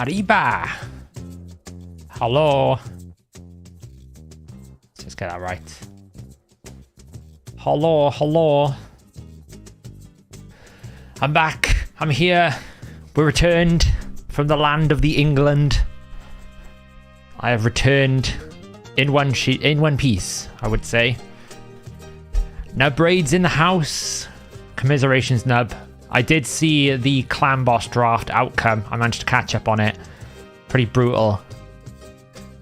Arriba. Hello. Let's just get that right. Hello. I'm back. I'm here. We returned from the land of the England. I have returned in one piece, I would say. Nub Raid's in the house. Commiserations, Nub. I did see the Clan Boss draft outcome. I managed to catch up on it. Pretty brutal.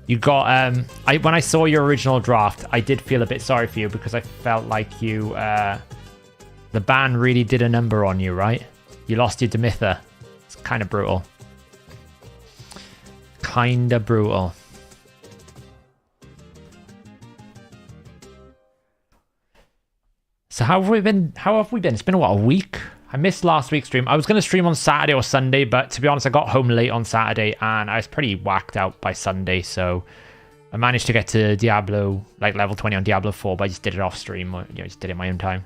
You got when I saw your original draft, I did feel a bit sorry for you because I felt like you the ban really did a number on you, right? You lost your Demitha. It's kind of brutal. Kinda brutal. So how have we been? It's been, what, a week? I missed last week's stream. I was going to stream on Saturday or Sunday, but to be honest, I got home late on Saturday and I was pretty whacked out by Sunday, so I managed to get to Diablo, like level 20 on Diablo 4, but I just did it off stream. Just did it in my own time.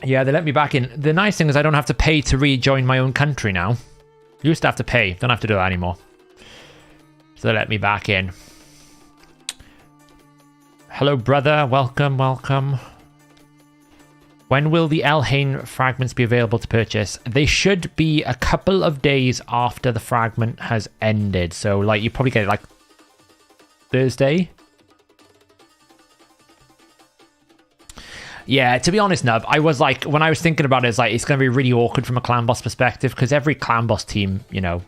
Yeah, they let me back in. The nice thing is I don't have to pay to rejoin my own country now. Used to have to pay. Don't have to do that anymore. So they let me back in. Hello, brother. Welcome. When will the Elhain Fragments be available to purchase? They should be a couple of days after the fragment has ended. So, like, you probably get it, like, Thursday. Yeah, to be honest, Nub, I was like, when I was thinking about it, it's like, it's going to be really awkward from a clan boss perspective because every clan boss team, you know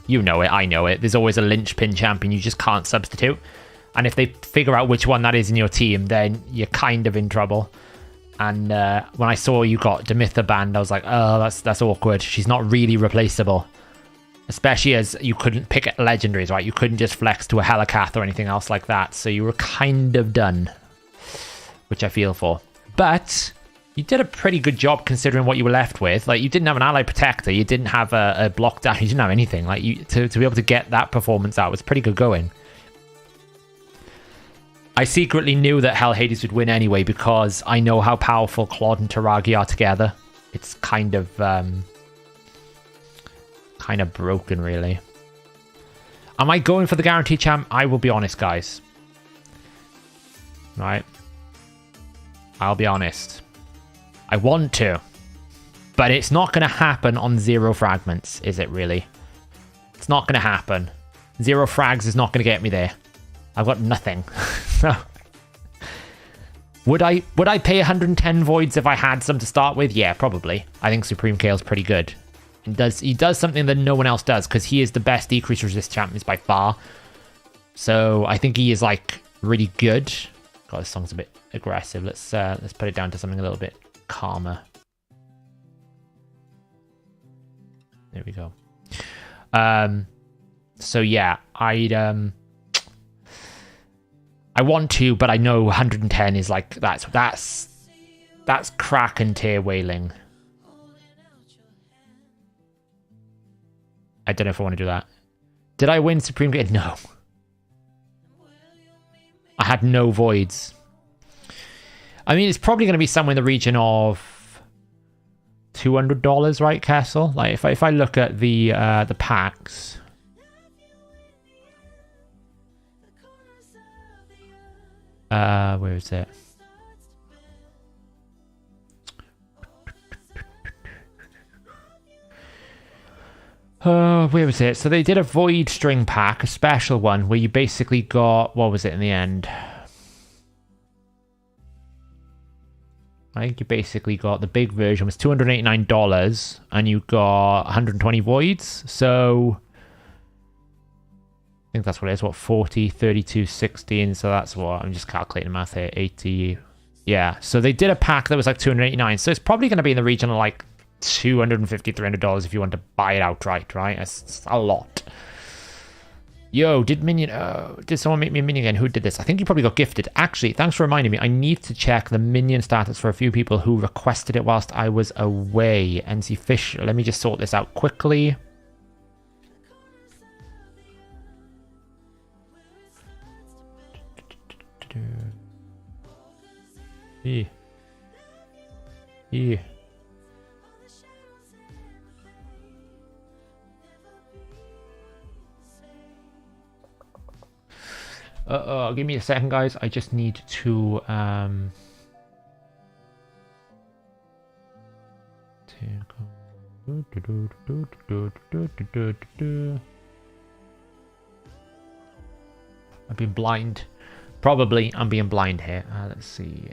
it, I know it. There's always a linchpin champion you just can't substitute. And if they figure out which one that is in your team, then you're kind of in trouble. And when I saw you got Demitha banned, I was like, oh, that's awkward. She's not really replaceable. Especially as you couldn't pick legendaries, right? You couldn't just flex to a Helicath or anything else like that. So you were kind of done. Which I feel for. But you did a pretty good job considering what you were left with. Like, you didn't have an ally protector. You didn't have a block down. You didn't have anything. Like, to be able to get that performance out was pretty good going. I secretly knew that Hellhades would win anyway because I know how powerful Claude and Taragi are together. It's kind of broken, really. Am I going for the guarantee champ? I will be honest, guys. Right. I'll be honest. I want to. But it's not going to happen on 0 fragments, is it really? It's not going to happen. 0 frags is not going to get me there. I've got nothing. So, would I pay 110 voids if I had some to start with? Yeah, probably. I think Supreme Kael's pretty good. He does something that no one else does because he is the best decrease resist champion by far. So I think he is like really good. God, this song's a bit aggressive. Let's put it down to something a little bit calmer. There we go. So yeah, I want to, but I know 110 is like that's Kraken tier whaling. I don't know if I want to do that. Did I win Supreme Gate? No. I had no voids. I mean, it's probably going to be somewhere in the region of $200, right, Castle? Like if I look at the packs. Where is it? Where was it? So they did a Void String pack, a special one, where you basically got... What was it in the end? I think you basically got... The big version was $289, and you got 120 voids. So... I think that's what it is. What, 40, 32, 16. So that's what... I'm just calculating math here. 80... Yeah. So they did a pack that was like $289. So it's probably going to be in the region of like $250, $300 if you want to buy it outright, right? That's a lot. Yo, did someone make me a minion again? Who did this? I think you probably got gifted. Actually, thanks for reminding me. I need to check the minion status for a few people who requested it whilst I was away. NC Fish. Let me just sort this out quickly. Yeah. Give me a second, guys. I just need to I've been blind. Probably I'm being blind here. Let's see.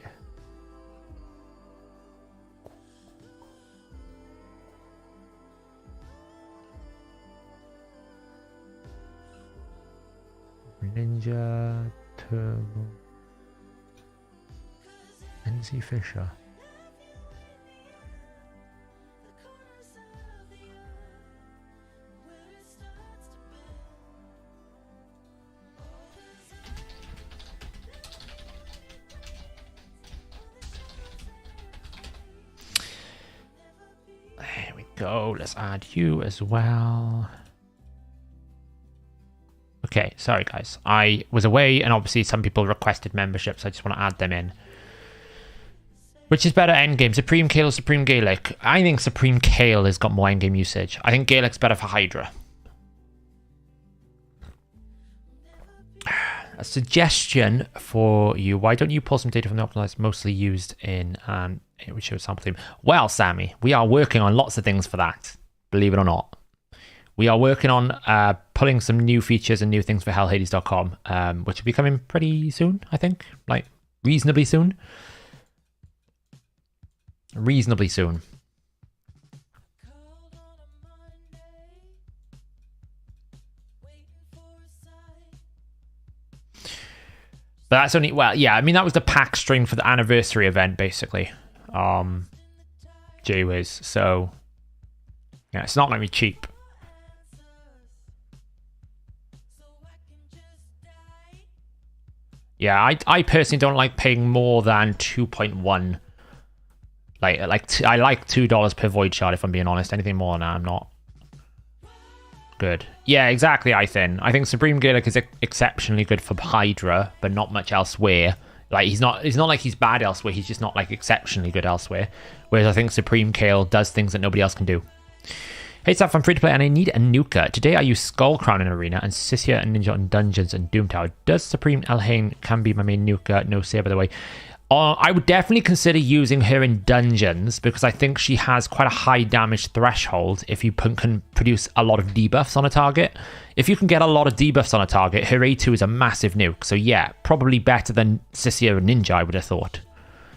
Ninja Turbo NC Fisher. There we go. Let's add you as well. Okay, sorry guys. I was away and obviously some people requested memberships. I just want to add them in. Which is better endgame? Supreme Kael or Supreme Gaelic? I think Supreme Kael has got more endgame usage. I think Gaelic's better for Hydra. A suggestion for you. Why don't you pull some data from the optimized mostly used in which shows sample theme? Well, Sammy, we are working on lots of things for that. Believe it or not. We are working on pulling some new features and new things for Hellhades.com, which will be coming pretty soon, I think. Like, reasonably soon. Reasonably soon. But that's only, well, yeah, I mean, that was the pack string for the anniversary event, basically. J-Wiz. So, yeah, it's not going to be cheap. Yeah, I personally don't like paying more than 2.1. I like $2 per void shard, if I'm being honest. Anything more than that, I'm not good. Yeah, exactly, I think Supreme Gaelic is exceptionally good for Hydra, but not much elsewhere. Like, it's not like he's bad elsewhere, he's just not like exceptionally good elsewhere. Whereas I think Supreme Kael does things that nobody else can do. Hey Saf, I'm free to play and I need a nuker. Today I use Skull Crown in Arena and Sisia and Ninja in Dungeons and Doom Tower. Does Supreme Elhain can be my main nuker? No say, by the way. I would definitely consider using her in Dungeons because I think she has quite a high damage threshold if you can produce a lot of debuffs on a target. If you can get a lot of debuffs on a target, her A2 is a massive nuke. So yeah, probably better than Sisia and Ninja, I would have thought.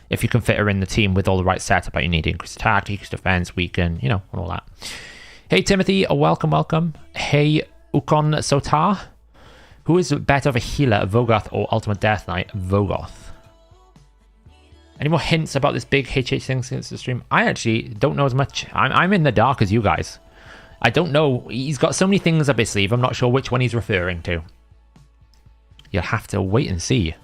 If you can fit her in the team with all the right setup that you need. Increased attack, increased defense, weaken, you know, and all that. Hey Timothy, welcome. Hey Ukon Sotar. Who is better of a healer, Vogoth or Ultimate Death Knight? Vogoth. Any more hints about this big HH thing since the stream? I actually don't know as much. I'm in the dark as you guys. I don't know. He's got so many things up his sleeve. I'm not sure which one he's referring to. You'll have to wait and see.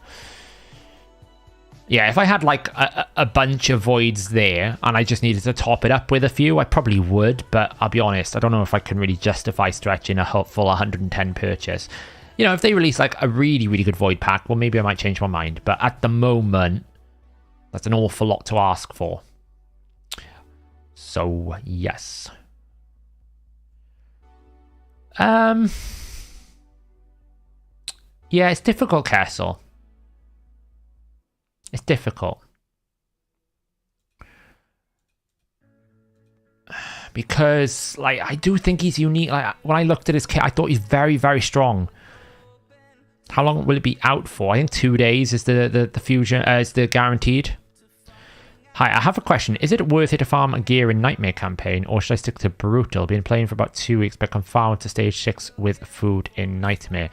Yeah, if I had like a bunch of voids there and I just needed to top it up with a few, I probably would. But I'll be honest, I don't know if I can really justify stretching a full 110 purchase. You know, if they release like a really, really good void pack, well, maybe I might change my mind. But at the moment, that's an awful lot to ask for. So, yes. Yeah, it's difficult, Kessel. It's difficult. Because, like, I do think he's unique. Like, when I looked at his kit, I thought he's very, very strong. How long will it be out for? I think 2 days is the fusion, is the guaranteed. Hi, I have a question. Is it worth it to farm gear in Nightmare campaign, or should I stick to Brutal? Been playing for about 2 weeks, but confounded to stage 6 with food in Nightmare.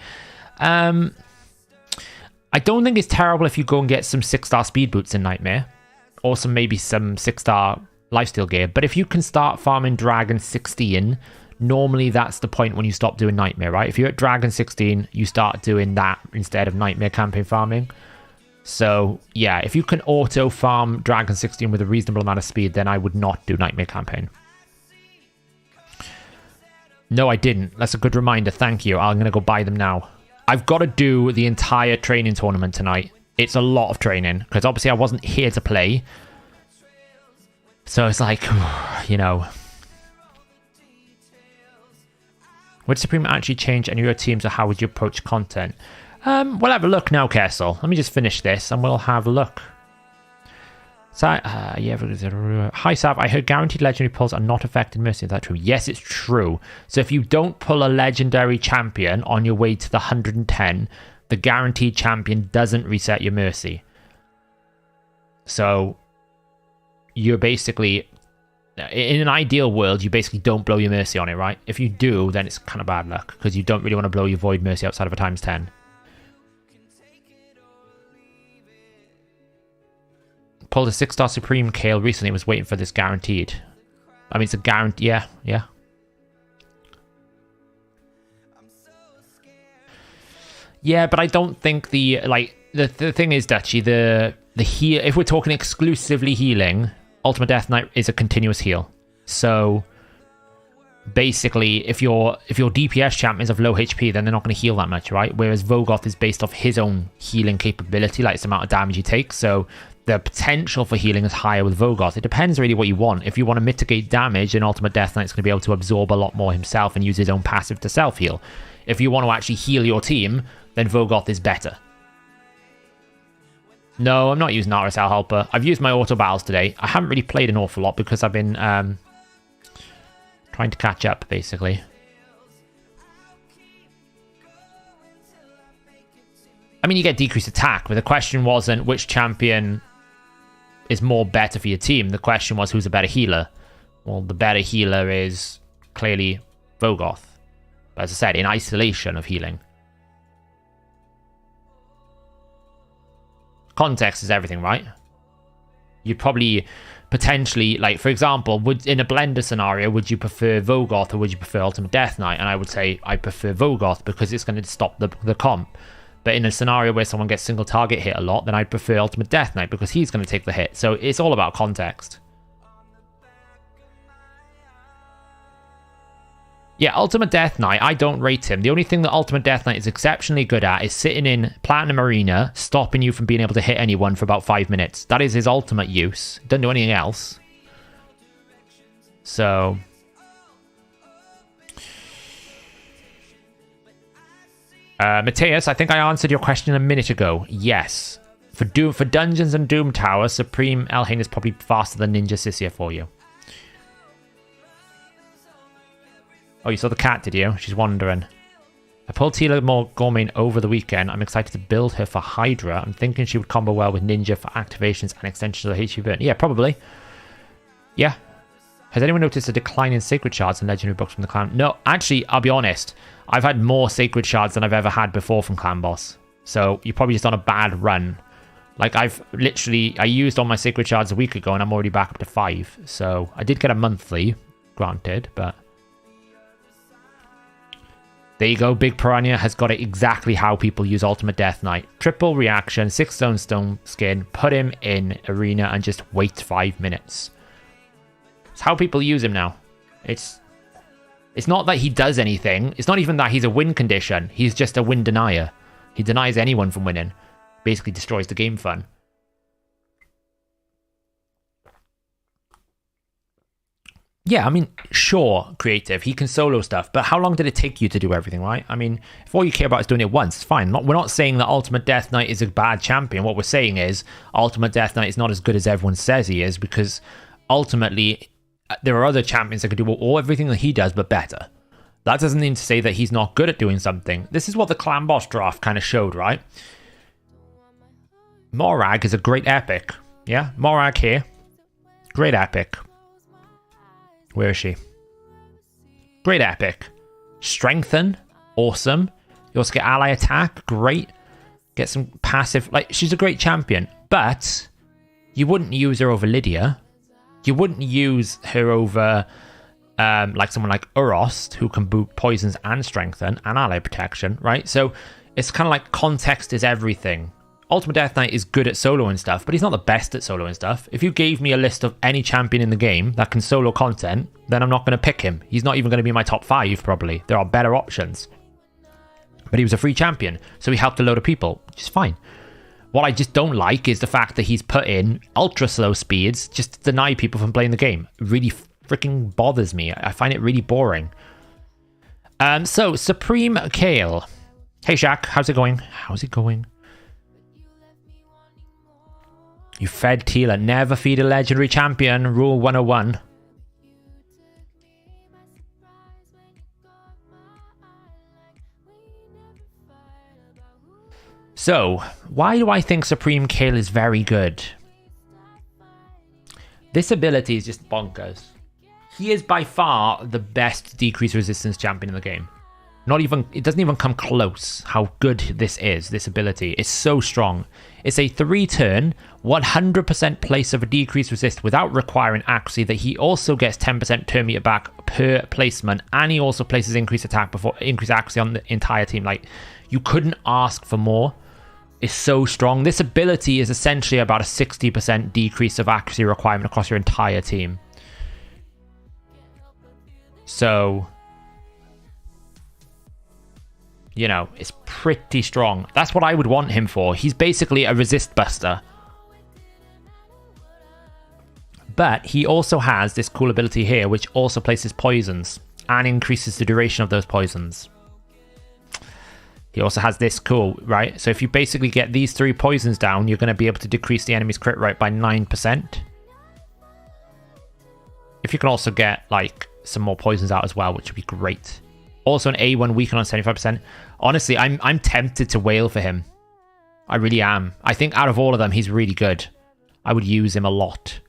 I don't think it's terrible if you go and get some 6-star speed boots in Nightmare, or maybe some 6-star lifesteal gear. But if you can start farming Dragon 16, normally that's the point when you stop doing Nightmare, right? If you're at Dragon 16, you start doing that instead of Nightmare campaign farming. So, yeah, if you can auto-farm Dragon 16 with a reasonable amount of speed, then I would not do Nightmare campaign. No, I didn't. That's a good reminder. Thank you. I'm going to go buy them now. I've got to do the entire training tournament tonight. It's a lot of training, because obviously I wasn't here to play. So it's like, you know. Would Supreme actually change any of your teams, or how would you approach content? We'll have a look now, Kessel. Let me just finish this and we'll have a look. So, hi Sav, I heard guaranteed legendary pulls are not affected mercy. Is that true? Yes, it's true. So if you don't pull a legendary champion on your way to the 110, the guaranteed champion doesn't reset your mercy. So you're basically, in an ideal world, you basically don't blow your mercy on it, right? If you do, then it's kind of bad luck because you don't really want to blow your void mercy outside of a times 10. Pulled a 6-star Supreme Kael recently, was waiting for this guaranteed. I mean, it's a guarantee. Yeah. Yeah, but I don't think the thing is, Dutchy, the heal, if we're talking exclusively healing, Ultimate Death Knight is a continuous heal. So basically, if your DPS champions have low HP, then they're not going to heal that much, right? Whereas Vogoth is based off his own healing capability, like it's the amount of damage he takes. So the potential for healing is higher with Vogoth. It depends really what you want. If you want to mitigate damage, then Ultimate Death Knight's going to be able to absorb a lot more himself and use his own passive to self-heal. If you want to actually heal your team, then Vogoth is better. No, I'm not using Naris Al Helper. I've used my auto battles today. I haven't really played an awful lot because I've been trying to catch up, basically. I mean, you get decreased attack, but the question wasn't which champion is more better for your team. The question was who's a better healer. Well, the better healer is clearly Vogoth. But as I said, in isolation of healing. Context is everything, right? You'd probably potentially, like, for example, in a blender scenario, would you prefer Vogoth or would you prefer Ultimate Death Knight? And I would say I prefer Vogoth because it's going to stop the comp. But in a scenario where someone gets single target hit a lot, then I'd prefer Ultimate Death Knight because he's going to take the hit. So it's all about context. Yeah, Ultimate Death Knight, I don't rate him. The only thing that Ultimate Death Knight is exceptionally good at is sitting in Platinum Arena, stopping you from being able to hit anyone for about 5 minutes. That is his ultimate use. Doesn't do anything else. So Mateus, I think I answered your question a minute ago. Yes. For Dungeons and Doom Tower, Supreme Elhain is probably faster than Ninja Sissia for you. Oh, you saw the cat, did you? She's wandering. I pulled Tila Gormain over the weekend. I'm excited to build her for Hydra. I'm thinking she would combo well with Ninja for activations and extensions of HP burn. Yeah, probably. Yeah. Has anyone noticed a decline in Sacred Shards and Legendary Books from the clan? No, actually, I'll be honest. I've had more Sacred Shards than I've ever had before from Clan Boss. So you're probably just on a bad run. Like, I used all my Sacred Shards a week ago and I'm already back up to 5. So I did get a monthly, granted, but there you go. Big Piranha has got it exactly how people use Ultimate Death Knight. Triple reaction, 6 stone skin, put him in arena and just wait 5 minutes. It's how people use him now. It's not that he does anything. It's not even that he's a win condition. He's just a win denier. He denies anyone from winning. Basically destroys the game fun. Yeah, I mean, sure, creative. He can solo stuff, but how long did it take you to do everything, right? I mean, if all you care about is doing it once, it's fine. We're not saying that Ultimate Death Knight is a bad champion. What we're saying is Ultimate Death Knight is not as good as everyone says he is because ultimately there are other champions that can do all everything that he does, but better. That doesn't mean to say that he's not good at doing something. This is what the Clan Boss draft kind of showed, right? Morag is a great epic. Yeah, Morag here. Great epic. Where is she? Great epic. Strengthen. Awesome. You also get ally attack. Great. Get some passive. Like, she's a great champion. But you wouldn't use her over Lydia. You wouldn't use her over like someone like Urost, who can boot poisons and strengthen and ally protection, right? So it's kind of like context is everything. Ultimate Death Knight is good at soloing stuff, but he's not the best at soloing stuff. If you gave me a list of any champion in the game that can solo content, then I'm not going to pick him. He's not even going to be in my top 5, probably. There are better options. But he was a free champion, so he helped a load of people, which is fine. What I just don't like is the fact that he's put in ultra slow speeds just to deny people from playing the game. It really freaking bothers me. I find it really boring. So, Supreme Kael. Hey, Shaq. How's it going? How's it going? You fed Tila. Never feed a legendary champion. Rule 101. So, why do I think Supreme Kael is very good? This ability is just bonkers. He is by far the best decrease resistance champion in the game. It doesn't even come close how good this is, this ability. It's so strong. It's a 3-turn, 100% place of a decrease resist without requiring accuracy that he also gets 10% turn meter back per placement, and he also places increased attack before increased accuracy on the entire team. Like, you couldn't ask for more. It's so strong. This ability is essentially about a 60% decrease of accuracy requirement across your entire team. So, you know, it's pretty strong. That's what I would want him for. He's basically a resist buster. But he also has this cool ability here, which also places poisons and increases the duration of those poisons. He also has this cool, right? So if you basically get these 3 poisons down, you're going to be able to decrease the enemy's crit rate by 9%. If you can also get, like, some more poisons out as well, which would be great. Also an A1 weaken on 75%. Honestly, I'm tempted to wail for him. I really am. I think out of all of them, he's really good. I would use him a lot.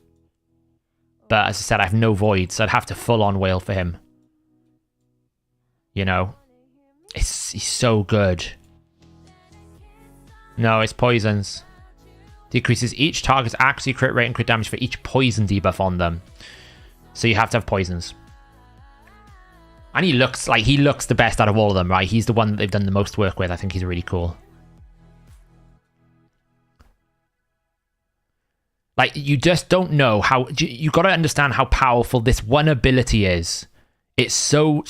But as I said, I have no voids, so I'd have to full-on wail for him. You know? He's so good. No, it's poisons. Decreases each target's accuracy, crit rate, and crit damage for each poison debuff on them. So you have to have poisons. And he looks the best out of all of them, right? He's the one that they've done the most work with. I think he's really cool. Like, you just don't know how... You got to understand how powerful this one ability is. It's so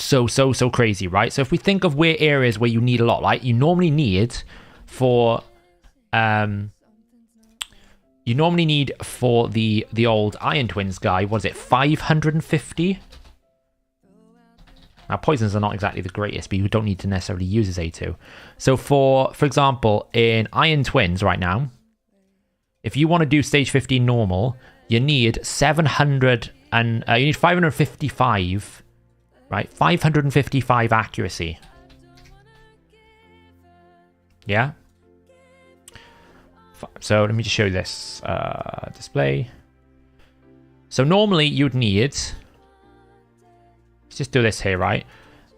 crazy, right? So if we think of where areas where you need a lot, like you normally need for the old Iron Twins guy, what is it, 550? Now poisons are not exactly the greatest, but you don't need to necessarily use his A2. So for example, in Iron Twins right now, if you want to do stage 15 normal, you need 555. Right, 555 accuracy. Yeah. So let me just show you this display. So normally you'd need... Let's just do this here, right?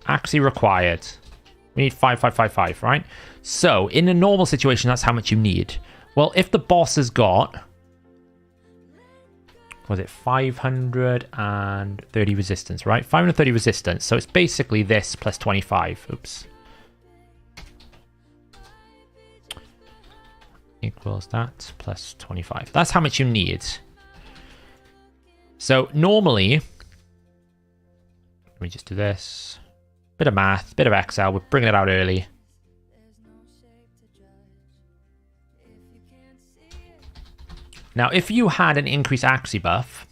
Accuracy required. We need 5555, right? So in a normal situation, that's how much you need. Well, if the boss has got... Was it 530 resistance, right? 530 resistance. So it's basically this plus 25. Oops. Equals that plus 25. That's how much you need. So normally, let me just do this. Bit of math, bit of Excel. We're bringing it out early. Now, if you had an increased accuracy buff,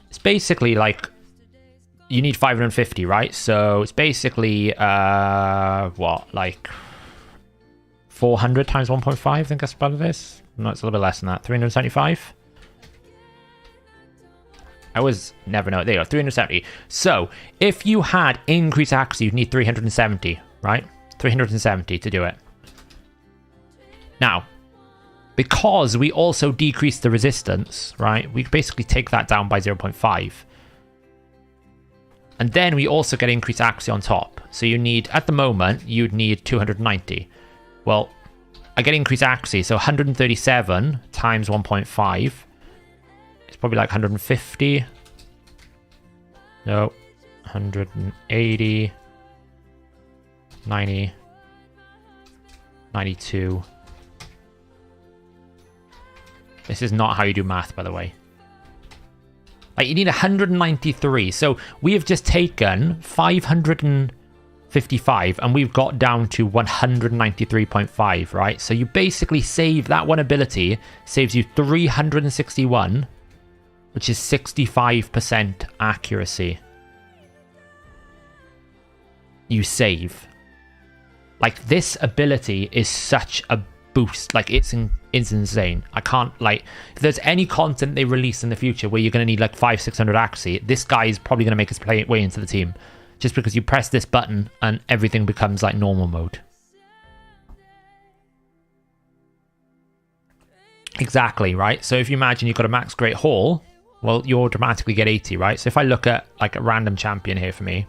it's basically like you need 550, right? So it's basically what, like 400 times 1.5? I think that's about this. No, it's a little bit less than that. 375. I always never know. There you go, 370. So if you had increased accuracy, you'd need 370, right? 370 to do it. Now, because we also decrease the resistance, right, we basically take that down by 0.5. And then we also get increased accuracy on top. So you need, at the moment, you'd need 290. Well, I get increased accuracy, so 137 times 1.5. It's probably like 150. No, 180. 90. 92. This is not how you do math, by the way. Like, you need 193. So we have just taken 555 and we've got down to 193.5, right? So you basically save that one ability, saves you 361, which is 65% accuracy. you save. Like, this ability is such a boost. Like, it's insane. I can't, like, if there's any content they release in the future where you're going to need like 500-600 accuracy, this guy is probably going to make his way into the team, just because you press this button and everything becomes like normal mode. Exactly, right? So if you imagine you've got a max Great Hall, well, you automatically get 80, right? So if I look at like a random champion here for me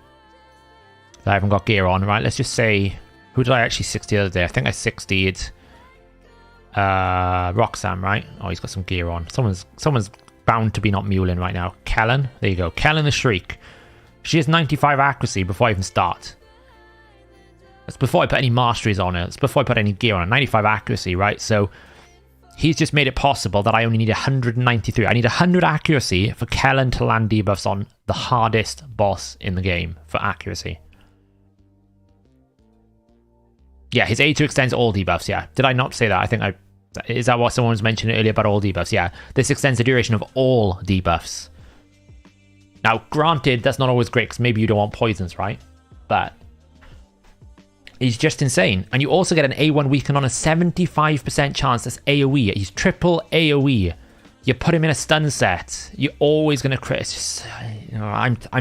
that I haven't got gear on, right? Let's just say, who did I actually 60 the other day? I think I 60'd Roxanne, right? Oh, he's got some gear on. Someone's bound to be not muling right now. Kael, there you go. Kael the Shriek. She has 95 accuracy before I even start. That's before I put any masteries on her. It's before I put any gear on her. 95 accuracy, right? So he's just made it possible that I only need 193. I need 100 accuracy for Kael to land debuffs on the hardest boss in the game for accuracy. Yeah, his A2 extends all debuffs, yeah. Did I not say that? I think is that what someone was mentioning earlier about all debuffs? Yeah, this extends the duration of all debuffs. Now, granted, that's not always great because maybe you don't want poisons, right? But he's just insane. And you also get an A1 weaken on a 75% chance that's AoE. He's triple AoE. You put him in a stun set, you're always going to crit. It's just, you know,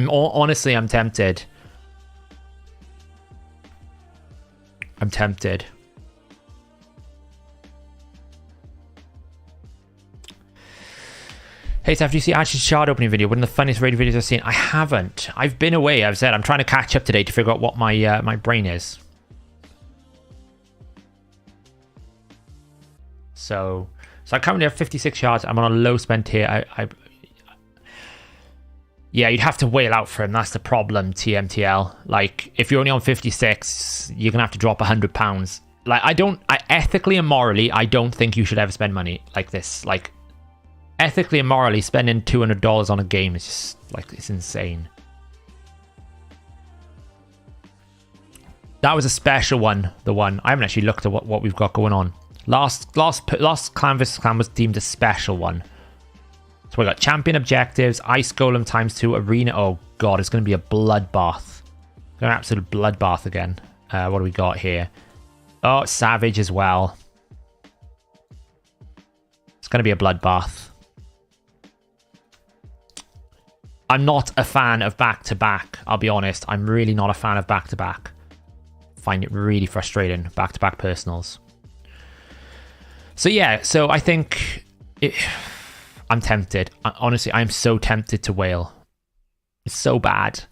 honestly, I'm tempted. I'm tempted. Hey, Steph, do you see Ash's shard opening video? One of the funniest raid videos I've seen. I haven't. I've been away. I've said I'm trying to catch up today to figure out what my my brain is. So I currently have 56 shards. I'm on a low spend tier. Yeah, you'd have to whale out for him. That's the problem, TMTL. Like, if you're only on 56, you're going to have to drop £100. Like, I ethically and morally, I don't think you should ever spend money like this. Like, ethically and morally, spending $200 on a game is just, like, it's insane. That was a special one, the one. I haven't actually looked at what we've got going on. Last clan vs clan was deemed a special one. So we got champion objectives, ice golem ×2, arena. Oh god, it's going to be a bloodbath. An absolute bloodbath again. What do we got here? Oh, savage as well. It's going to be a bloodbath. I'm not a fan of back-to-back. I'll be honest. I'm really not a fan of back-to-back. Find it really frustrating, back-to-back personals. So yeah, so I think I'm tempted. Honestly, I'm so tempted to whale. It's so bad.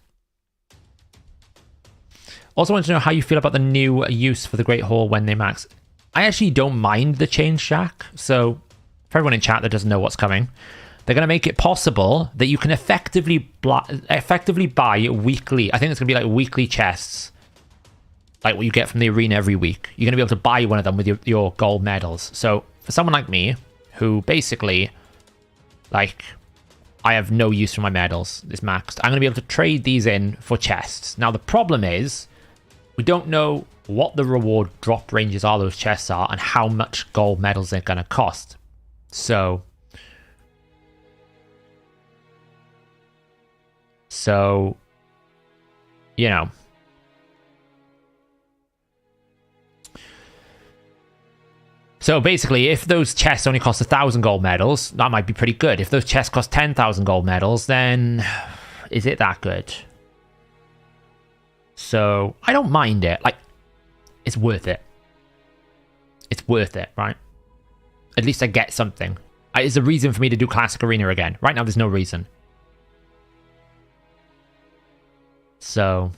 Also want to know how you feel about the new use for the Great Hall when they max. I actually don't mind the change, Jack. So for everyone in chat that doesn't know what's coming, they're going to make it possible that you can effectively buy weekly. I think it's going to be like weekly chests, like what you get from the arena every week. You're going to be able to buy one of them with your gold medals. So for someone like me, who basically, like, I have no use for my medals, it's maxed, I'm going to be able to trade these in for chests. Now, the problem is, we don't know what the reward drop ranges are, those chests are, and how much gold medals they're going to cost. So, you know. So basically, if those chests only cost 1,000 gold medals, that might be pretty good. If those chests cost 10,000 gold medals, then is it that good? So I don't mind it. Like, it's worth it. It's worth it, right? At least I get something. It's a reason for me to do Classic Arena again. Right now, there's no reason. So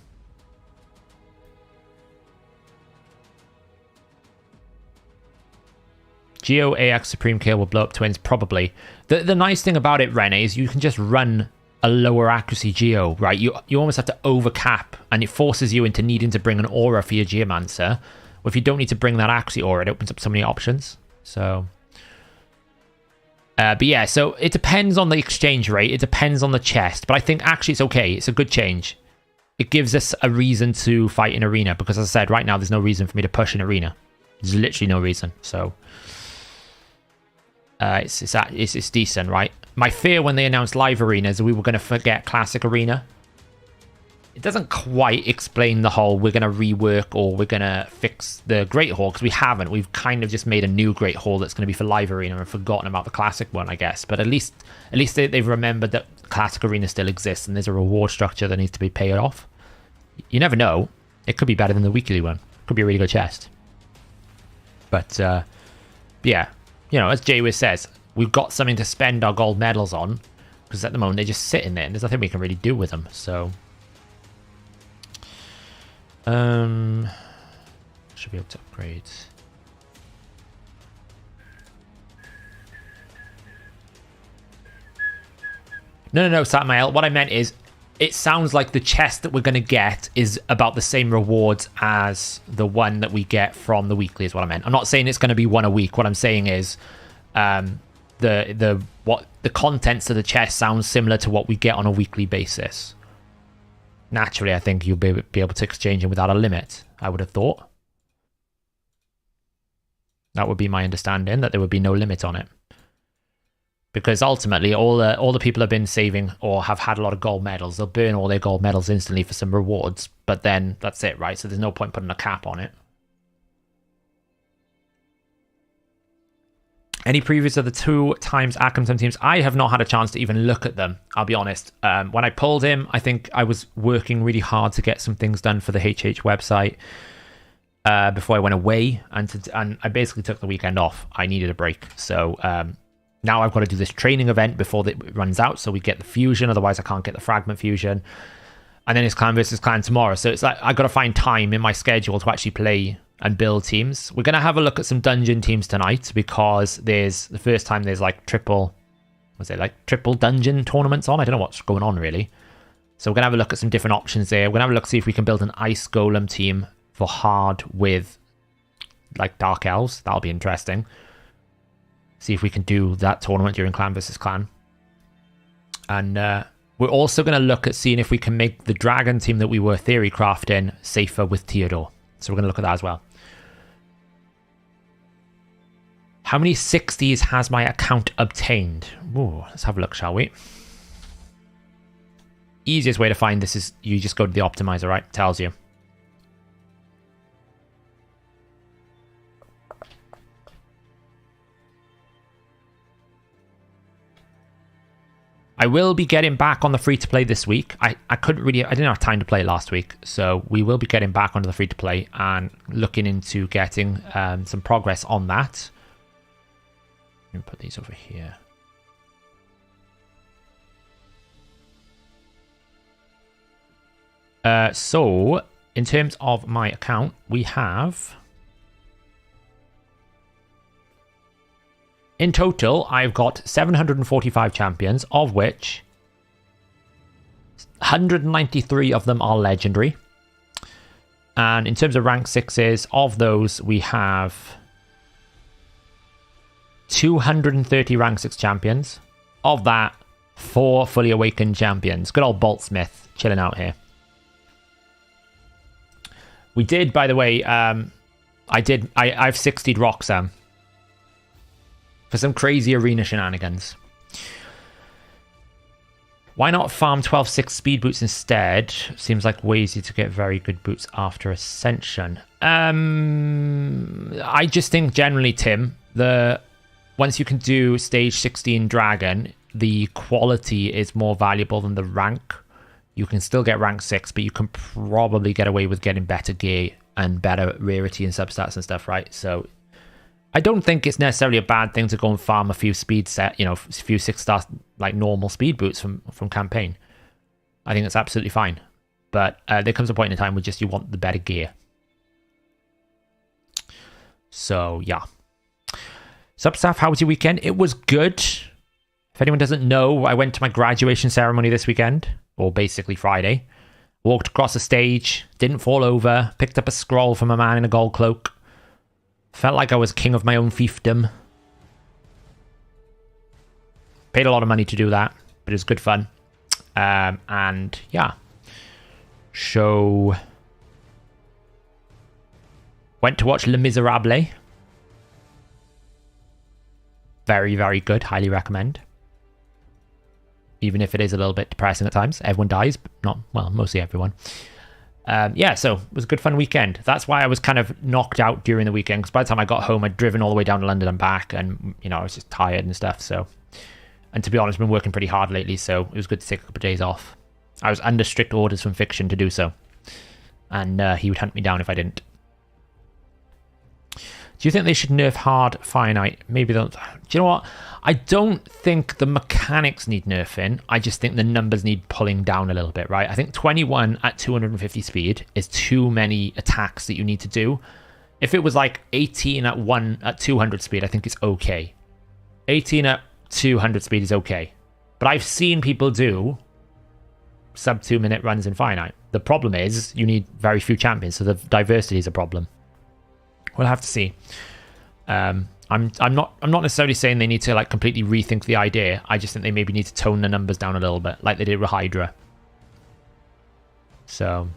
Geo AX Supreme Kael will blow up twins, probably. The nice thing about it, Rene, is you can just run a lower accuracy Geo, right? You almost have to overcap, and it forces you into needing to bring an aura for your Geomancer. Well, if you don't need to bring that accuracy aura, it opens up so many options. So, but yeah, so it depends on the exchange rate. It depends on the chest, but I think actually it's okay. It's a good change. It gives us a reason to fight in arena, because as I said, right now there's no reason for me to push in arena. There's literally no reason. So it's decent, right? My fear when they announced live arenas, we were going to forget Classic Arena. it doesn't quite explain the whole we're going to rework or we're going to fix the Great Hall, because we haven't. We've kind of just made a new Great Hall that's going to be for Live Arena and forgotten about the Classic one, I guess. But at least they've remembered that Classic Arena still exists and there's a reward structure that needs to be paid off. You never know. It could be better than the weekly one. Could be a really good chest. But, yeah. You know, as Jaywiz says, we've got something to spend our gold medals on, because at the moment they're just sitting there and there's nothing we can really do with them, so... should be able to upgrade. No, Satmail. What I meant is, it sounds like the chest that we're going to get is about the same rewards as the one that we get from the weekly, is what I meant. I'm not saying it's going to be one a week. What I'm saying is, the contents of the chest sounds similar to what we get on a weekly basis. Naturally, I think you'll be able to exchange them without a limit, I would have thought. That would be my understanding, that there would be no limit on it. Because ultimately, all the people have been saving or have had a lot of gold medals, they'll burn all their gold medals instantly for some rewards, but then that's it, right? So there's no point putting a cap on it. Any previews of the 2 times Akam teams? I have not had a chance to even look at them, I'll be honest. When I pulled him, I think I was working really hard to get some things done for the HH website before I went away, and I basically took the weekend off. I needed a break. So now I've got to do this training event before it runs out, so we get the fusion, otherwise I can't get the fragment fusion. And then it's clan versus clan tomorrow. So it's like I've got to find time in my schedule to actually play and build teams. We're going to have a look at some dungeon teams tonight, because there's the first time there's like triple dungeon tournaments on. I don't know what's going on really. So we're going to have a look at some different options there. We're going to have a look, see if we can build an ice golem team for hard with like dark elves. That'll be interesting. See if we can do that tournament during clan versus clan. And we're also going to look at seeing if we can make the dragon team that we were theory crafting safer with Theodore. So we're going to look at that as well. How many 60s has my account obtained? Ooh, let's have a look, shall we? Easiest way to find this is you just go to the optimizer, right? It tells you. I will be getting back on the free-to-play this week. I didn't have time to play last week, so we will be getting back onto the free-to-play and looking into getting some progress on that. Let me put these over here. So, in terms of my account, we have... In total, I've got 745 champions, of which 193 of them are legendary. And in terms of rank 6s, of those, we have 230 rank 6 champions. Of that, 4 fully awakened champions. Good old Boltsmith chilling out here. We did, by the way, I've 60'd Roxanne for some crazy arena shenanigans. Why not farm 12-6 speed boots instead? Seems like way easier to get very good boots after Ascension. I just think generally, Tim, once you can do stage 16 Dragon, the quality is more valuable than the rank. You can still get rank 6, but you can probably get away with getting better gear and better rarity and substats and stuff, right? So I don't think it's necessarily a bad thing to go and farm a few speed set, a few 6-star like normal speed boots from campaign. I think it's absolutely fine. But there comes a point in time where just you want the better gear. So yeah. Substaff, how was your weekend? It was good. If anyone doesn't know, I went to my graduation ceremony this weekend, or basically Friday. Walked across the stage, didn't fall over, picked up a scroll from a man in a gold cloak. Felt like I was king of my own fiefdom. Paid a lot of money to do that, but it was good fun. And yeah. So went to watch Les Miserables. Very, very good. Highly recommend. even if it is a little bit depressing at times. Everyone dies, but not, well, mostly everyone. Yeah, so it was a good fun weekend. That's why I was kind of knocked out during the weekend, because by the time I got home, I'd driven all the way down to London and back, and, you know, I was just tired and stuff, so... And to be honest, I've been working pretty hard lately, so it was good to take a couple of days off. I was under strict orders from Fiction to do so. And he would hunt me down if I didn't. Do you think they should nerf hard finite? Maybe they'll... Do you know what? I don't think the mechanics need nerfing. I just think the numbers need pulling down a little bit, right? I think 21 at 250 speed is too many attacks that you need to do. If it was like 18 at 200 speed, I think it's okay. 18 at 200 speed is okay. But I've seen people do sub 2 minute runs in finite. The problem is you need very few champions, so the diversity is a problem. We'll have to see. I'm not necessarily saying they need to like completely rethink the idea. I just think they maybe need to tone the numbers down a little bit, like they did with Hydra. So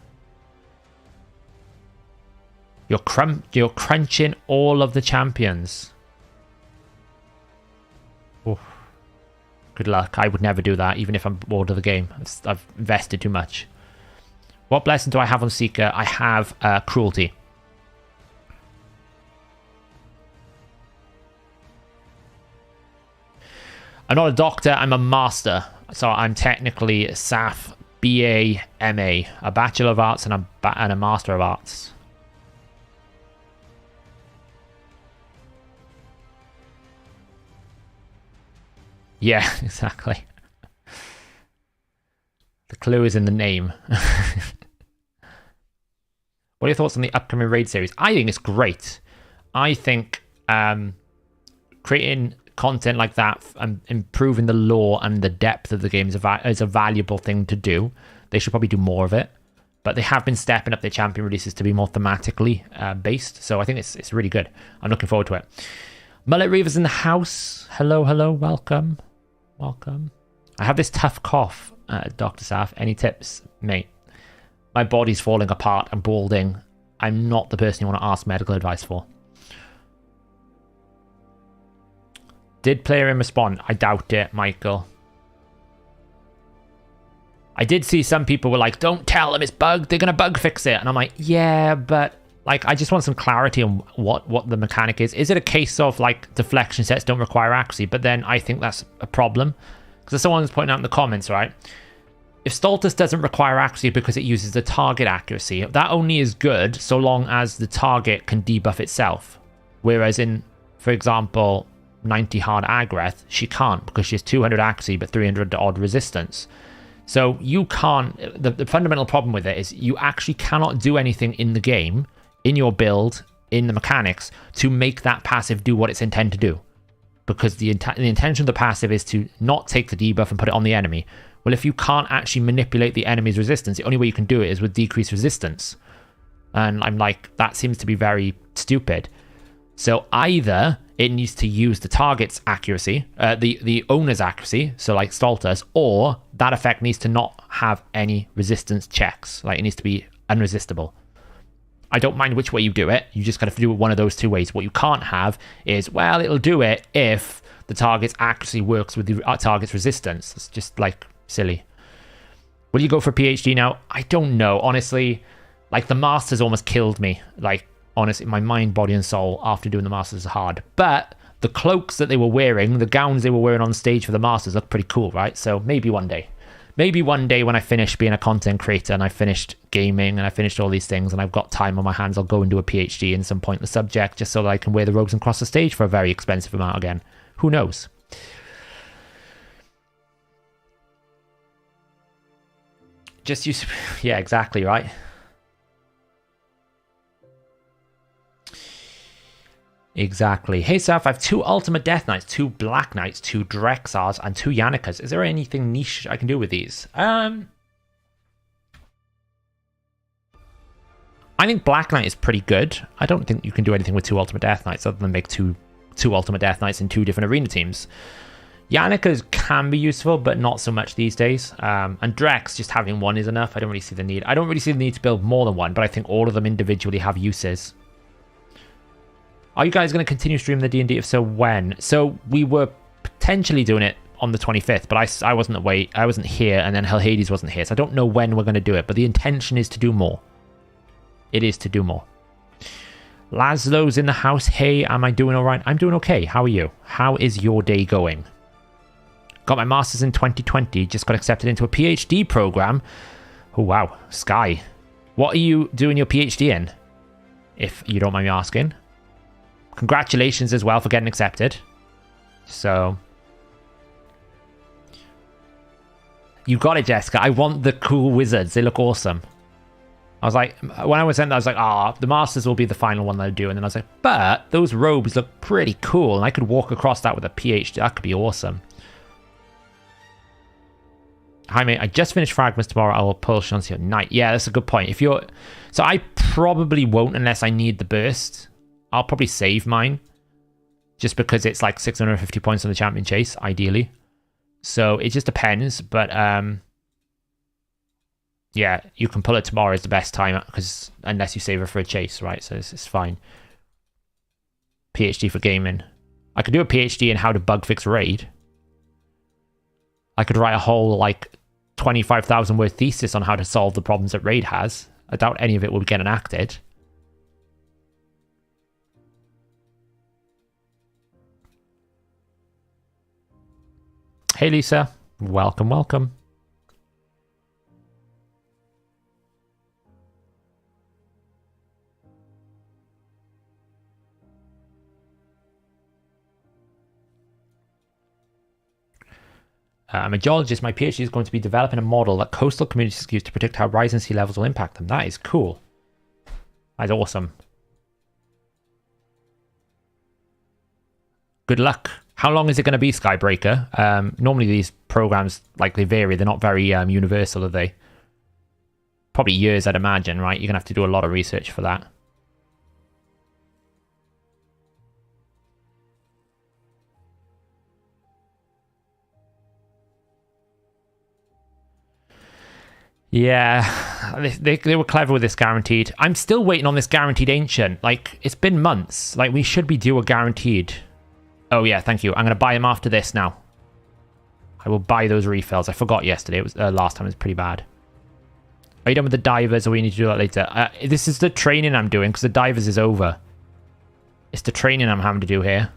you're crunching all of the champions. Oof. Good luck. I would never do that, even if I'm bored of the game. I've invested too much. What blessing do I have on Seeker? I have Cruelty. I'm not a doctor, I'm a master. So I'm technically a SAF, BA, MA, a Bachelor of Arts and a Master of Arts. Yeah, exactly. The clue is in the name. What are your thoughts on the upcoming raid series? I think it's great. I think creating content like that and improving the lore and the depth of the game is a valuable thing to do. They should probably do more of it. But they have been stepping up their champion releases to be more thematically based. So I think it's really good. I'm looking forward to it. Mullet Reaver's in the house. Hello, hello. Welcome. Welcome. I have this tough cough, Dr. Saf. Any tips, mate? My body's falling apart. I'm balding. I'm not the person you want to ask medical advice for. Did player in respond? I doubt it, Michael. I did see some people were like, don't tell them it's bugged. They're going to bug fix it. And I'm like, yeah, but like, I just want some clarity on what the mechanic is. Is it a case of like deflection sets don't require accuracy? But then I think that's a problem. Because someone's pointing out in the comments, right? If Stultus doesn't require accuracy because it uses the target accuracy, that only is good so long as the target can debuff itself. Whereas in, for example, 90 hard Agreth, she can't because she has 200 accuracy but 300 odd resistance. So you can't, the fundamental problem with it is you actually cannot do anything in the game, in your build, in the mechanics, to make that passive do what it's intended to do. Because the intention of the passive is to not take the debuff and put it on the enemy. Well, if you can't actually manipulate the enemy's resistance, the only way you can do it is with decreased resistance. And I'm like, that seems to be very stupid. So either it needs to use the target's accuracy, the owner's accuracy, so like Stultus, or that effect needs to not have any resistance checks. Like it needs to be unresistible. I don't mind which way you do it. You just got to do it one of those two ways. What you can't have is, well, it'll do it if the target's accuracy works with the target's resistance. It's just like silly. Will you go for a PhD now? I don't know. Honestly, like the Masters almost killed me. Like, honestly, my mind, body, and soul after doing the Masters is hard. But the cloaks that they were wearing, the gowns they were wearing on stage for the Masters look pretty cool, right? So maybe one day. Maybe one day when I finish being a content creator and I finished gaming and I finished all these things and I've got time on my hands, I'll go and do a PhD in some pointless subject just so that I can wear the robes and cross the stage for a very expensive amount again. Who knows? Just use... Yeah, exactly, right? Exactly. Hey, Saf, I have 2 Ultimate Death Knights, 2 Black Knights, 2 Drexars, and 2 Yannickas. Is there anything niche I can do with these? I think Black Knight is pretty good. I don't think you can do anything with 2 Ultimate Death Knights other than make two Ultimate Death Knights in 2 different arena teams. Yannickas can be useful, but not so much these days. And Drex, just having 1 is enough. I don't really see the need. I don't really see the need to build more than 1, but I think all of them individually have uses. Are you guys going to continue streaming the D&D? If so, when? So we were potentially doing it on the 25th, but I wasn't away. I wasn't here, and then Hellhades wasn't here, so I don't know when we're going to do it, but the intention is to do more. It is to do more. Laszlo's in the house. Hey, am I doing all right? I'm doing okay. How are you? How is your day going? Got my master's in 2020. Just got accepted into a PhD program. Oh, wow. Sky. What are you doing your PhD in? If you don't mind me asking. Congratulations as well for getting accepted. So... You got it, Jessica. I want the cool wizards. They look awesome. I was like, when I was in there, I was like, the Masters will be the final one that I do. And then I was like, but those robes look pretty cool. And I could walk across that with a PhD. That could be awesome. Hi, mate. I just finished Fragments tomorrow. I will pull Shansi at night. Yeah, that's a good point. If you're... So I probably won't unless I need the burst. I'll probably save mine. Just because it's like 650 points on the champion chase, ideally. So it just depends. But, yeah, you can pull it tomorrow is the best time, because unless you save it for a chase, right? So it's fine. PhD for gaming. I could do a PhD in how to bug fix raid. I could write a whole, like, 25,000 word thesis on how to solve the problems that raid has. I doubt any of it will get enacted. Hey, Lisa. Welcome, welcome. I'm a geologist. My PhD is going to be developing a model that coastal communities use to predict how rising sea levels will impact them. That is cool. That is awesome. Good luck. How long is it going to be, Skybreaker? Normally these programs, like, they vary. They're not very universal, are they? Probably years, I'd imagine, right? You're going to have to do a lot of research for that. Yeah, they were clever with this guaranteed. I'm still waiting on this guaranteed ancient. Like, it's been months. Like, we should be due a guaranteed. Oh, yeah, thank you. I'm going to buy them after this now. I will buy those refills. I forgot yesterday. It was last time. It was pretty bad. Are you done with the divers, or we need to do that later? This is the training I'm doing, because the divers is over. It's the training I'm having to do here.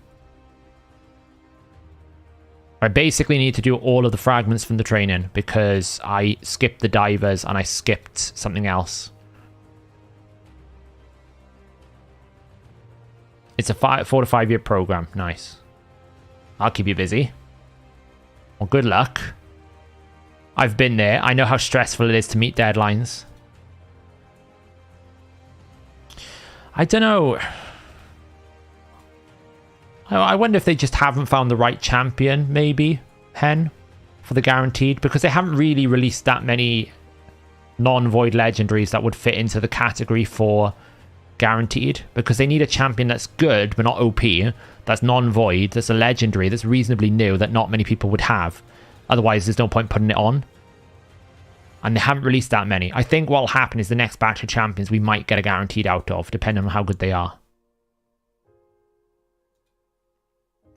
I basically need to do all of the fragments from the training because I skipped the divers and I skipped something else. It's a 4 to 5 year program. Nice. I'll keep you busy. Well, good luck. I've been there. I know how stressful it is to meet deadlines. I don't know. I wonder if they just haven't found the right champion, maybe, Hen, for the guaranteed, because they haven't really released that many non-void legendaries that would fit into the category for guaranteed, because they need a champion that's good, but not OP, that's non-void, that's a legendary, that's reasonably new, that not many people would have. Otherwise, there's no point putting it on. And they haven't released that many. I think what will happen is the next batch of champions we might get a guaranteed out of, depending on how good they are.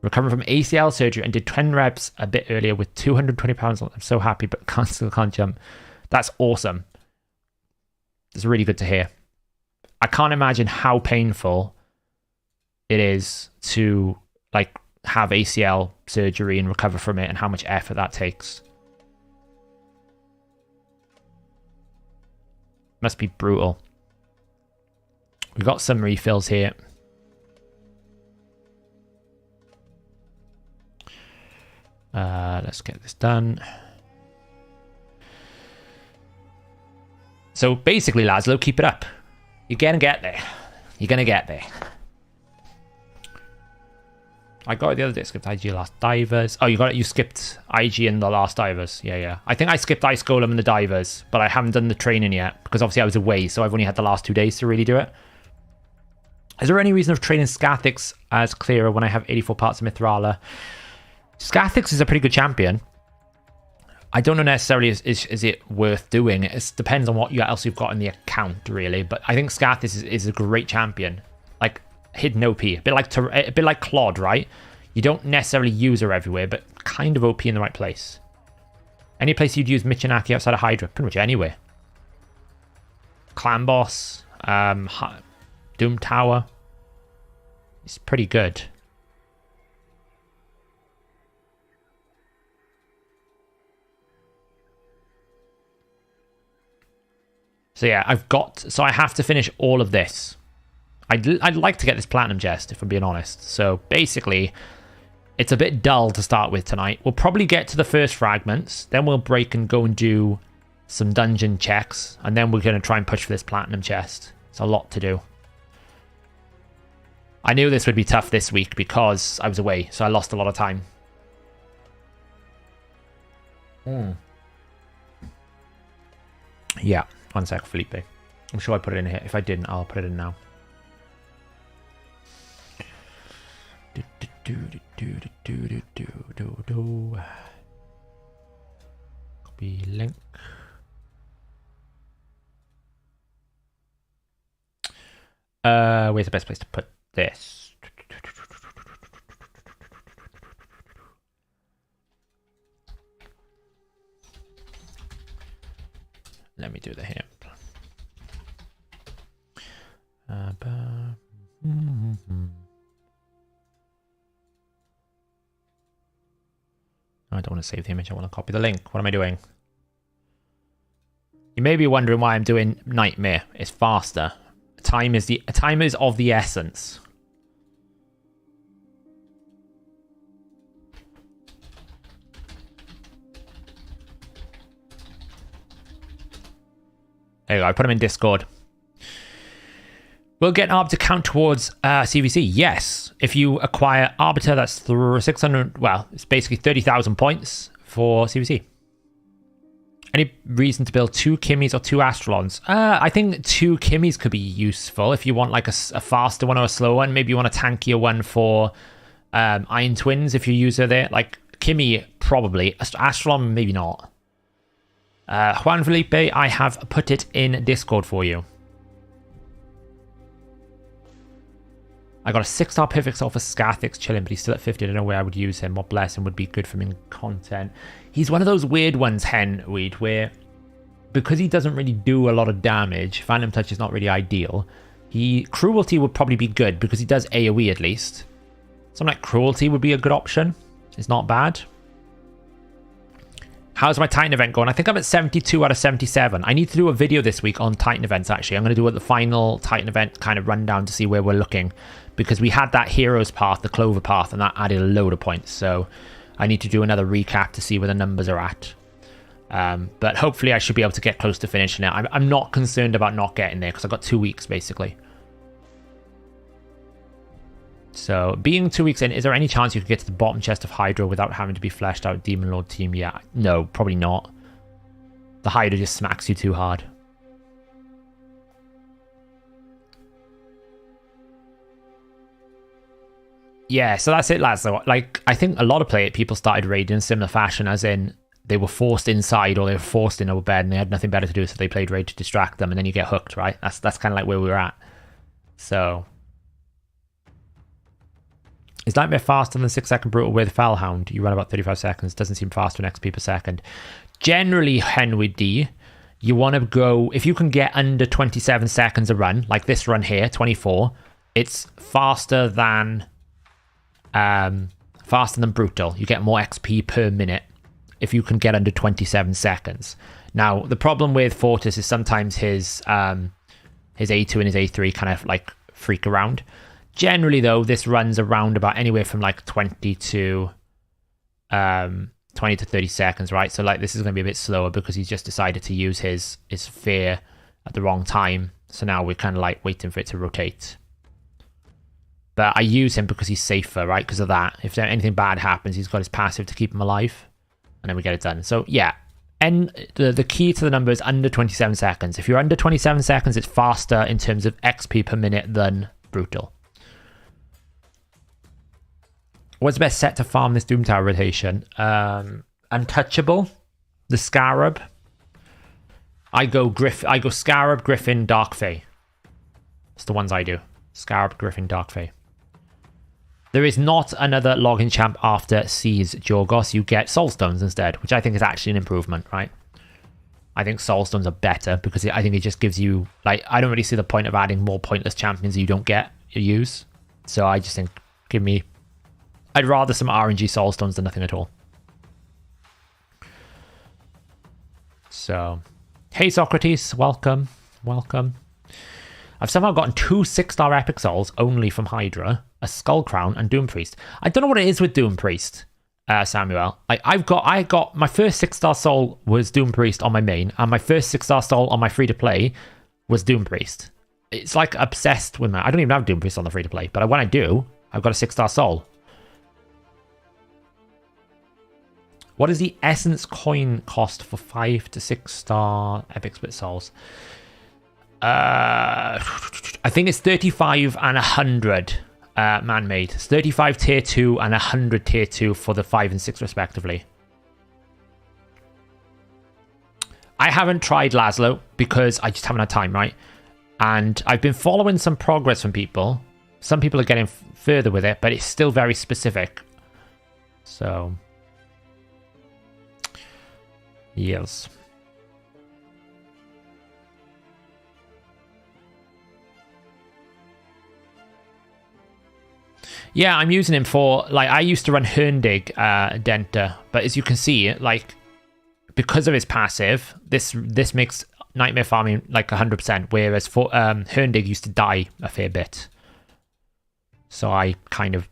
Recovering from ACL surgery and did 10 reps a bit earlier with 220 pounds. I'm so happy, but still can't jump. That's awesome. It's really good to hear. I can't imagine how painful it is to, like, have ACL surgery and recover from it, and how much effort that takes. Must be brutal. We've got some refills here. Let's get this done. So basically, Laszlo, keep it up. You're gonna get there. You're gonna get there. I got it the other day. Skipped IG last divers. Oh, you got it. You skipped IG in the last divers. Yeah. I think I skipped Ice Golem and the divers, but I haven't done the training yet because obviously I was away, so I've only had the last 2 days to really do it. Is there any reason of training Scathix as clearer when I have 84 parts of Mithrala? Scathix is a pretty good champion. I don't know necessarily is it worth doing. It depends on what else you've got in the account, really. But I think Scathix is a great champion. Like, hidden OP. A bit like Claude, right? You don't necessarily use her everywhere, but kind of OP in the right place. Any place you'd use Michinaki outside of Hydra, pretty much anywhere. Clan Boss, Doom Tower. It's pretty good. So yeah, I have to finish all of this. I'd like to get this Platinum Chest, if I'm being honest. So basically, it's a bit dull to start with tonight. We'll probably get to the first fragments, then we'll break and go and do some dungeon checks, and then we're going to try and push for this Platinum Chest. It's a lot to do. I knew this would be tough this week because I was away, so I lost a lot of time. Yeah. 1 sec, Felipe. I'm sure I put it in here. If I didn't, I'll put it in now. Copy link. Where's the best place to put this? Let me do the hip. I don't want to save the image. I want to copy the link. What am I doing? You may be wondering why I'm doing Nightmare. It's faster. Time is of the essence. There you go. I put them in Discord. We'll get Arbiter count towards CVC. Yes. If you acquire Arbiter, that's 600... Well, it's basically 30,000 points for CVC. Any reason to build 2 Kimmies or 2 Astrolons? I think 2 Kimmies could be useful if you want like a faster one or a slow one. Maybe you want a tankier one for Iron Twins if you use her there. Like Kimmy, probably. Astrolon, maybe not. Juan Felipe, I have put it in Discord for you. I got a 6-star perfect soul for Scathix chilling, but he's still at 50. I don't know where I would use him. What blessing would be good for him in content. He's one of those weird ones, Henweed, where because he doesn't really do a lot of damage, Phantom Touch is not really ideal. Cruelty would probably be good because he does AoE at least. Something like Cruelty would be a good option. It's not bad. How's my Titan event going? I think I'm at 72 out of 77. I need to do a video this week on Titan events, actually. I'm going to do the final Titan event kind of rundown to see where we're looking. Because we had that Heroes path, the Clover path, and that added a load of points. So I need to do another recap to see where the numbers are at. But hopefully I should be able to get close to finishing it. I'm not concerned about not getting there because I've got 2 weeks, basically. So, being 2 weeks in, is there any chance you could get to the bottom chest of Hydra without having to be fleshed out Demon Lord team? Yeah, no, probably not. The Hydra just smacks you too hard. Yeah, so that's it, lads. So, like, I think a lot of people started raiding in similar fashion, as in they were forced inside or they were forced in a bed and they had nothing better to do, so they played raid to distract them, and then you get hooked, right? That's kind of like where we were at. So... Is Nightmare faster than 6-second Brutal with Fellhound? You run about 35 seconds. Doesn't seem faster in XP per second. Generally, Henwood D, you want to go... If you can get under 27 seconds a run, like this run here, 24, it's faster than Brutal. You get more XP per minute if you can get under 27 seconds. Now, the problem with Fortis is sometimes his A2 and his A3 kind of like freak around. Generally, though, this runs around about anywhere from like 20 to 30 seconds, right? So like this is going to be a bit slower because he's just decided to use his fear at the wrong time. So now we're kind of like waiting for it to rotate. But I use him because he's safer, right? Because of that. If anything bad happens, he's got his passive to keep him alive. And then we get it done. So yeah. And the key to the number is under 27 seconds. If you're under 27 seconds, it's faster in terms of XP per minute than Brutal. What's the best set to farm this Doom Tower rotation? Untouchable, the Scarab. I go Scarab, Griffin, Dark Fae. It's the ones I do. Scarab, Griffin, Dark Fae. There is not another login champ after Seas Jorgos. You get Soulstones instead, which I think is actually an improvement, right? I think Soulstones are better because I think it just gives you, like, I don't really see the point of adding more pointless champions you don't get, you use. So I just think, I'd rather some RNG Soulstones than nothing at all. So, hey Socrates, welcome. I've somehow gotten 2 6-star Epic Souls only from Hydra, a Skull Crown, and Doom Priest. I don't know what it is with Doom Priest, Samuel. I got my first 6-star soul was Doom Priest on my main, and my first 6-star soul on my free-to-play was Doom Priest. It's like obsessed with me. I don't even have Doom Priest on the free-to-play, but when I do, I've got a 6-star soul. What is the Essence coin cost for 5 to 6-star Epic Split Souls? I think it's 35 and 100 man-made. It's 35 tier 2 and 100 tier 2 for the 5 and 6 respectively. I haven't tried Laszlo because I just haven't had time, right? And I've been following some progress from people. Some people are getting further with it, but it's still very specific. So, yes. Yeah, I'm using him for, like, I used to run Herndig Denta, but as you can see, like, because of his passive, this makes Nightmare farming like 100%, whereas for Herndig used to die a fair bit. So I kind of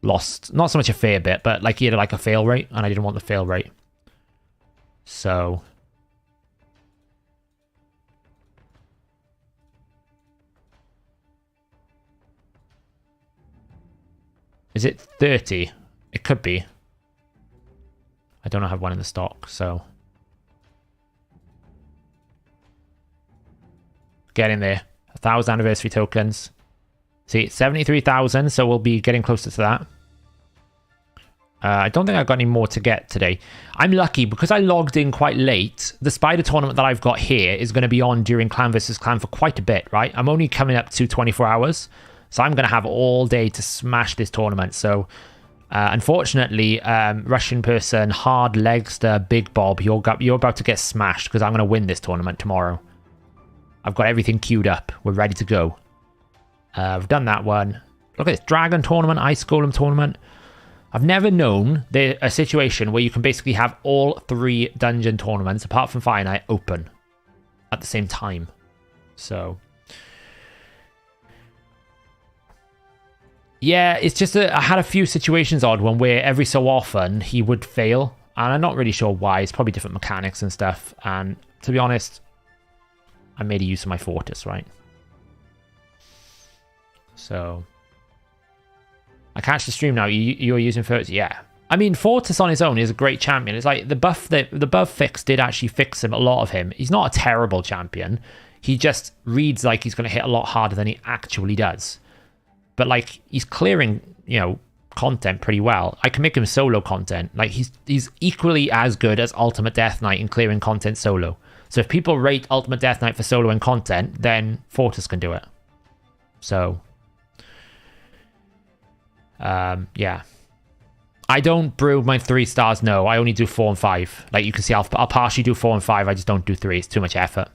lost, not so much a fair bit, but like he had like a fail rate, and I didn't want the fail rate. So is it 30? It could be. I don't have one in the stock, so get in there. 1,000 anniversary tokens. See, 73,000, so we'll be getting closer to that. I don't think I've got any more to get today. I'm lucky because I logged in quite late. The spider tournament that I've got here is going to be on during Clan vs Clan for quite a bit, right? I'm only coming up to 24 hours, so I'm going to have all day to smash this tournament. So, unfortunately, Russian person, Hard Legster, Big Bob, you're about to get smashed because I'm going to win this tournament tomorrow. I've got everything queued up. We're ready to go. I've done that one. Look at this Dragon tournament, Ice Golem tournament. I've never known a situation where you can basically have all 3 dungeon tournaments, apart from Fire Night, open at the same time. So, yeah, it's just I had a few situations odd one where every so often he would fail, and I'm not really sure why. It's probably different mechanics and stuff. And to be honest, I made a use of my Fortis, right? So I catch the stream now. You're using Fortis, yeah. I mean, Fortis on his own is a great champion. It's like the buff fix did actually fix him, a lot of him. He's not a terrible champion. He just reads like he's going to hit a lot harder than he actually does. But like he's clearing, content pretty well. I can make him solo content. Like he's equally as good as Ultimate Death Knight in clearing content solo. So if people rate Ultimate Death Knight for soloing content, then Fortis can do it. So, yeah. I don't brew my 3 stars, no. I only do 4 and 5. Like you can see, I'll partially do 4 and 5. I just don't do 3. It's too much effort.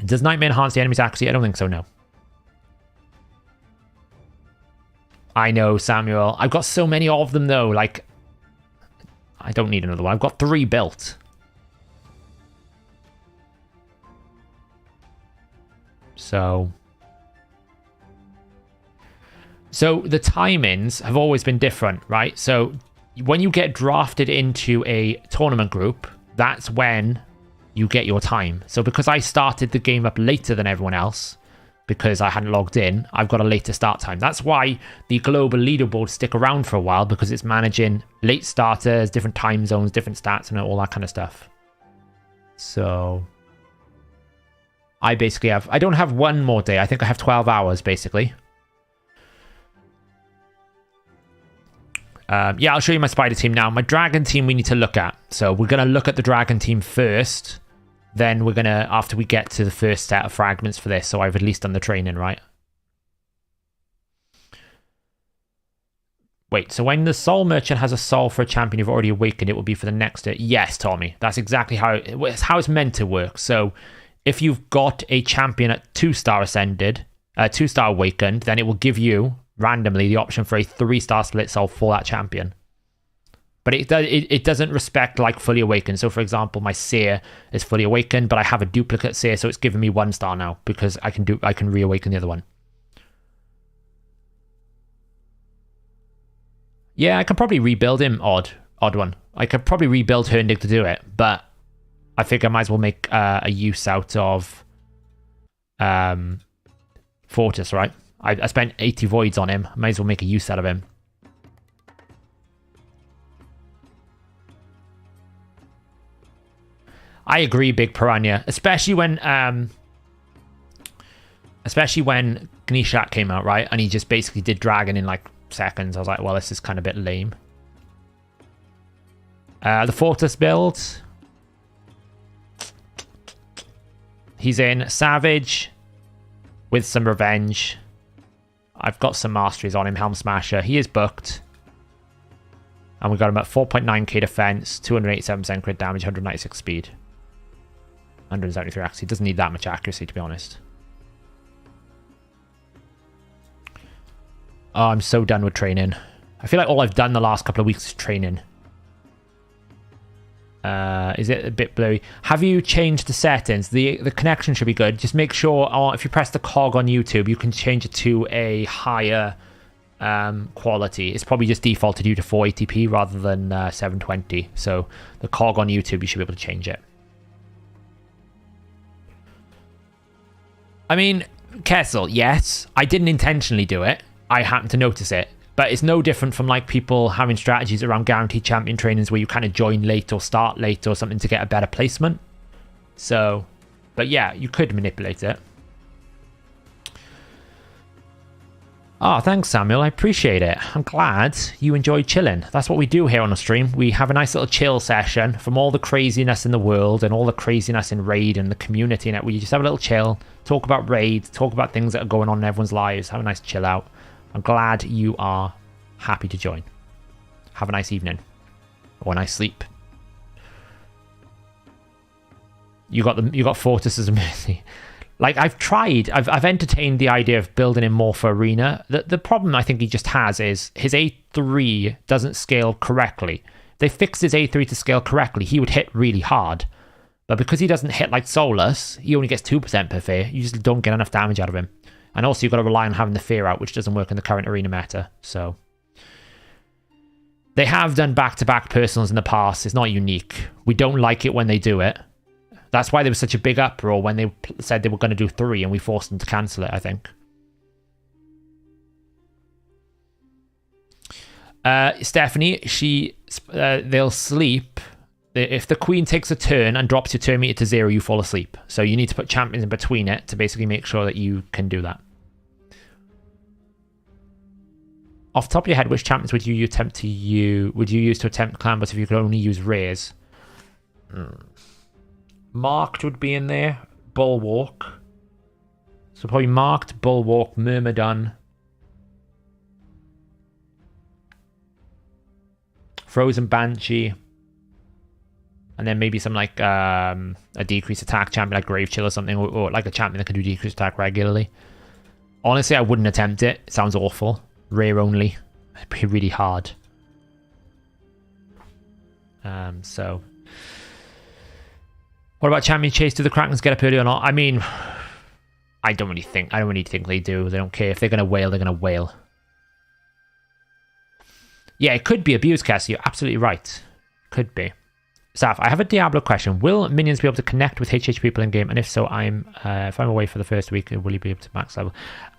Does Nightmare enhance the enemy's accuracy? I don't think so, no. I know, Samuel. I've got so many of them, though. Like, I don't need another one. I've got 3 built. So the timings have always been different, right? So when you get drafted into a tournament group, that's when you get your time. So because I started the game up later than everyone else, because I hadn't logged in, I've got a later start time. That's why the global leaderboards stick around for a while, because it's managing late starters, different time zones, different stats, and all that kind of stuff. So I basically I don't have one more day. I think I have 12 hours, basically. Yeah, I'll show you my spider team now. My dragon team we need to look at. So we're going to look at the dragon team first. Then we're going to, after we get to the first set of fragments for this, so I've at least done the training, right? Wait, so when the soul merchant has a soul for a champion you've already awakened, it will be for the next... Yes, Tommy. That's exactly how it's meant to work. So if you've got a champion at 2-star ascended, 2-star awakened, then it will give you randomly the option for a 3-star split soul for that champion. But it doesn't respect like fully awakened. So for example, my seer is fully awakened, but I have a duplicate seer, so it's giving me 1 star now because I can reawaken the other one. Yeah, I can probably rebuild him. Odd one. I could probably rebuild Herndig to do it, but I think I might as well make a use out of Fortis, right? I spent 80 voids on him. I might as well make a use out of him. I agree, Big Piranha, especially when Gnishat came out, right? And he just basically did Dragon in like seconds. I was like, well, this is kind of a bit lame. The Fortis build. He's in Savage with some Revenge. I've got some Masteries on him. Helm Smasher. He is booked. And we got him at 4.9k defense, 287% crit damage, 196 speed. 173 accuracy. Doesn't need that much accuracy, to be honest. Oh, I'm so done with training. I feel like all I've done the last couple of weeks is training. Is it a bit blurry? Have you changed the settings? The connection should be good. Just make sure if you press the cog on YouTube, you can change it to a higher quality. It's probably just defaulted you to 480p rather than 720. So the cog on YouTube, you should be able to change it. I mean, Kessel, yes. I didn't intentionally do it. I happened to notice it. But it's no different from like people having strategies around guaranteed champion trainings where you kind of join late or start late or something to get a better placement. So, but yeah, you could manipulate it. Oh, thanks, Samuel. I appreciate it. I'm glad you enjoyed chilling. That's what we do here on the stream. We have a nice little chill session from all the craziness in the world and all the craziness in Raid and the community. And we just have a little chill, talk about Raid, talk about things that are going on in everyone's lives, have a nice chill out. I'm glad you are happy to join. Have a nice evening or a nice sleep. You got Fortis as a mercy. Like I've entertained the idea of building him more for Arena. The problem I think he just has is his A3 doesn't scale correctly. If they fixed his A3 to scale correctly, he would hit really hard. But because he doesn't hit like Solus, he only gets 2% per fear. You just don't get enough damage out of him. And also you've got to rely on having the fear out, which doesn't work in the current Arena meta. So they have done back-to-back personals in the past. It's not unique. We don't like it when they do it. That's why there was such a big uproar when they said they were going to do 3 and we forced them to cancel it, I think. Stephanie, they'll sleep. If the queen takes a turn and drops your turn meter to 0, you fall asleep. So you need to put champions in between it to basically make sure that you can do that. Off the top of your head, which champions would you use to attempt clan boss if you could only use rares? Marked would be in there. Bulwark. So probably Marked, Bulwark, Myrmidon. Frozen Banshee. And then maybe some like a decreased attack champion like Grave Chill or something. Or like a champion that can do decreased attack regularly. Honestly, I wouldn't attempt it. It sounds awful. Rare only. It'd be really hard. So... What about champion chase? Do the Krakens get up early or not? I mean, I don't really think they do. They don't care. If they're going to wail, they're going to wail. Yeah, it could be abused, Cassie. You're absolutely right. Could be. Saf, I have a Diablo question. Will minions be able to connect with HH people in game? And if so, if I'm away for the first week, will you be able to max level?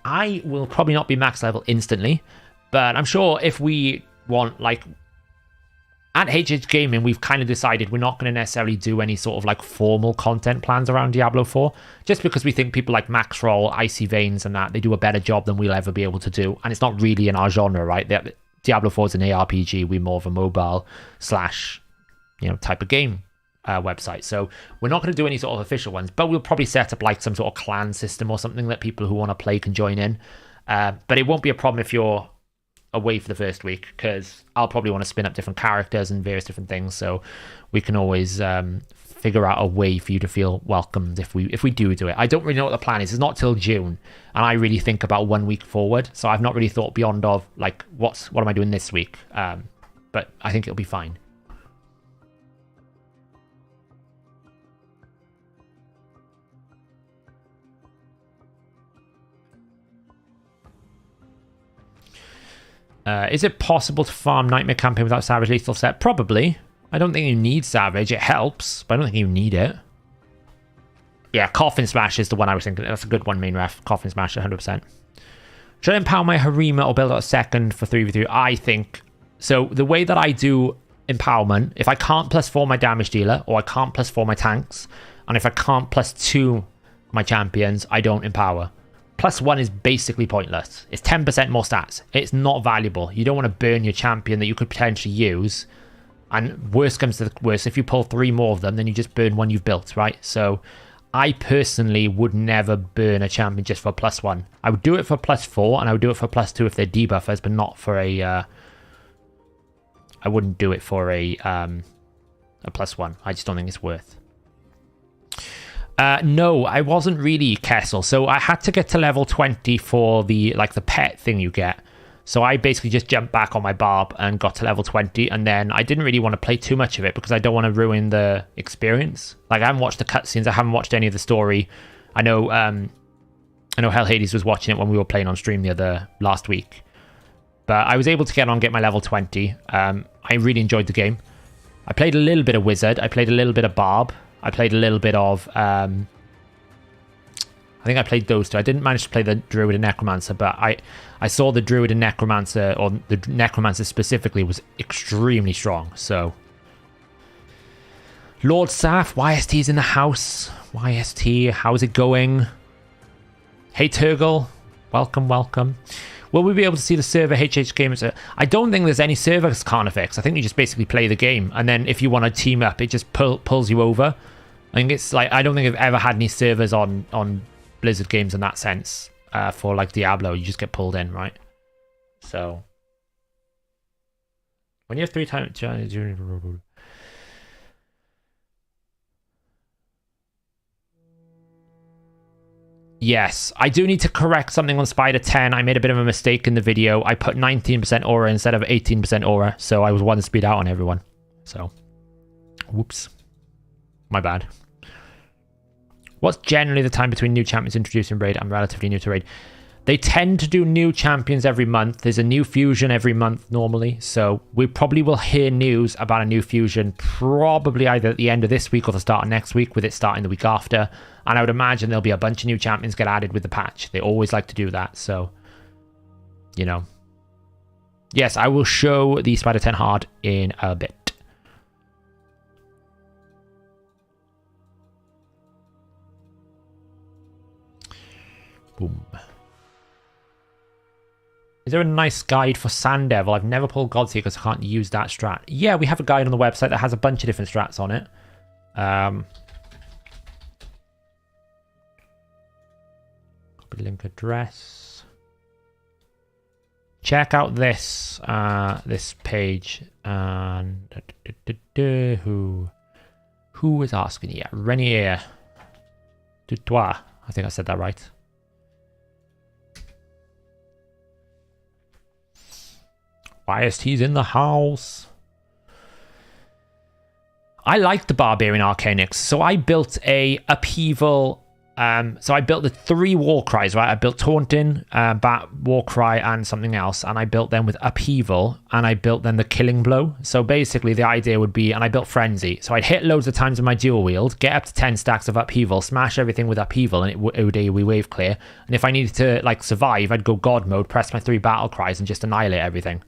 I will probably not be max level instantly, but I'm sure if we want like... At HH Gaming, we've kind of decided we're not going to necessarily do any sort of like formal content plans around Diablo 4, just because we think people like Maxroll, Icy Veins and that, they do a better job than we'll ever be able to do. And it's not really in our genre, right? Diablo 4 is an ARPG. We're more of a mobile / type of game website. So we're not going to do any sort of official ones, but we'll probably set up like some sort of clan system or something that people who want to play can join in. But it won't be a problem if you're away for the first week, because I'll probably want to spin up different characters and various different things, so we can always figure out a way for you to feel welcomed if we do it. I don't really know what the plan is. It's not till June, and I really think about 1 week forward, so I've not really thought beyond of like what am I doing this week, but I think it'll be fine. Is it possible to farm Nightmare Campaign without Savage Lethal Set? Probably. I don't think you need Savage. It helps, but I don't think you need it. Yeah, Coffin Smash is the one I was thinking. That's a good one, main ref. Coffin Smash, 100%. Should I empower my Harima or build out a second for 3v3? I think... So, the way that I do empowerment, if I can't +4 my damage dealer, or I can't +4 my tanks, and if I can't +2 my champions, I don't empower. +1 is basically pointless. It's 10% more stats. It's not valuable. You don't want to burn your champion that you could potentially use. And worst comes to the worst, if you pull 3 more of them, then you just burn one you've built, right? So I personally would never burn a champion just for +1. I would do it for +4, and I would do it for +2 if they're debuffers, but not for a... I wouldn't do it for a +1. I just don't think it's worth. No, I wasn't really Kessel. So I had to get to level 20 for the pet thing you get. So I basically just jumped back on my Barb and got to level 20. And then I didn't really want to play too much of it because I don't want to ruin the experience. Like, I haven't watched the cutscenes. I haven't watched any of the story. I know Hellhades was watching it when we were playing on stream last week. But I was able to get my level 20. I really enjoyed the game. I played a little bit of Wizard. I played a little bit of Barb. I played a little bit of... I think I played those two. I didn't manage to play the Druid and Necromancer, but I saw the Druid and Necromancer, or the Necromancer specifically, was extremely strong, so... Lord Saf, YST's in the house. YST, how's it going? Hey Turgle, welcome, welcome. Will we be able to see the server HH Games? I don't think there's any server Carnifex. I think you just basically play the game, and then if you want to team up, it just pulls you over. I think it's like, I don't think I've ever had any servers on Blizzard games in that sense. For like Diablo, you just get pulled in, right? So when you have 3 times... Yes, I do need to correct something on Spider 10. I made a bit of a mistake in the video. I put 19% aura instead of 18% aura, so I was 1 speed out on everyone. So, whoops. My bad. What's generally the time between new champions introduced in Raid? I'm relatively new to Raid. They tend to do new champions every month. There's a new fusion every month normally, so we probably will hear news about a new fusion probably either at the end of this week or the start of next week, with it starting the week after. And I would imagine there'll be a bunch of new champions get added with the patch. They always like to do that, so, you know. Yes, I will show the Spider 10 hard in a bit. Boom. Is there a nice guide for Sand Devil? I've never pulled Godseeker because I can't use that strat. Yeah, we have a guide on the website that has a bunch of different strats on it. Copy link address. Check out this this page. And who is asking? Yeah, Renier Dutois. I think I said that right. YST's in the house. I like the Barbarian Arcanix, so I built a upheaval. So I built the 3 war cries, right? I built Taunting, Bat, War Cry, and something else, and I built them with Upheaval, and I built then the Killing Blow. So basically, the idea would be, and I built Frenzy. So I'd hit loads of times with my dual wield, get up to 10 stacks of Upheaval, smash everything with Upheaval, and it would AoE wave clear. And if I needed to like survive, I'd go God mode, press my 3 battle cries, and just annihilate everything.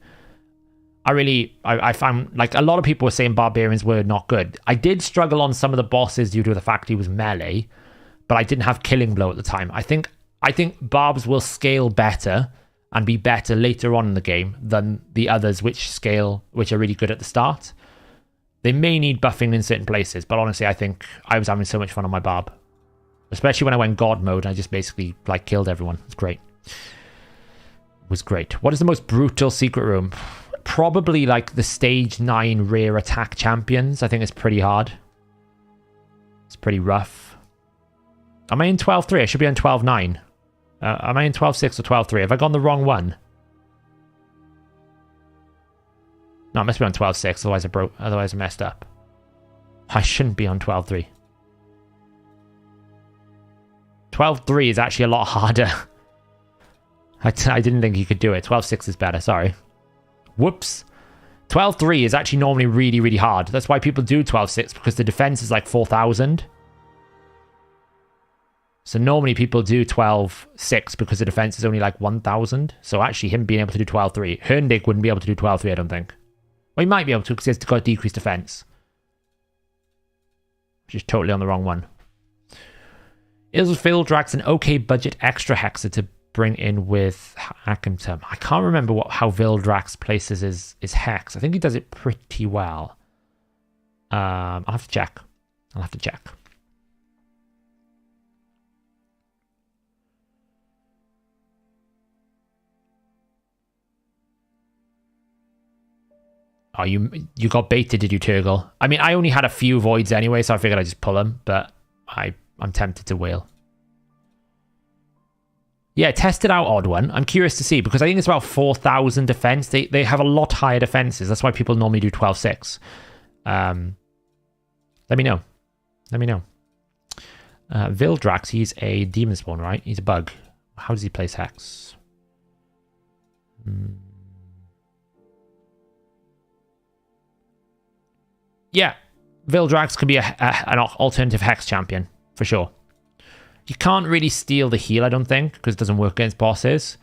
I found, like, a lot of people were saying Barbarians were not good. I did struggle on some of the bosses due to the fact he was melee, but I didn't have Killing Blow at the time. I think Barbs will scale better and be better later on in the game than the others which are really good at the start. They may need buffing in certain places, but honestly, I think I was having so much fun on my Barb. Especially when I went God mode and I just basically, like, killed everyone. It's great. was great. What is the most brutal secret room? Probably like the stage 9 rare attack champions. I think it's pretty hard. It's pretty rough. Am I in 12-3? I should be on 12-9. Am I in 12-6 or 12-3? Have I gone the wrong one? No, I must be on 12-6, otherwise I messed up. I shouldn't be on 12-3. 12-3 is actually a lot harder. I didn't think you could do it. 12-6 is better, sorry. Whoops. 12-3 is actually normally really, really hard. That's why people do 12-6, because the defense is like 4,000. So normally people do 12-6 because the defense is only like 1,000. So actually him being able to do 12-3. Herndig wouldn't be able to do 12-3, I don't think. Well, he might be able to because he's got decreased defense. Which is totally on the wrong one. Is Vildrax an okay budget extra hexer to bring in with Akimtum? I can't remember how Vildrax places his hex. I think he does it pretty well. I'll have to check. Oh, you got baited, did you, Turgle? I mean, I only had a few voids anyway, so I figured I'd just pull them, but I'm tempted to whale. Yeah, tested out Odd One. I'm curious to see, because I think it's about 4,000 defense. They have a lot higher defenses. That's why people normally do 12-6. Let me know. Vildrax, he's a demon spawn, right? He's a bug. How does he place hex? Yeah, Vildrax could be an alternative hex champion, for sure. You can't really steal the heal, I don't think, because it doesn't work against bosses.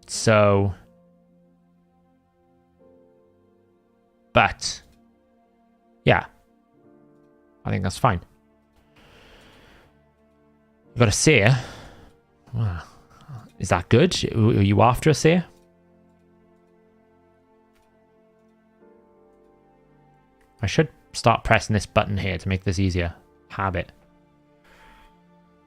So... But... Yeah. I think that's fine. You've got a Seer. Wow. Is that good? Are you after a Seer? I should start pressing this button here to make this easier. Habit.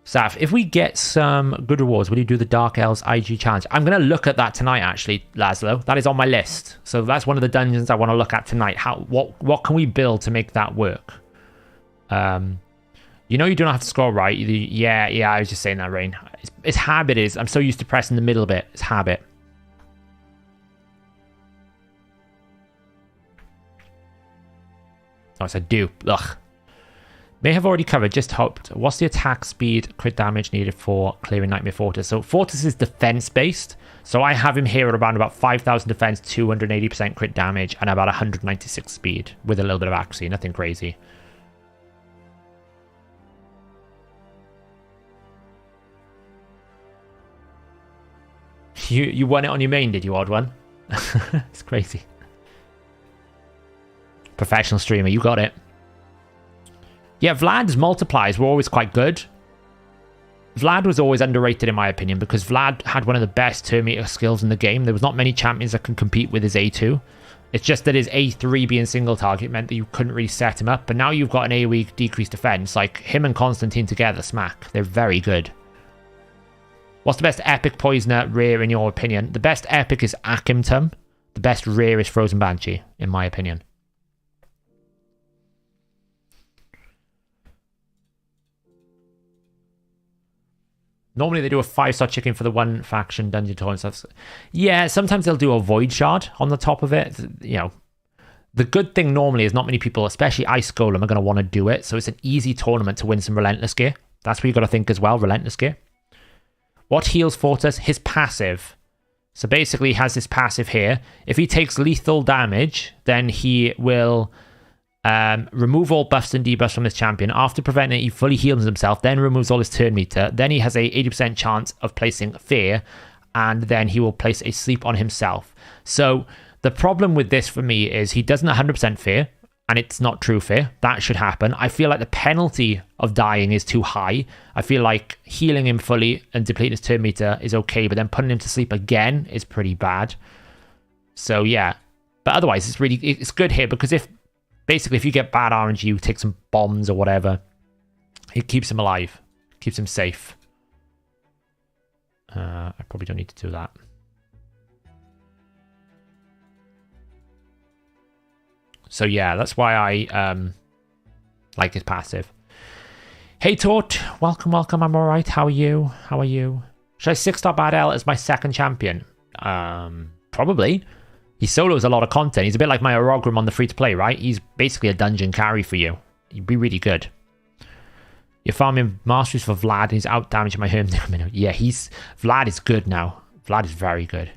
Saf, if we get some good rewards, will you do the Dark Elves IG challenge? I'm going to look at that tonight, actually, Laszlo. That is on my list. So that's one of the dungeons I want to look at tonight. What can we build to make that work? You know you don't have to scroll right. Yeah, I was just saying that, Rain. It's habit is. I'm so used to pressing the middle bit. It's habit. Oh, it's a dupe. Ugh. May have already covered, just hoped. What's the attack speed, crit damage needed for clearing Nightmare Fortress? So Fortress is defense-based. So I have him here at around about 5,000 defense, 280% crit damage, and about 196 speed with a little bit of accuracy. Nothing crazy. You won it on your main, did you, Odd One? It's crazy. Professional streamer, you got it. Yeah, Vlad's multipliers were always quite good. Vlad was always underrated in my opinion because Vlad had one of the best turn meter skills in the game. There was not many champions that can compete with his A2. It's just that his A3 being single target meant that you couldn't really set him up. But now you've got an AoE decreased defense. Like him and Constantine together smack. They're very good. What's the best epic poisoner rare in your opinion? The best epic is Akimtum. The best rare is Frozen Banshee, in my opinion. Normally they do a 5-star chicken for the one faction dungeon tour and stuff. Yeah, sometimes they'll do a void shard on the top of it. You know, the good thing normally is not many people, especially Ice Golem, are going to want to do it. So it's an easy tournament to win some Relentless gear. That's what you got to think as well, Relentless gear. What heals Fortress? His passive. So basically he has this passive here. If he takes lethal damage, then he will... remove all buffs and debuffs from this champion. After preventing it, he fully heals himself, then removes all his turn meter. Then he has a 80% chance of placing fear, and then he will place a sleep on himself. So the problem with this for me is he doesn't 100% fear, and it's not true fear. That should happen. I feel like the penalty of dying is too high. I feel like healing him fully and depleting his turn meter is okay, but then putting him to sleep again is pretty bad. So yeah, but otherwise it's good here because if you get bad RNG, you take some bombs or whatever, it keeps him alive, keeps him safe. I probably don't need to do that. So yeah, that's why I like his passive. Hey Tort, welcome. I'm alright. How are you? Should I 6-star Bad L as my second champion? Probably. He solos a lot of content. He's a bit like my Orogram on the free-to-play, right? He's basically a dungeon carry for you. He'd be really good. You're farming masteries for Vlad, and he's out-damaging my Herm. Yeah, Vlad is good now. Vlad is very good.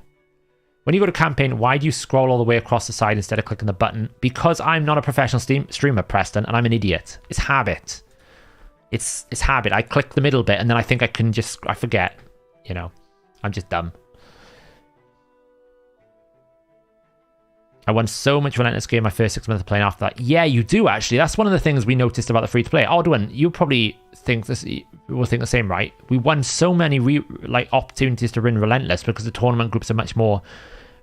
When you go to campaign, why do you scroll all the way across the side instead of clicking the button? Because I'm not a professional streamer, Preston, and I'm an idiot. It's habit. It's habit. I click the middle bit, and then I think I forget. You know, I'm just dumb. I won so much Relentless game my first 6 months of playing after that. Yeah, you do, actually. That's one of the things we noticed about the free-to-play. Odwin, you probably will think the same, right? We won so many opportunities to win Relentless because the tournament groups are much more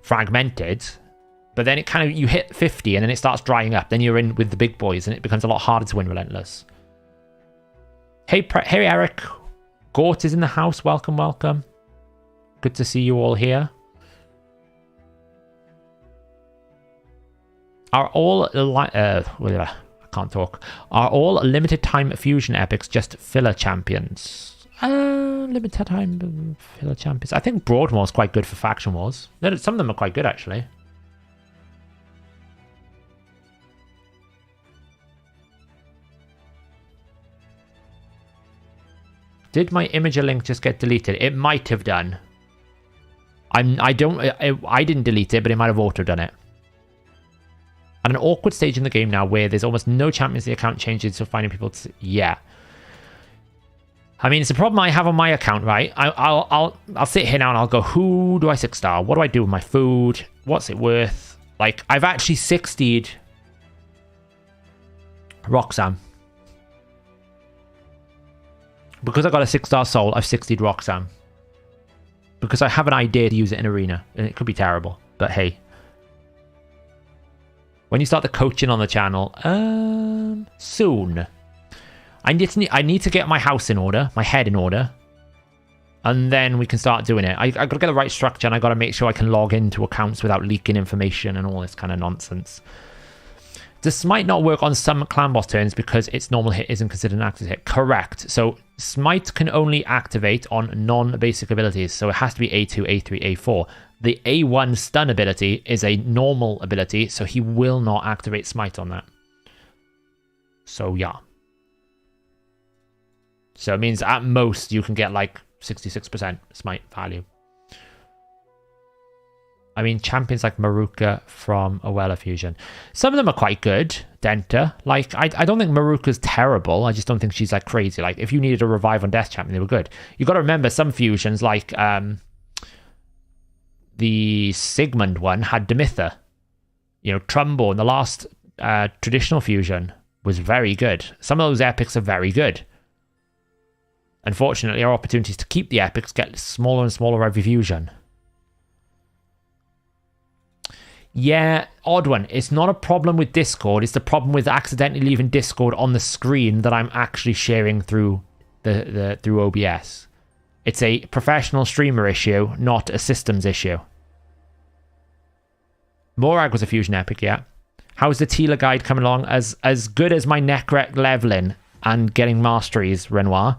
fragmented. But then you hit 50 and then it starts drying up. Then you're in with the big boys and it becomes a lot harder to win Relentless. Hey Eric. Gort is in the house. Welcome. Good to see you all here. Are all I can't talk. Are all limited time fusion epics just filler champions? Limited time filler champions. I think Broadmoor's quite good for faction wars. Some of them are quite good actually. Did my Imager link just get deleted? It might have done. I didn't delete it, but it might have auto done it. At an awkward stage in the game now where there's almost no champions, the account changes to finding people to... Yeah. I mean, it's a problem I have on my account, right? I'll sit here now and I'll go, who do I 6-star? What do I do with my food? What's it worth? Like, I've actually 60'd Roxanne. Because I got a 6-star soul, I've 60'd Roxanne. Because I have an idea to use it in Arena. And it could be terrible. But hey. When you start the coaching on the channel, soon. I need to get my house in order, my head in order, and then we can start doing it. I got to get the right structure, and I got to make sure I can log into accounts without leaking information and all this kind of nonsense. Does Smite not work on some clan boss turns because its normal hit isn't considered an active hit? Correct. So Smite can only activate on non-basic abilities, so it has to be A2, A3, A4. The A1 stun ability is a normal ability, so he will not activate Smite on that. So, yeah. So it means at most you can get like 66% Smite value. I mean, champions like Maruka from Owella Fusion. Some of them are quite good. Denta. Like, I don't think Maruka's terrible. I just don't think she's like crazy. Like, if you needed a revive on Death Champion, they were good. You got to remember some fusions like... the Sigmund one had Demitha. You know, Trumbo in the last traditional fusion was very good. Some of those epics are very good. Unfortunately, our opportunities to keep the epics get smaller and smaller every fusion. Yeah, odd one. It's not a problem with Discord. It's the problem with accidentally leaving Discord on the screen that I'm actually sharing through through OBS. It's a professional streamer issue, not a systems issue. Morag was a fusion epic, yeah. How's the Tila guide coming along? As good as my Necrec leveling and getting masteries, Renoir,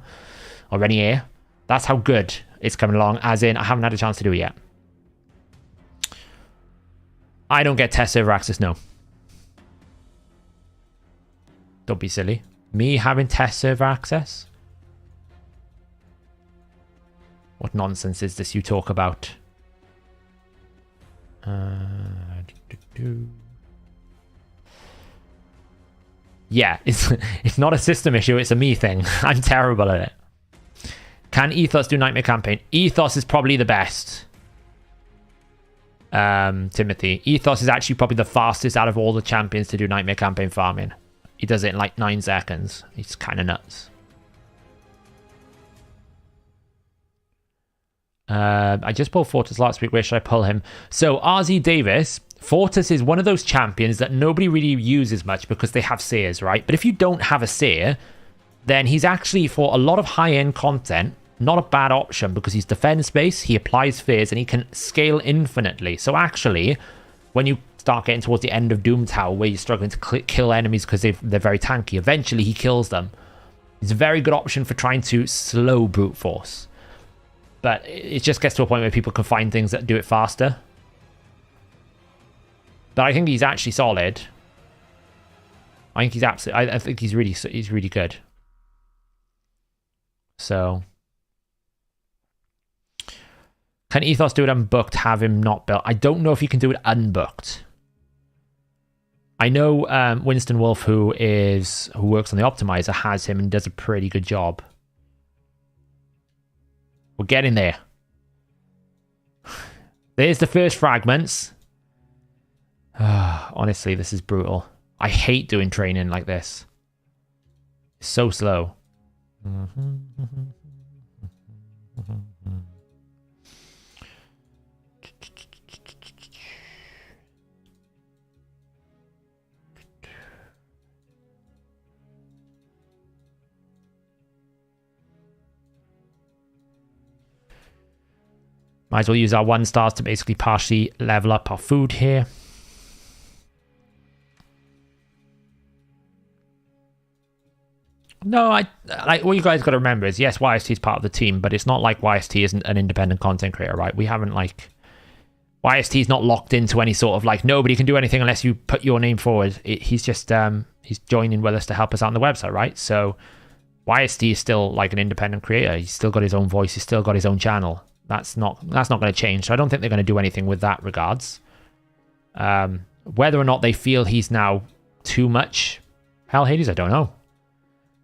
or Renier. That's how good it's coming along, as in I haven't had a chance to do it yet. I don't get test server access, no. Don't be silly. Me having test server access? What nonsense is this you talk about? Yeah, it's not a system issue, it's a me thing. I'm terrible at it. Can Ethos do Nightmare Campaign? Ethos is probably the best. Timothy. Ethos is actually probably the fastest out of all the champions to do Nightmare Campaign farming. He does it in like 9 seconds. He's kind of nuts. I just pulled Fortis last week. Where should I pull him? So, RZ Davis, Fortis is one of those champions that nobody really uses much because they have seers, right? But if you don't have a seer, then he's actually, for a lot of high-end content, not a bad option because he's defense-based, he applies phase, and he can scale infinitely. So actually, when you start getting towards the end of Doom Tower where you're struggling to kill enemies because they're very tanky, eventually he kills them. He's a very good option for trying to slow brute force. But it just gets to a point where people can find things that do it faster. But I think he's actually solid. I think he's absolutely... I think he's really good. So... Can Ethos do it unbooked, have him not built? I don't know if you can do it unbooked. I know Winston Wolf, who works on the optimizer, has him and does a pretty good job. We're getting there. There's the first fragments. Honestly, this is brutal. I hate doing training like this. It's so slow. Might as well use our 1 stars to basically partially level up our food here. No, like what you guys got to remember is, yes, YST is part of the team, but it's not like YST isn't an independent content creator, right? We haven't YST is not locked into any sort of nobody can do anything unless you put your name forward. He's just he's joining with us to help us out on the website, right? So YST is still an independent creator. He's still got his own voice. He's still got his own channel. That's not going to change. So I don't think they're going to do anything with that regards. Whether or not they feel he's now too much Hellhades, I don't know.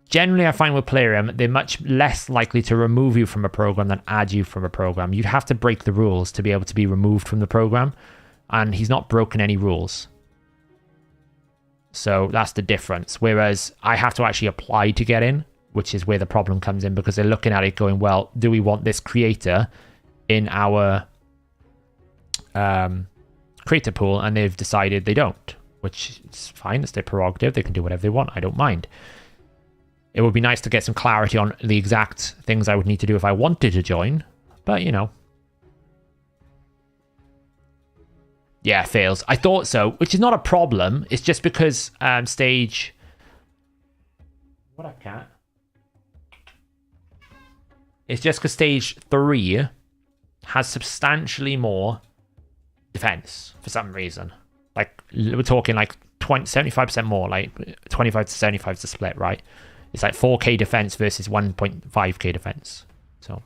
Generally, I find with Plarium, they're much less likely to remove you from a program than add you from a program. You'd have to break the rules to be able to be removed from the program, and he's not broken any rules. So that's the difference. Whereas I have to actually apply to get in, which is where the problem comes in, because they're looking at it going, well, do we want this creator in our creator pool? And they've decided they don't, which is fine. It's their prerogative. They can do whatever they want. I don't mind. It would be nice to get some clarity on the exact things I would need to do if I wanted to join, but yeah, it fails. I thought so, which is not a problem. It's just because stage... What up, cat? It's just because stage 3 has substantially more defense for some reason. We're talking 75% more, 25 to 75 is the split, right? It's 4k defense versus 1.5k defense. So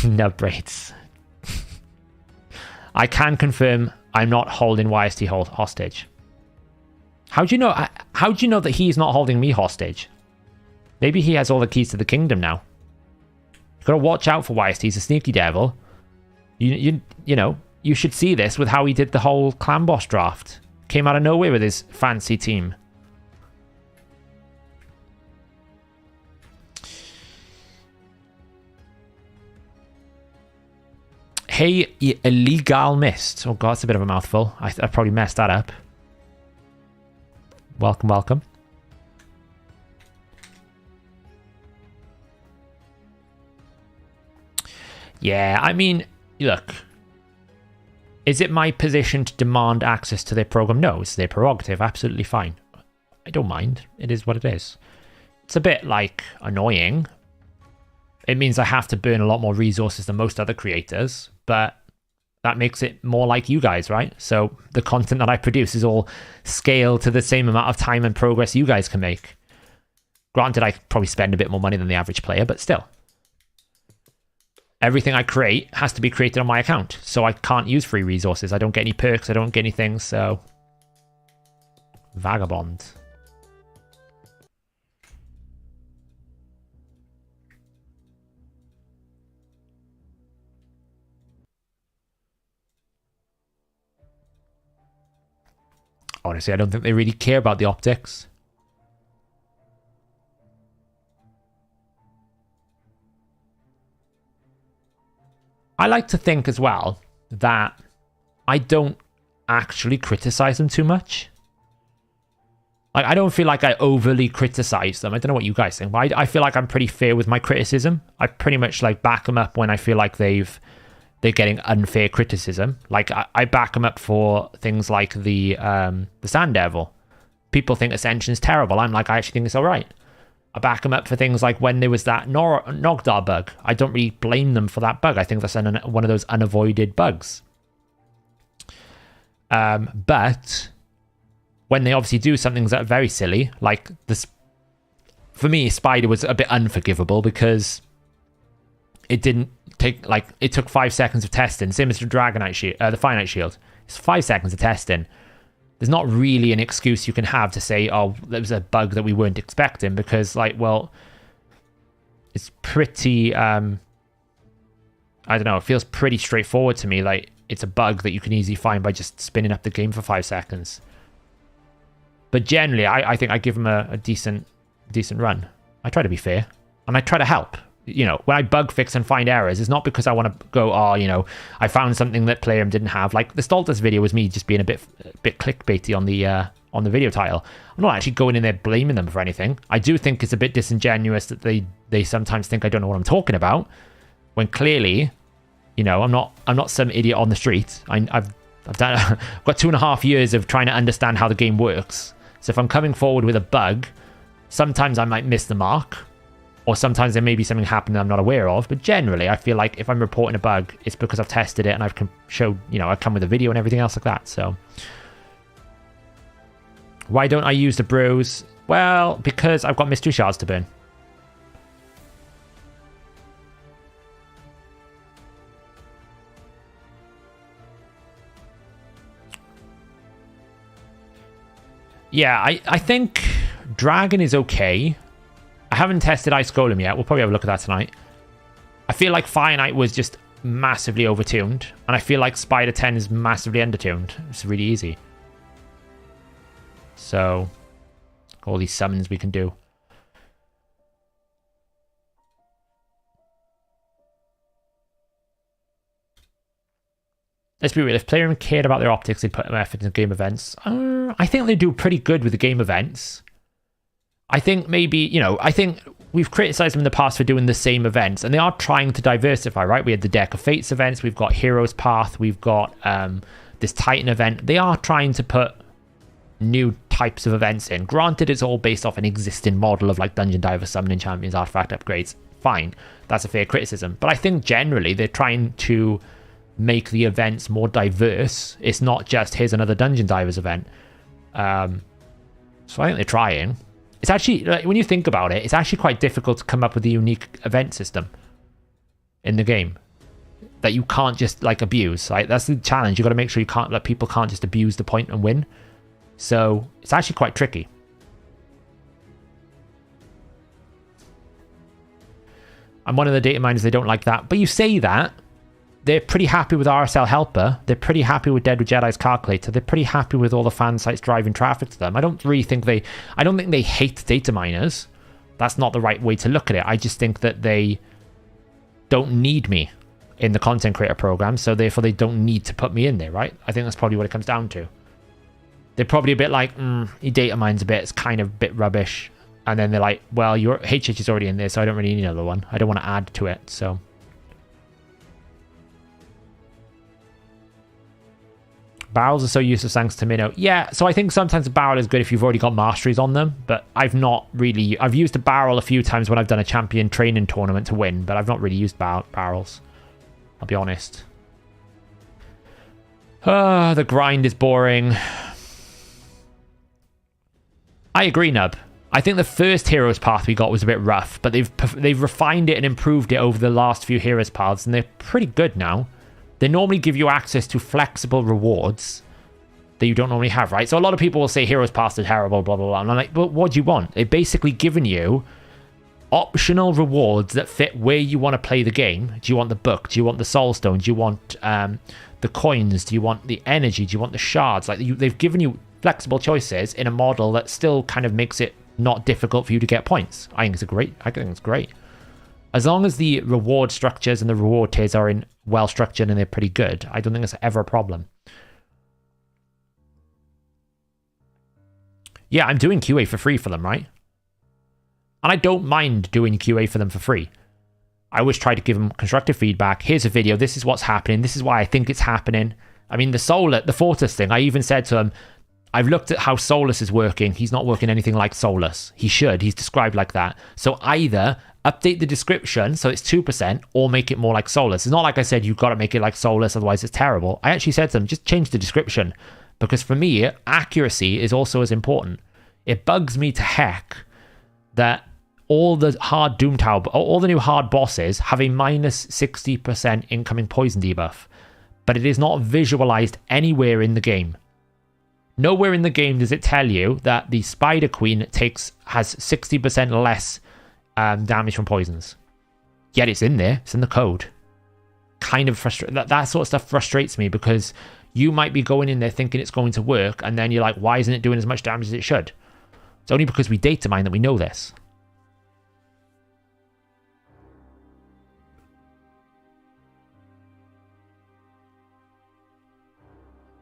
no braids. I can confirm I'm not holding YST hostage. How do you know? How do you know that he's not holding me hostage? Maybe he has all the keys to the kingdom now. You gotta watch out for YST. He's a sneaky devil. You know, you should see this with how he did the whole clan boss draft. Came out of nowhere with his fancy team. Hey, illegal mist. Oh god, that's a bit of a mouthful. I probably messed that up. Welcome, welcome. Yeah, I mean, look. Is it my position to demand access to their program? No, it's their prerogative. Absolutely fine. I don't mind. It is what it is. It's a bit, annoying. It means I have to burn a lot more resources than most other creators, but that makes it more like you guys, right? So the content that I produce is all scaled to the same amount of time and progress you guys can make. Granted, I probably spend a bit more money than the average player, but still. Everything I create has to be created on my account, so I can't use free resources. I don't get any perks, I don't get anything, so... Vagabond. Honestly, I don't think they really care about the optics. I like to think as well that I don't actually criticize them too much. Like, I don't feel like I overly criticize them. I don't know what you guys think, but I feel like I'm pretty fair with my criticism. I pretty much like back them up when I feel like they're getting unfair criticism. Like I back them up for things like the Sand Devil. People think Ascension's terrible. I'm like, I actually think it's all right. I back them up for things like when there was that Nogdar bug. I don't really blame them for that bug. I think that's one of those unavoided bugs. But when they obviously do something that are very silly, like this, for me, Spider was a bit unforgivable because it didn't take, like, it took 5 seconds of testing. Same as the Dragonite Shield, the Finite Shield. It's 5 seconds of testing. There's not really an excuse you can have to say, oh, there was a bug that we weren't expecting, because, like, well, it's pretty, I don't know, it feels pretty straightforward to me. Like, it's a bug that you can easily find by just spinning up the game for 5 seconds. But generally, I think I give them a decent run. I try to be fair, and I try to help. You know, when I bug fix and find errors, it's not because I want to go, oh, you know, I found something that Playroom didn't have. Like the Stoltus video was me just being a bit clickbaity on the video title. I'm not actually going in there blaming them for anything. I do think it's a bit disingenuous that they sometimes think I don't know what I'm talking about, when clearly, you know, I'm not some idiot on the street. I've got 2.5 years of trying to understand how the game works. So if I'm coming forward with a bug, sometimes I might miss the mark, or sometimes there may be something happening I'm not aware of. But generally, I feel like if I'm reporting a bug, it's because I've tested it and I've showed, you know, I come with a video and everything else like that. So why don't I use the brews? Well, because I've got mystery shards to burn. Yeah, I think Dragon is okay. I haven't tested Ice Golem yet. We'll probably have a look at that tonight. I feel like Fire Knight was just massively overtuned, and I feel like Spider 10 is massively undertuned. It's really easy. So, all these summons we can do. Let's be real, if Playroom cared about their optics, they'd put effort into game events. I think they do pretty good with the game events. I think maybe, you know, I think we've criticized them in the past for doing the same events, and they are trying to diversify, right? We had the Deck of Fates events, we've got Heroes Path, we've got this Titan event. They are trying to put new types of events in. Granted, it's all based off an existing model of like Dungeon Diver, Summoning Champions, Artifact Upgrades. Fine, that's a fair criticism. But I think generally they're trying to make the events more diverse. It's not just here's another Dungeon Divers event. So I think they're trying. It's actually, like, when you think about it, it's actually quite difficult to come up with a unique event system in the game that you can't just like abuse. Like, that's the challenge. You got to make sure you can't, that people can't just abuse the point and win. So it's actually quite tricky. I'm one of the data miners, they don't like that. But you say that, they're pretty happy with RSL Helper. They're pretty happy with Dead with Jedi's Calculator. They're pretty happy with all the fan sites driving traffic to them. I don't think they hate data miners. That's not the right way to look at it. I just think that they don't need me in the content creator program, so therefore they don't need to put me in there, right? I think that's probably what it comes down to. They're probably a bit like, your data mine's a bit, it's kind of a bit rubbish. And then they're like, well, your HH is already in there, so I don't really need another one. I don't want to add to it, so... Barrels are so useless thanks to Minnow. Yeah, so I think sometimes a barrel is good if you've already got masteries on them, but I've used a barrel a few times when I've done a champion training tournament to win, but I've not really used barrels. I'll be honest. The grind is boring. I agree, Nub. I think the first Heroes Path we got was a bit rough, but they've refined it and improved it over the last few Heroes Paths, and they're pretty good now. They normally give you access to flexible rewards that you don't normally have, right? So a lot of people will say Heroes Path is terrible, blah, blah, blah. And I'm like, but what do you want? They've basically given you optional rewards that fit where you want to play the game. Do you want the book? Do you want the soul stone? Do you want the coins? Do you want the energy? Do you want the shards? Like they've given you flexible choices in a model that still kind of makes it not difficult for you to get points. I think it's great. As long as the reward structures and the reward tiers are well structured and they're pretty good, I don't think it's ever a problem. Yeah, I'm doing QA for free for them, right? And I don't mind doing QA for them for free. I always try to give them constructive feedback. Here's a video. This is what's happening. This is why I think it's happening. I mean, the Fortis thing, I even said to him, I've looked at how Solus is working. He's not working anything like Solus. He should. He's described like that. So either update the description so it's 2% or make it more like Solus. It's not like I said, you've got to make it like Solus, otherwise it's terrible. I actually said to them, just change the description. Because for me, accuracy is also as important. It bugs me to heck that all the hard Doom Tower, all the new hard bosses have a minus 60% incoming poison debuff. But it is not visualized anywhere in the game. Nowhere in the game does it tell you that the Spider Queen has 60% less damage from poisons. Yet it's in there. It's in the code. Kind of frustrating. That sort of stuff frustrates me because you might be going in there thinking it's going to work, and then you're like, why isn't it doing as much damage as it should? It's only because we data mine that we know this.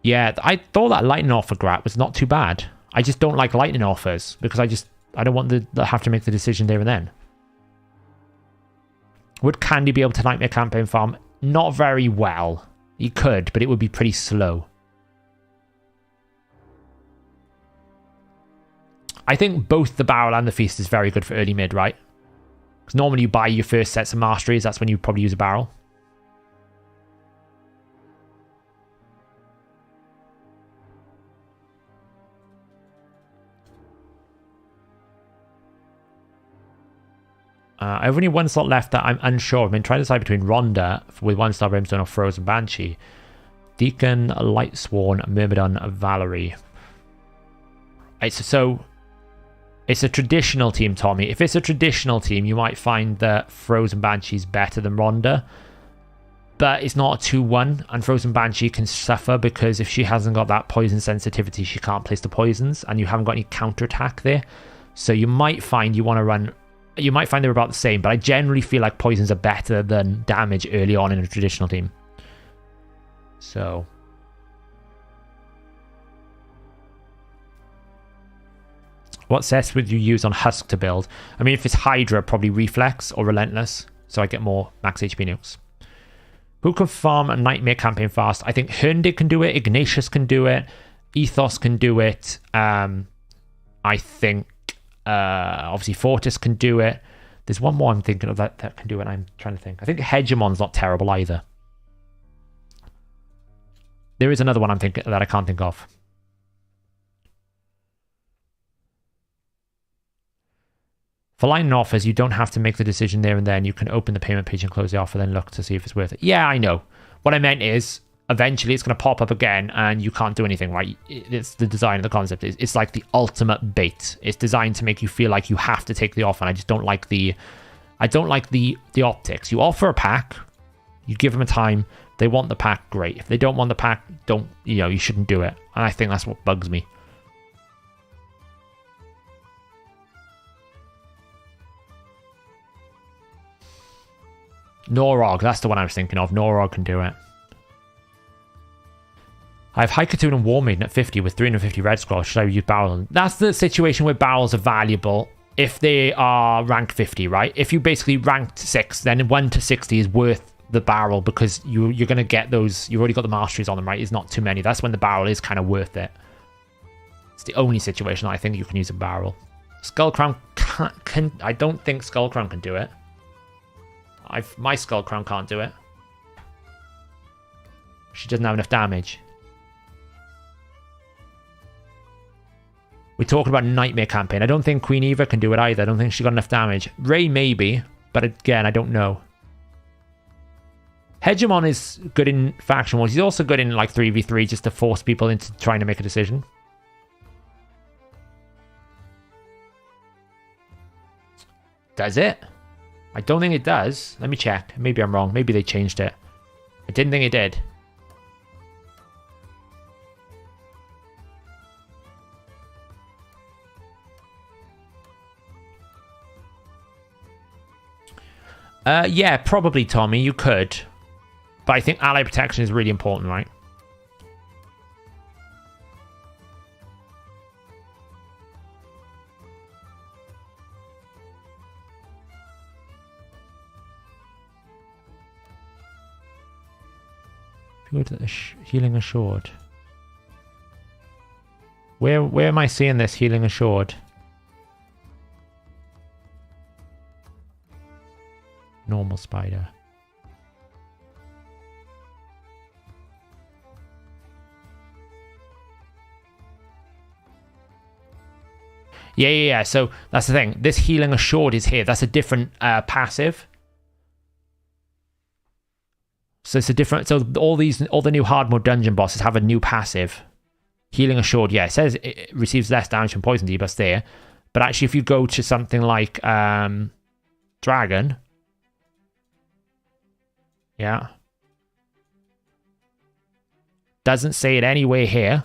Yeah, I thought that lightning offer grab was not too bad. I just don't like lightning offers because I don't want to have to make the decision there and then. Would Candy be able to Nightmare Campaign farm? Not very well. He could, but it would be pretty slow. I think both the Barrel and the Feast is very good for early mid, right? Because normally you buy your first sets of masteries, that's when you probably use a Barrel. I have only one slot left that I'm unsure. I've been trying to decide between Rhonda with 1-star Brimstone or Frozen Banshee. Deacon, Lightsworn, Myrmidon, Valerie. It's a traditional team, Tommy. If it's a traditional team, you might find that Frozen Banshee is better than Rhonda. But it's not a 2-1, and Frozen Banshee can suffer because if she hasn't got that poison sensitivity, she can't place the poisons, and you haven't got any counterattack there. So you might find you want to run... You might find they're about the same, but I generally feel like poisons are better than damage early on in a traditional team. So... What sets would you use on Husk to build? I mean, if it's Hydra, probably Reflex or Relentless, so I get more max HP nukes. Who can farm a Nightmare Campaign fast? I think Herndid can do it, Ignatius can do it, Ethos can do it, I think obviously Fortis can do it. There's one more I'm thinking of that can do it. I'm trying to think. I think Hegemon's not terrible either. There is another one I'm thinking that I can't think of. For lightning offers, you don't have to make the decision there and then. You can open the payment page and close the offer, then look to see if it's worth it. Yeah, I know. What I meant is, eventually it's going to pop up again and you can't do anything, right? It's the design of the concept. It's like the ultimate bait. It's designed to make you feel like you have to take the offer, and I just don't like the optics. You offer a pack, you give them a time, they want the pack, great. If they don't want the pack, you shouldn't do it. And I think that's what bugs me. Norog, that's the one I was thinking of. Norog can do it. I have Haikatoon and War Maiden at 50 with 350 red scrolls. Should I use Barrel? That's the situation where barrels are valuable if they are rank 50, right? If you basically ranked 6, then 1 to 60 is worth the barrel because you're going to get those. You've already got the masteries on them, right? It's not too many. That's when the barrel is kind of worth it. It's the only situation I think you can use a barrel. Skullcrown can I don't think Skullcrown can do it. My Skullcrown can't do it. She doesn't have enough damage. We talked about Nightmare Campaign. I don't think Queen Eva can do it either. I don't think she got enough damage. Ray maybe, but again, I don't know. Hegemon is good in faction wars. He's also good in like 3v3 just to force people into trying to make a decision. Does it? I don't think it does. Let me check. Maybe I'm wrong. Maybe they changed it. I didn't think it did. Yeah, probably, Tommy. You could. But I think ally protection is really important, right? If you go to healing assured. Where am I seeing this healing assured? Normal spider. Yeah. So that's the thing. This healing assured is here. That's a different passive. So it's a different. So all the new hard mode dungeon bosses have a new passive. Healing assured. Yeah, it says it receives less damage from poison debuffs there. But actually, if you go to something like Dragon, yeah, doesn't say it anywhere here.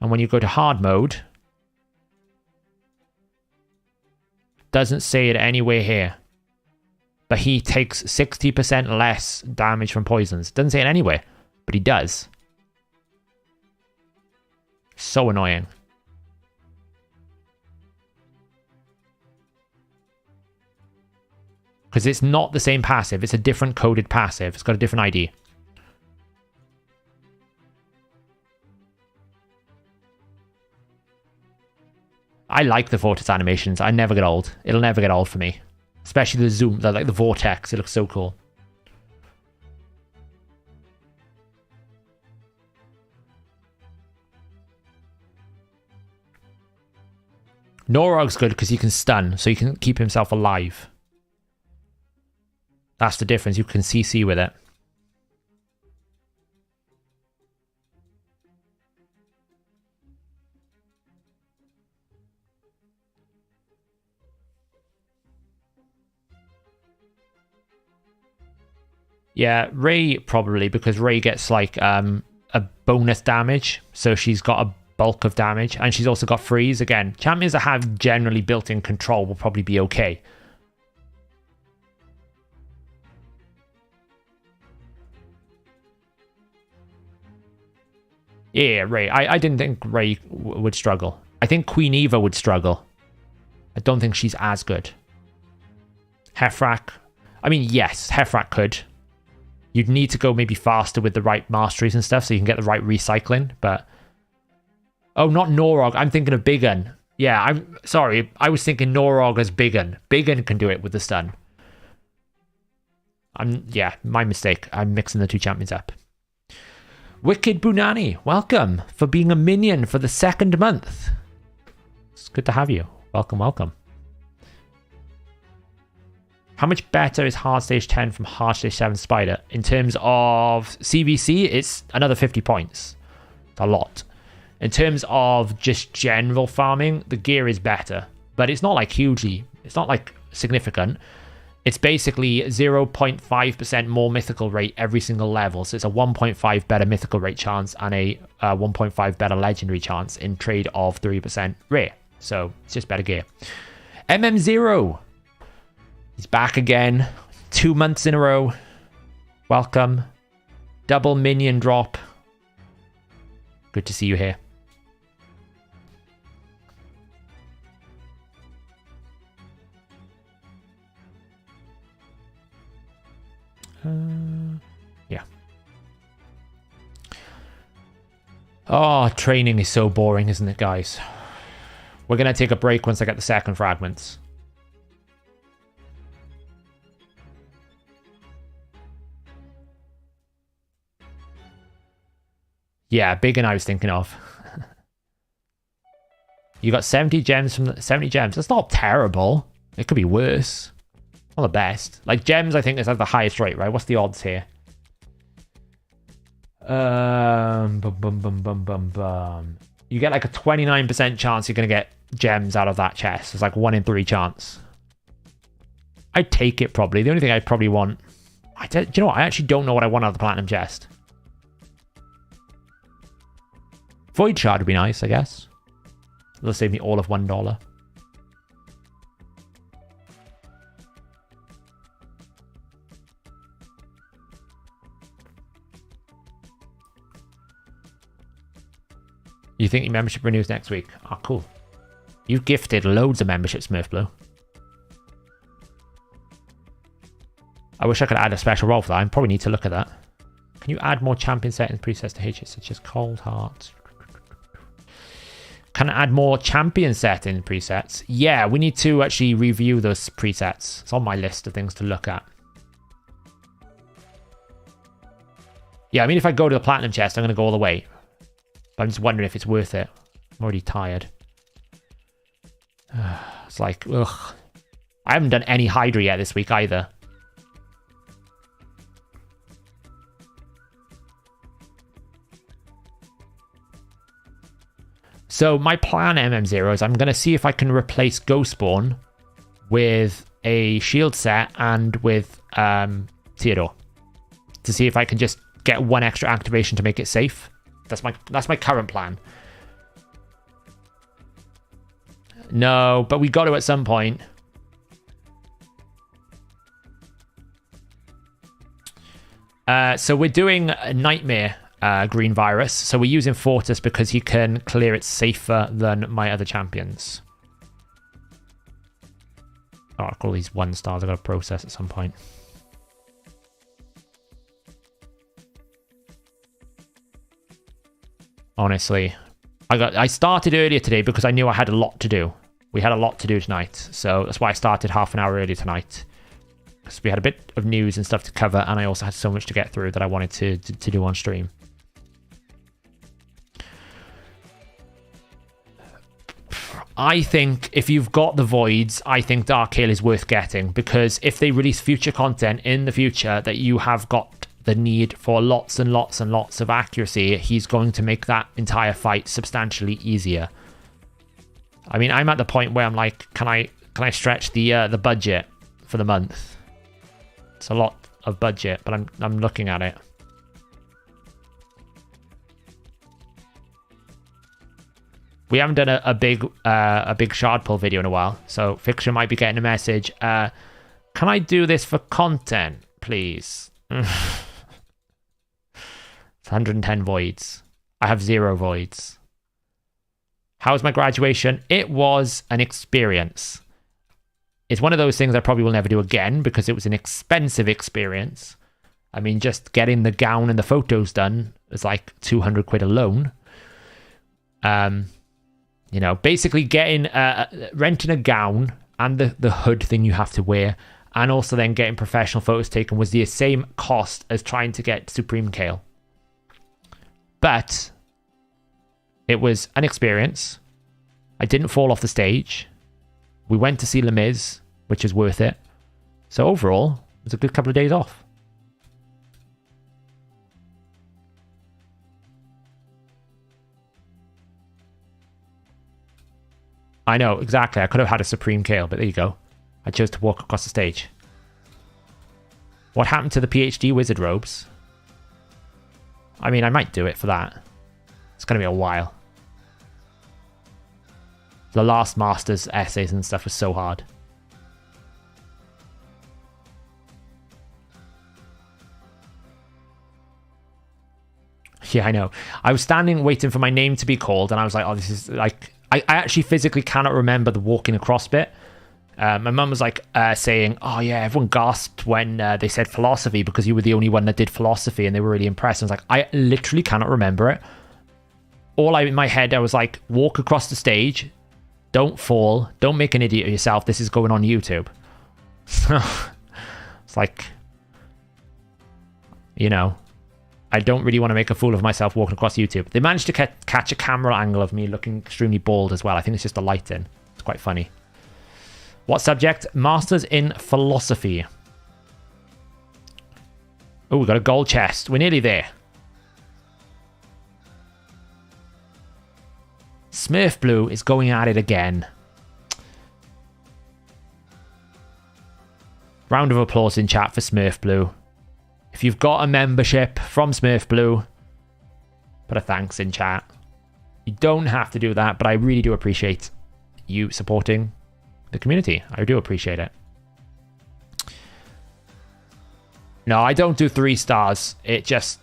And when you go to hard mode, doesn't say it anywhere here. But he takes 60% less damage from poisons. Doesn't say it anywhere, but he does. So annoying. Because it's not the same passive. It's a different coded passive. It's got a different ID. I like the vortex animations. I never get old. It'll never get old for me. Especially the zoom, like the vortex. It looks so cool. Norog's good because he can stun, so he can keep himself alive. That's the difference. You can CC with it. Yeah, Ray probably, because Ray gets like a bonus damage, so she's got a bulk of damage, and she's also got freeze. Again, champions that have generally built-in control will probably be okay. Yeah, Ray. I didn't think Ray would struggle. I think Queen Eva would struggle. I don't think she's as good. Heffrak. I mean, yes, Heffrak could. You'd need to go maybe faster with the right masteries and stuff so you can get the right recycling, but... Oh, not Norog. I'm thinking of Bigun. Yeah, I'm sorry. I was thinking Norog as Bigun. Bigun can do it with the stun. Yeah, my mistake. I'm mixing the two champions up. Wicked Bunani, welcome for being a minion for the 2nd month. It's good to have you. Welcome, welcome. How much better is Hard Stage 10 from Hard Stage 7 Spider? In terms of CVC, it's another 50 points. It's a lot. In terms of just general farming, the gear is better. But it's not like hugely, it's not like significant. It's basically 0.5% more mythical rate every single level. So it's a 1.5 better mythical rate chance and a 1.5 better legendary chance in trade of 3% rare. So it's just better gear. MM0. He's back again. 2 months in a row. Welcome. Double minion drop. Good to see you here. Yeah. Oh, training is so boring, isn't it, guys? We're going to take a break once I get the 2nd fragments. Yeah, big and I was thinking of. You got 70 gems from the 70 gems. That's not terrible. It could be worse. Not the best. Like gems, I think is at the highest rate, right? What's the odds here? Bum, bum, bum, bum, bum, bum. You get like a 29% chance you're gonna get gems out of that chest. It's like 1 in 3 chance. I'd take it probably. The only thing I'd probably want. Do you know what? I actually don't know what I want out of the platinum chest. Void Shard would be nice, I guess. It'll save me all of $1. You think your membership renews next week? Oh, cool. You've gifted loads of memberships, Smurfblue. I wish I could add a special role for that. I probably need to look at that. Can you add more champion settings presets to HITs such as Cold Heart? Can I add more champion setting presets? Yeah, we need to actually review those presets. It's on my list of things to look at. Yeah, I mean, if I go to the platinum chest, I'm going to go all the way. But I'm just wondering if it's worth it. I'm already tired. It's like, ugh. I haven't done any Hydra yet this week either. So my plan, MM0, is I'm going to see if I can replace Ghostborn with a shield set and with Theodore. To see if I can just get one extra activation to make it safe. That's my current plan. No, but we got to at some point. So we're doing a Nightmare green virus. So we're using Fortis because he can clear it safer than my other champions. Oh, I'll call these 1 stars. I've got to process at some point. Honestly, I started earlier today because I knew I had a lot to do. We had a lot to do tonight, so that's why I started half an hour earlier tonight. Because we had a bit of news and stuff to cover, and I also had so much to get through that I wanted to do on stream. I think if you've got the voids, I think Dark Kael is worth getting, because if they release future content in the future that you have got the need for lots and lots and lots of accuracy, he's going to make that entire fight substantially easier. I mean, I'm at the point where I'm like, can I stretch the budget for the month? It's a lot of budget, but I'm looking at it. We haven't done a big shard pull video in a while, so Fiction might be getting a message. Can I do this for content, please? It's 110 voids. I have 0 voids. How was my graduation? It was an experience. It's one of those things I probably will never do again because it was an expensive experience. I mean, just getting the gown and the photos done was like 200 quid alone. You know, basically getting renting a gown and the hood thing you have to wear, and also then getting professional photos taken was the same cost as trying to get Supreme Kael. But it was an experience. I didn't fall off the stage. We went to see Les Mis, which is worth it. So overall, it was a good couple of days off. I know, exactly. I could have had a Supreme Kael, but there you go. I chose to walk across the stage. What happened to the PhD wizard robes? I mean, I might do it for that. It's going to be a while. The last master's essays and stuff was so hard. Yeah, I know. I was standing waiting for my name to be called, and I was like, oh, this is like... I actually physically cannot remember the walking across bit. My mum was like saying, oh yeah, everyone gasped when they said philosophy because you were the only one that did philosophy, and they were really impressed. I was like, I literally cannot remember it. In my head, I was like, walk across the stage, don't fall, don't make an idiot of yourself, this is going on YouTube. So it's like, you know, I don't really want to make a fool of myself walking across YouTube. They managed to catch a camera angle of me looking extremely bald as well. I think it's just the lighting. It's quite funny. What subject? Masters in Philosophy. Oh, we got a gold chest. We're nearly there. Smurf Blue is going at it again. Round of applause in chat for Smurf Blue. If you've got a membership from Smurf Blue, put a thanks in chat. You don't have to do that, but I really do appreciate you supporting the community. I do appreciate it. No, I don't do 3 stars. It just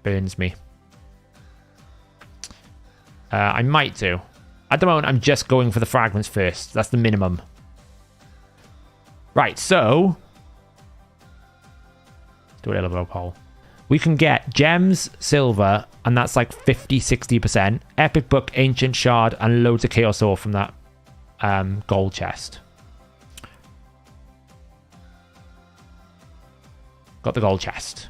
burns me. I might do. At the moment, I'm just going for the fragments first. That's the minimum. Right, so... Do a little bit of poll. We can get gems, silver, and that's like 50-60%. Epic book, ancient shard, and loads of chaos ore from that gold chest. Got the gold chest.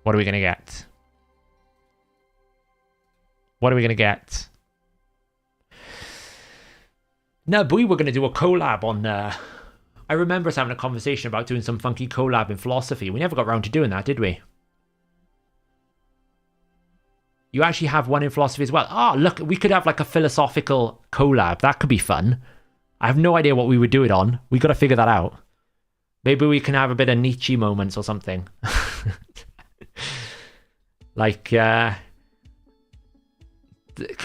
What are we going to get? What are we going to get? No, but we were going to do a collab on... I remember us having a conversation about doing some funky collab in philosophy. We never got around to doing that, did we? You actually have one in philosophy as well. Oh, look, we could have like a philosophical collab. That could be fun. I have no idea what we would do it on. We got to figure that out. Maybe we can have a bit of Nietzsche moments or something. Like, can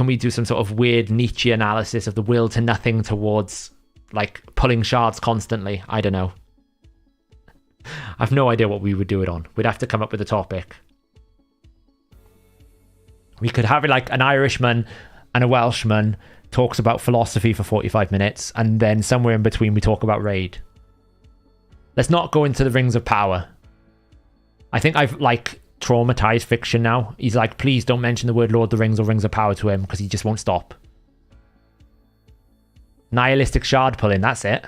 we do some sort of weird Nietzsche analysis of the will to nothing towards, like, pulling shards constantly? I don't know. I've no idea what we would do it on. We'd have to come up with a topic. We could have it like an Irishman and a Welshman talks about philosophy for 45 minutes, and then somewhere in between we talk about raid. Let's not go into the Rings of Power. I think I've, like, traumatized fiction now. He's like, please don't mention the word Lord of the Rings or Rings of Power to him because he just won't stop. Nihilistic shard pulling, that's it.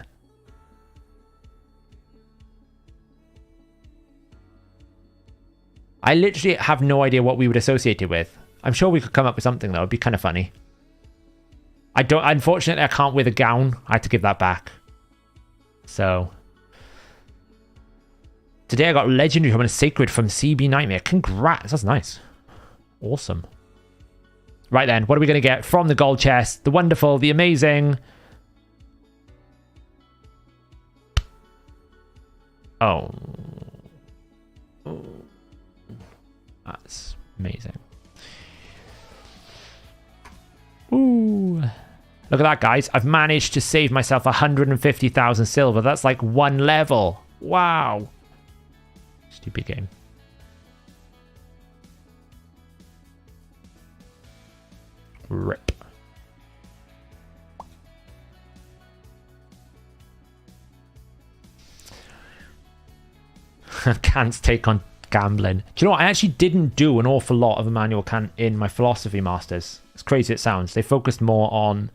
I literally have no idea what we would associate it with. I'm sure we could come up with something though. It'd be kind of funny. Unfortunately, I can't wear the gown. I had to give that back. So... Today I got Legendary Home and Sacred from CB Nightmare. Congrats, that's nice. Awesome. Right then, what are we going to get from the gold chest? The wonderful, the amazing... Oh. That's amazing. Ooh. Look at that, guys. I've managed to save myself 150,000 silver. That's like one level. Wow. Stupid game. Rip. Kant's take on gambling. Do you know what? I actually didn't do an awful lot of Immanuel Kant in my philosophy masters. As crazy as it sounds. They focused more on...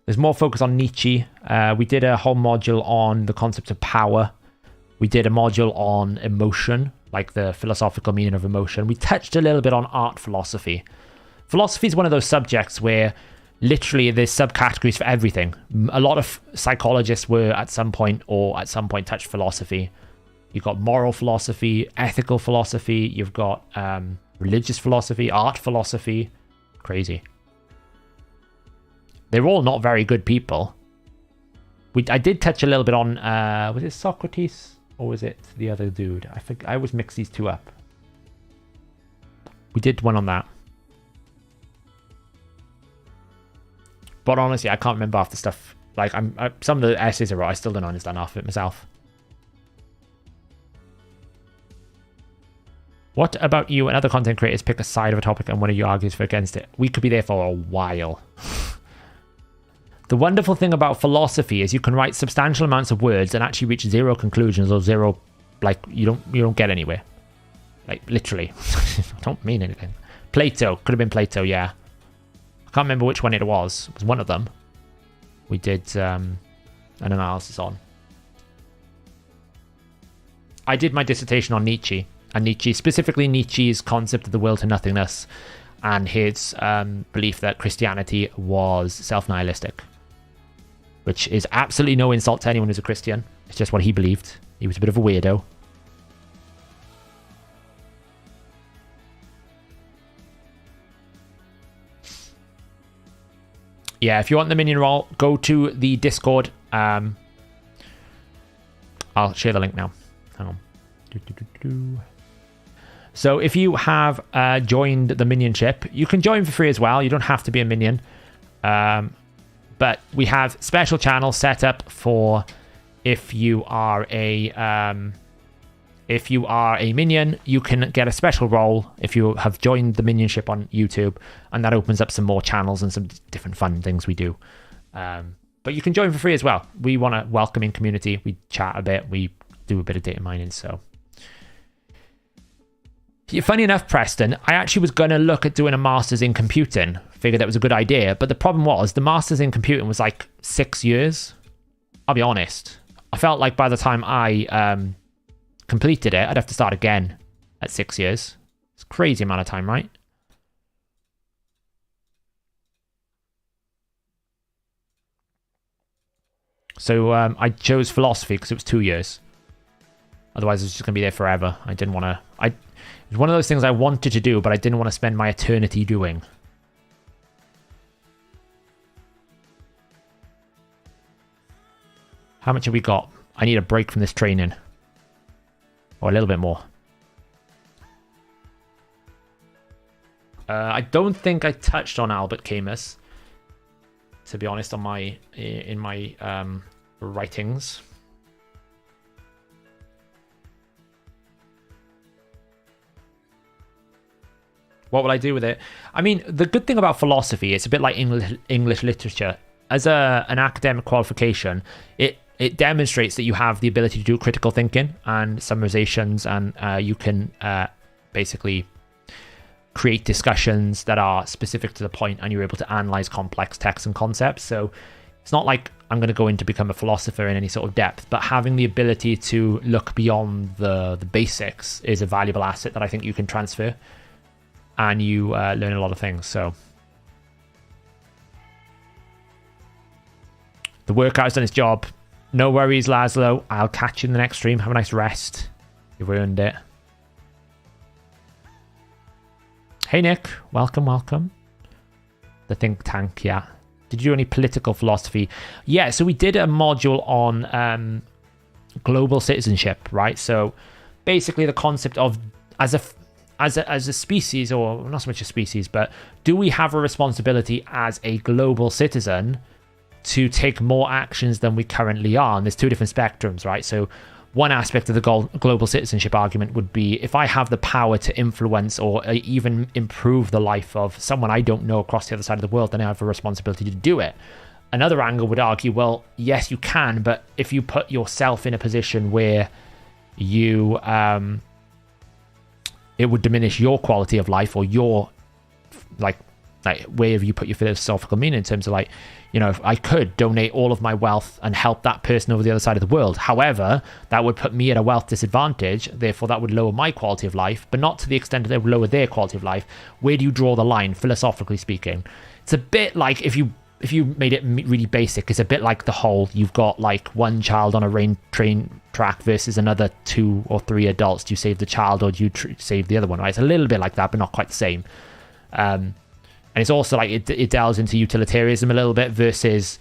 There's more focus on Nietzsche. We did a whole module on the concept of power. We did a module on emotion, like the philosophical meaning of emotion. We touched a little bit on art philosophy. Philosophy is one of those subjects where literally there's subcategories for everything. A lot of psychologists were at some point touched philosophy. You've got moral philosophy, ethical philosophy. You've got religious philosophy, art philosophy. Crazy. They're all not very good people. I did touch a little bit on, was it Socrates? Or was it the other dude? I think I always mix these two up. We did one on that. But honestly, I can't remember half the stuff. Like, some of the essays I wrote, I still don't understand half of it myself. What about you and other content creators pick a side of a topic and one of you argues for against it? We could be there for a while. The wonderful thing about philosophy is you can write substantial amounts of words and actually reach zero conclusions or zero, like, you don't get anywhere. Like, literally. I don't mean anything. Plato. Could have been Plato, yeah. I can't remember which one it was. It was one of them. We did an analysis on. I did my dissertation on Nietzsche. And Nietzsche, specifically Nietzsche's concept of the will to nothingness and his belief that Christianity was self-nihilistic. Which is absolutely no insult to anyone who's a Christian. It's just what he believed. He was a bit of a weirdo. Yeah, if you want the minion roll, go to the Discord. I'll share the link now. Hang on. So if you have joined the minionship, you can join for free as well. You don't have to be a minion. But we have special channels set up for if you are a minion, you can get a special role if you have joined the minionship on YouTube, and that opens up some more channels and some different fun things we do. But you can join for free as well. We want a welcoming community. We chat a bit. We do a bit of data mining. So, funny enough, Preston, I actually was going to look at doing a master's in computing. Figured that was a good idea. But the problem was the master's in computing was like 6 years. I'll be honest. I felt like by the time I completed it, I'd have to start again at 6 years. It's a crazy amount of time, right? So I chose philosophy because it was 2 years. Otherwise, I was just going to be there forever. I didn't want to... It was one of those things I wanted to do, but I didn't want to spend my eternity doing. How much have we got? I need a break from this training. Or a little bit more. I don't think I touched on Albert Camus, to be honest, on in my writings. What will I do with it? I mean, the good thing about philosophy, it's a bit like English literature. As an academic qualification, it demonstrates that you have the ability to do critical thinking and summarizations, and you can basically create discussions that are specific to the point, and you're able to analyze complex texts and concepts. So it's not like I'm going to go in to become a philosopher in any sort of depth, but having the ability to look beyond the basics is a valuable asset that I think you can transfer, and you learn a lot of things. So the workout's done its job. No worries, Laszlo. I'll catch you in the next stream. Have a nice rest. You've earned it. Hey, Nick. Welcome, welcome. The think tank, yeah. Did you do any political philosophy? Yeah, so we did a module on global citizenship, right? So basically the concept of as a species, or not so much a species, but do we have a responsibility as a global citizen to take more actions than we currently are? And there's two different spectrums, right? So one aspect of the global citizenship argument would be, if I have the power to influence or even improve the life of someone I don't know across the other side of the world, then I have a responsibility to do it. Another angle would argue, well, yes, you can, but if you put yourself in a position where you it would diminish your quality of life, or your like wherever you put your philosophical meaning, in terms of like, you know, if I could donate all of my wealth and help that person over the other side of the world. However, that would put me at a wealth disadvantage. Therefore, that would lower my quality of life, but not to the extent that it would lower their quality of life. Where do you draw the line, philosophically speaking? It's a bit like, if you made it really basic, it's a bit like the whole, you've got like one child on a train track versus another 2 or 3 adults. Do you save the child, or do you save the other one? Right? It's a little bit like that, but not quite the same. And it's also like it delves into utilitarianism a little bit versus,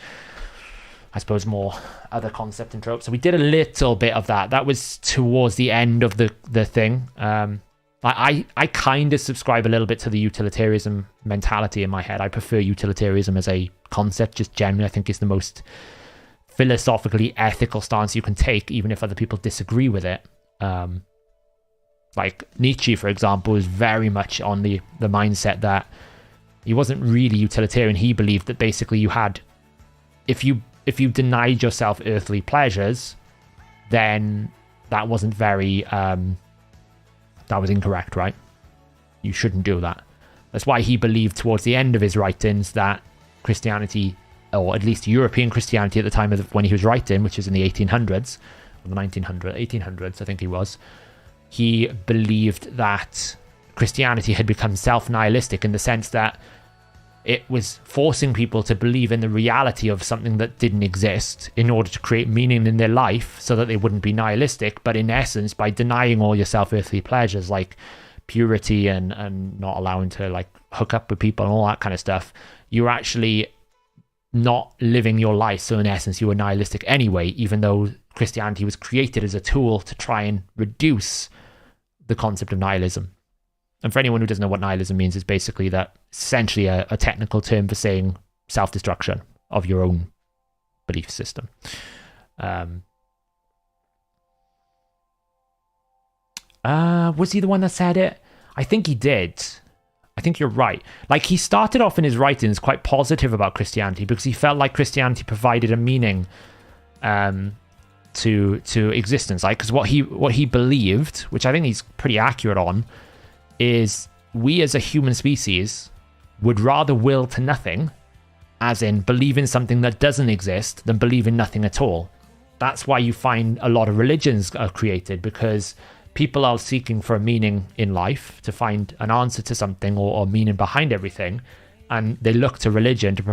I suppose, more other concept and tropes. So we did a little bit of that. That was towards the end of the thing. I kind of subscribe a little bit to the utilitarianism mentality in my head. I prefer utilitarianism as a concept, just generally. I think it's the most philosophically ethical stance you can take, even if other people disagree with it. Like Nietzsche, for example, is very much on the mindset that he wasn't really utilitarian. He believed that basically you had, if you denied yourself earthly pleasures, then that wasn't very, that was incorrect, right? You shouldn't do that. That's why he believed towards the end of his writings that Christianity, or at least European Christianity at the time of when he was writing, which is in the 1800s, or the 1800s, I think he believed that Christianity had become self-nihilistic, in the sense that it was forcing people to believe in the reality of something that didn't exist in order to create meaning in their life so that they wouldn't be nihilistic. But in essence, by denying all your self-earthly pleasures like purity and not allowing to like hook up with people and all that kind of stuff, you're actually not living your life. So in essence, you were nihilistic anyway, even though Christianity was created as a tool to try and reduce the concept of nihilism. And for anyone who doesn't know what nihilism means, it's basically that essentially a technical term for saying self-destruction of your own belief system. Was he the one that said it? I think he did. I think you're right. Like, he started off in his writings quite positive about Christianity because he felt like Christianity provided a meaning to existence. Like, because what he believed, which I think he's pretty accurate on, is we as a human species would rather will to nothing, as in believe in something that doesn't exist, than believe in nothing at all. That's why you find a lot of religions are created, because people are seeking for a meaning in life, to find an answer to something or meaning behind everything, and they look to religion to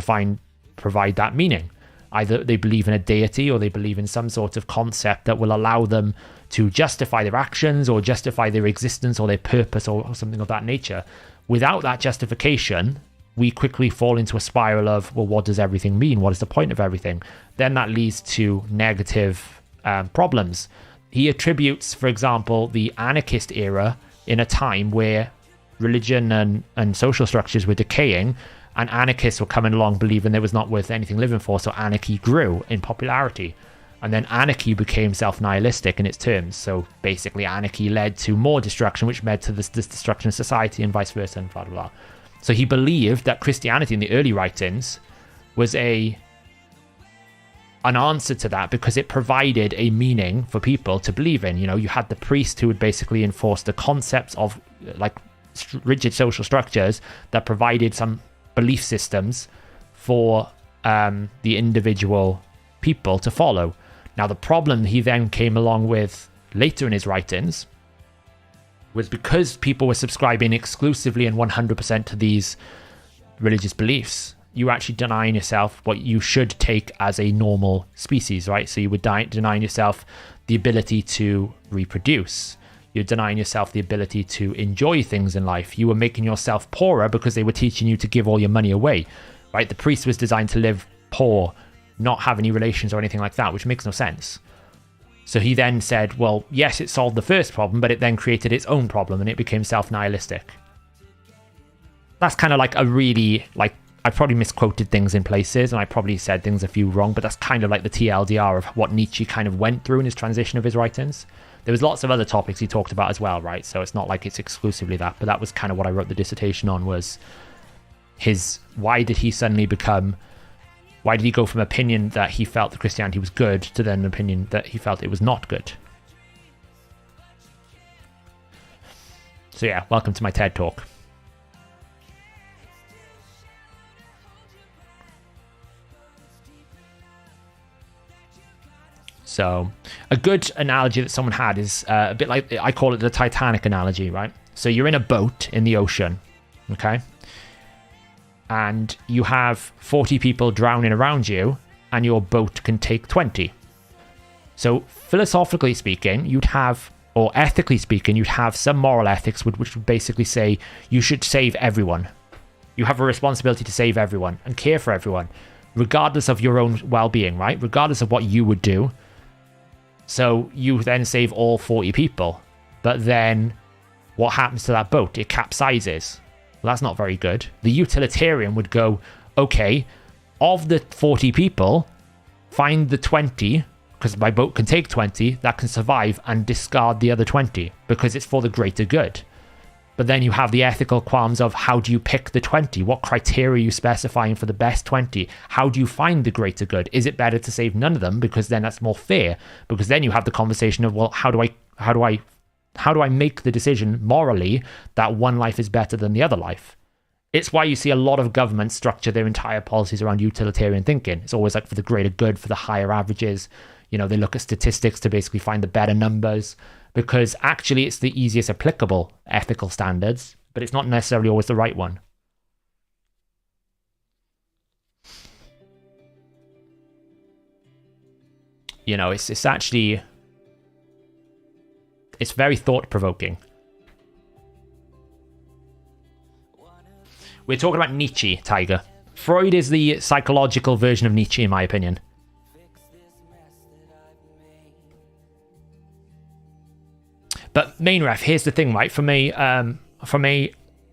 provide that meaning. Either they believe in a deity or they believe in some sort of concept that will allow them to justify their actions or justify their existence or their purpose or something of that nature. Without that justification, we quickly fall into a spiral of, well, what does everything mean? What is the point of everything? Then that leads to negative problems. He attributes, for example, the anarchist era in a time where religion and social structures were decaying, and anarchists were coming along believing there was not worth anything living for, so anarchy grew in popularity. And then anarchy became self-nihilistic in its terms. So basically anarchy led to more destruction, which led to this destruction of society, and vice versa, and blah, blah, blah. So he believed that Christianity in the early writings was an answer to that, because it provided a meaning for people to believe in. You know, you had the priest who would basically enforce the concepts of like rigid social structures that provided some belief systems for the individual people to follow. Now, the problem he then came along with later in his writings was, because people were subscribing exclusively and 100% to these religious beliefs, you actually denying yourself what you should take as a normal species, right? So you would denying yourself the ability to reproduce. You're denying yourself the ability to enjoy things in life. You were making yourself poorer because they were teaching you to give all your money away, right? The priest was designed to live poor, not have any relations or anything like that, which makes no sense. So he then said, well, yes, it solved the first problem, but it then created its own problem, and it became self-nihilistic. That's kind of like a really, like, I probably misquoted things in places, and I probably said things a few wrong, but that's kind of like the TLDR of what Nietzsche kind of went through in his transition of his writings. There was lots of other topics he talked about as well, right? So it's not like it's exclusively that, but that was kind of what I wrote the dissertation on, was why did he go from opinion that he felt that Christianity was good to then an opinion that he felt it was not good? So yeah, welcome to my TED Talk. So a good analogy that someone had is a bit like, I call it the Titanic analogy, right? So you're in a boat in the ocean, okay? And you have 40 people drowning around you, and your boat can take 20. So philosophically speaking, or ethically speaking, you'd have some moral ethics which would basically say you should save everyone. You have a responsibility to save everyone and care for everyone, regardless of your own well-being, right? Regardless of what you would do. So you then save all 40 people. But then what happens to that boat? It capsizes. Well, that's not very good. The utilitarian would go, okay, of the 40 people, find the 20, because my boat can take 20, that can survive, and discard the other 20, because it's for the greater good. But then you have the ethical qualms of, how do you pick the 20? What criteria are you specifying for the best 20? How do you find the greater good? Is it better to save none of them, because then that's more fair? Because then you have the conversation of, well, how do I make the decision morally that one life is better than the other life? It's why you see a lot of governments structure their entire policies around utilitarian thinking. It's always like for the greater good, for the higher averages. You know, they look at statistics to basically find the better numbers, because actually it's the easiest applicable ethical standards, but it's not necessarily always the right one. You know, it's very thought-provoking. We're talking about Nietzsche, Tiger. Freud is the psychological version of Nietzsche, in my opinion. But main ref, here's the thing, right? For me,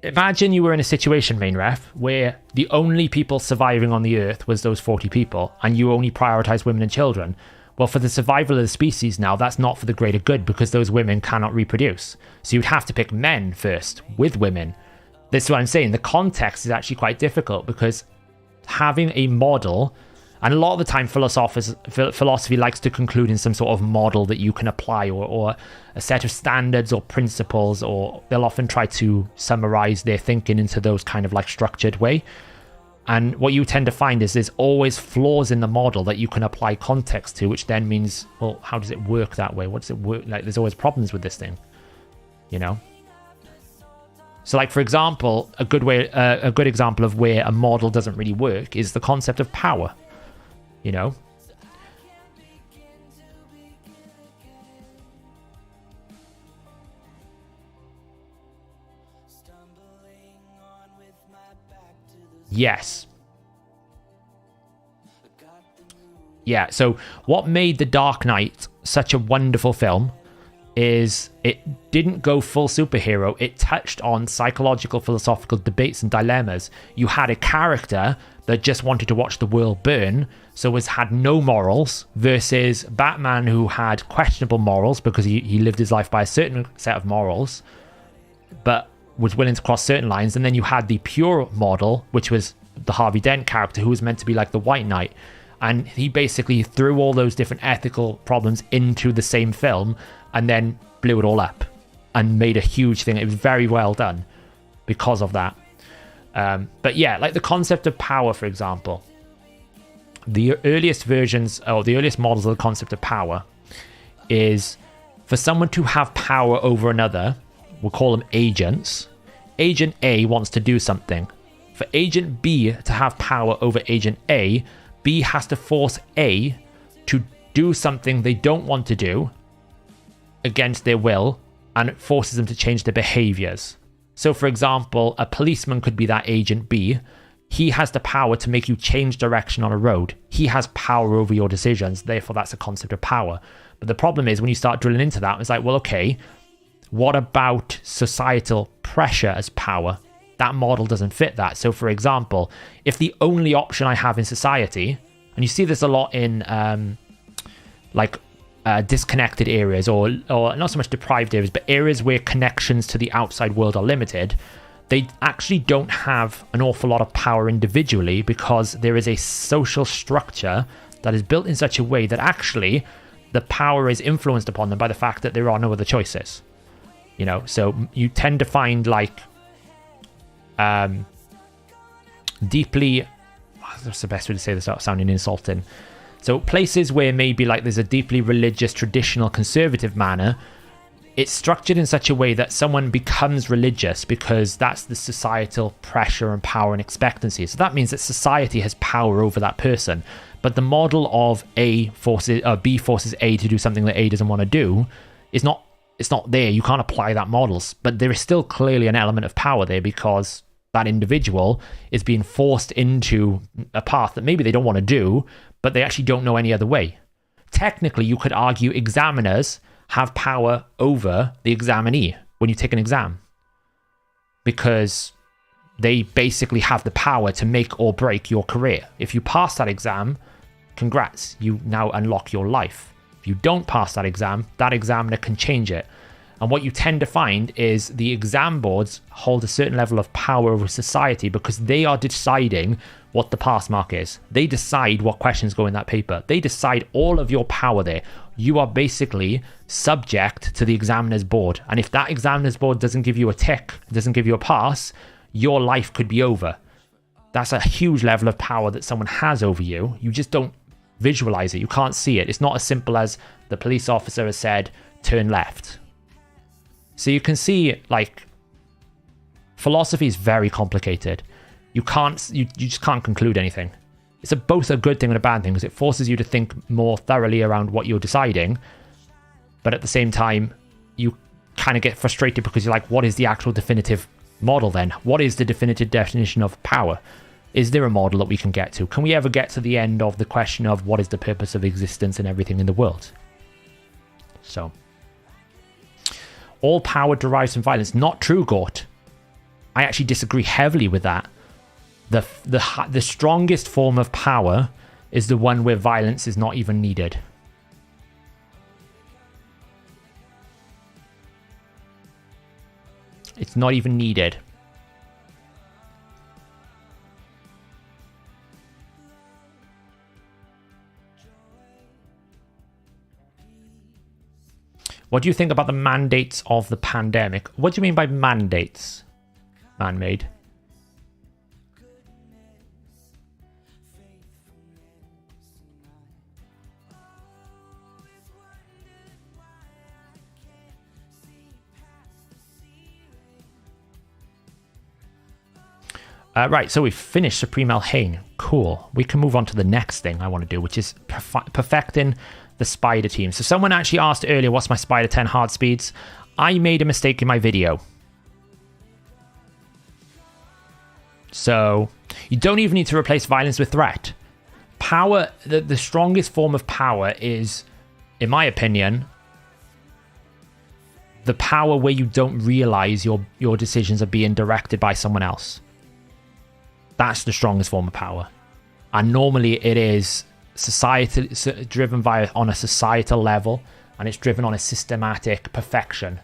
imagine you were in a situation, main ref, where the only people surviving on the earth was those 40 people, and you only prioritize women and children. Well, for the survival of the species now, that's not for the greater good, because those women cannot reproduce. So you'd have to pick men first, with women. This is what I'm saying. The context is actually quite difficult because having a model, and a lot of the time philosophy likes to conclude in some sort of model that you can apply, or a set of standards or principles, or they'll often try to summarize their thinking into those kind of like structured way. And what you tend to find is there's always flaws in the model that you can apply context to, which then means, well, how does it work that way? What does it work like? There's always problems with this thing, you know? So like, for example, a good example of where a model doesn't really work is the concept of power, you know? Yes. Yeah, so what made The Dark Knight such a wonderful film is it didn't go full superhero. It touched on psychological, philosophical debates and dilemmas. You had a character that just wanted to watch the world burn, so had no morals, versus Batman, who had questionable morals because he lived his life by a certain set of morals, but was willing to cross certain lines. And then you had the pure model, which was the Harvey Dent character, who was meant to be like the White Knight. And he basically threw all those different ethical problems into the same film and then blew it all up and made a huge thing. It was very well done because of that. But yeah, like the concept of power, for example, the earliest versions or the earliest models of the concept of power is for someone to have power over another. We'll call them agents. Agent A wants to do something. For Agent B to have power over Agent A, B has to force A to do something they don't want to do against their will, and it forces them to change their behaviors. So, for example, a policeman could be that Agent B. He has the power to make you change direction on a road. He has power over your decisions. Therefore, that's a concept of power. But the problem is when you start drilling into that, it's like, well, okay, what about societal pressure as power? That model doesn't fit that. So, for example, if the only option I have in society, and you see this a lot in disconnected areas, or not so much deprived areas, but areas where connections to the outside world are limited, they actually don't have an awful lot of power individually because there is a social structure that is built in such a way that actually the power is influenced upon them by the fact that there are no other choices. You know, so you tend to find like deeply, what's the best way to say this without sounding insulting? So places where maybe like there's a deeply religious, traditional, conservative manner, it's structured in such a way that someone becomes religious because that's the societal pressure and power and expectancy. So that means that society has power over that person. But the model of B forces A to do something that A doesn't want to do is not, it's not there. You can't apply that model. But there is still clearly an element of power there because that individual is being forced into a path that maybe they don't want to do, but they actually don't know any other way. Technically, you could argue examiners have power over the examinee when you take an exam, because they basically have the power to make or break your career. If you pass that exam, congrats, you now unlock your life. If you don't pass that exam, that examiner can change it. And what you tend to find is the exam boards hold a certain level of power over society because they are deciding what the pass mark is. They decide what questions go in that paper. They decide all of your power there. You are basically subject to the examiner's board. And if that examiner's board doesn't give you a tick, doesn't give you a pass, your life could be over. That's a huge level of power that someone has over you. You just don't visualize it. You can't see it. It's not as simple as the police officer has said, turn left. So you can see, like, philosophy is very complicated. You just can't conclude anything. It's both a good thing and a bad thing because it forces you to think more thoroughly around what you're deciding. But at the same time, you kind of get frustrated because you're like, what is the actual definitive model then? What is the definitive definition of power? Is there a model that we can get to? Can we ever get to the end of the question of what is the purpose of existence and everything in the world? So, all power derives from violence. Not true, Gort. I actually disagree heavily with that. The strongest form of power is the one where violence is not even needed. It's not even needed. What do you think about the mandates of the pandemic? What do you mean by mandates? Man-made. Right, so we've finished Supreme Elhain. Cool. We can move on to the next thing I want to do, which is perfecting the spider team. So someone actually asked earlier, what's my spider 10 hard speeds? I made a mistake in my video. So you don't even need to replace violence with threat. Power, the strongest form of power is, in my opinion, the power where you don't realize your decisions are being directed by someone else. That's the strongest form of power. And normally it is driven on a societal level, and it's driven on a systematic perfection.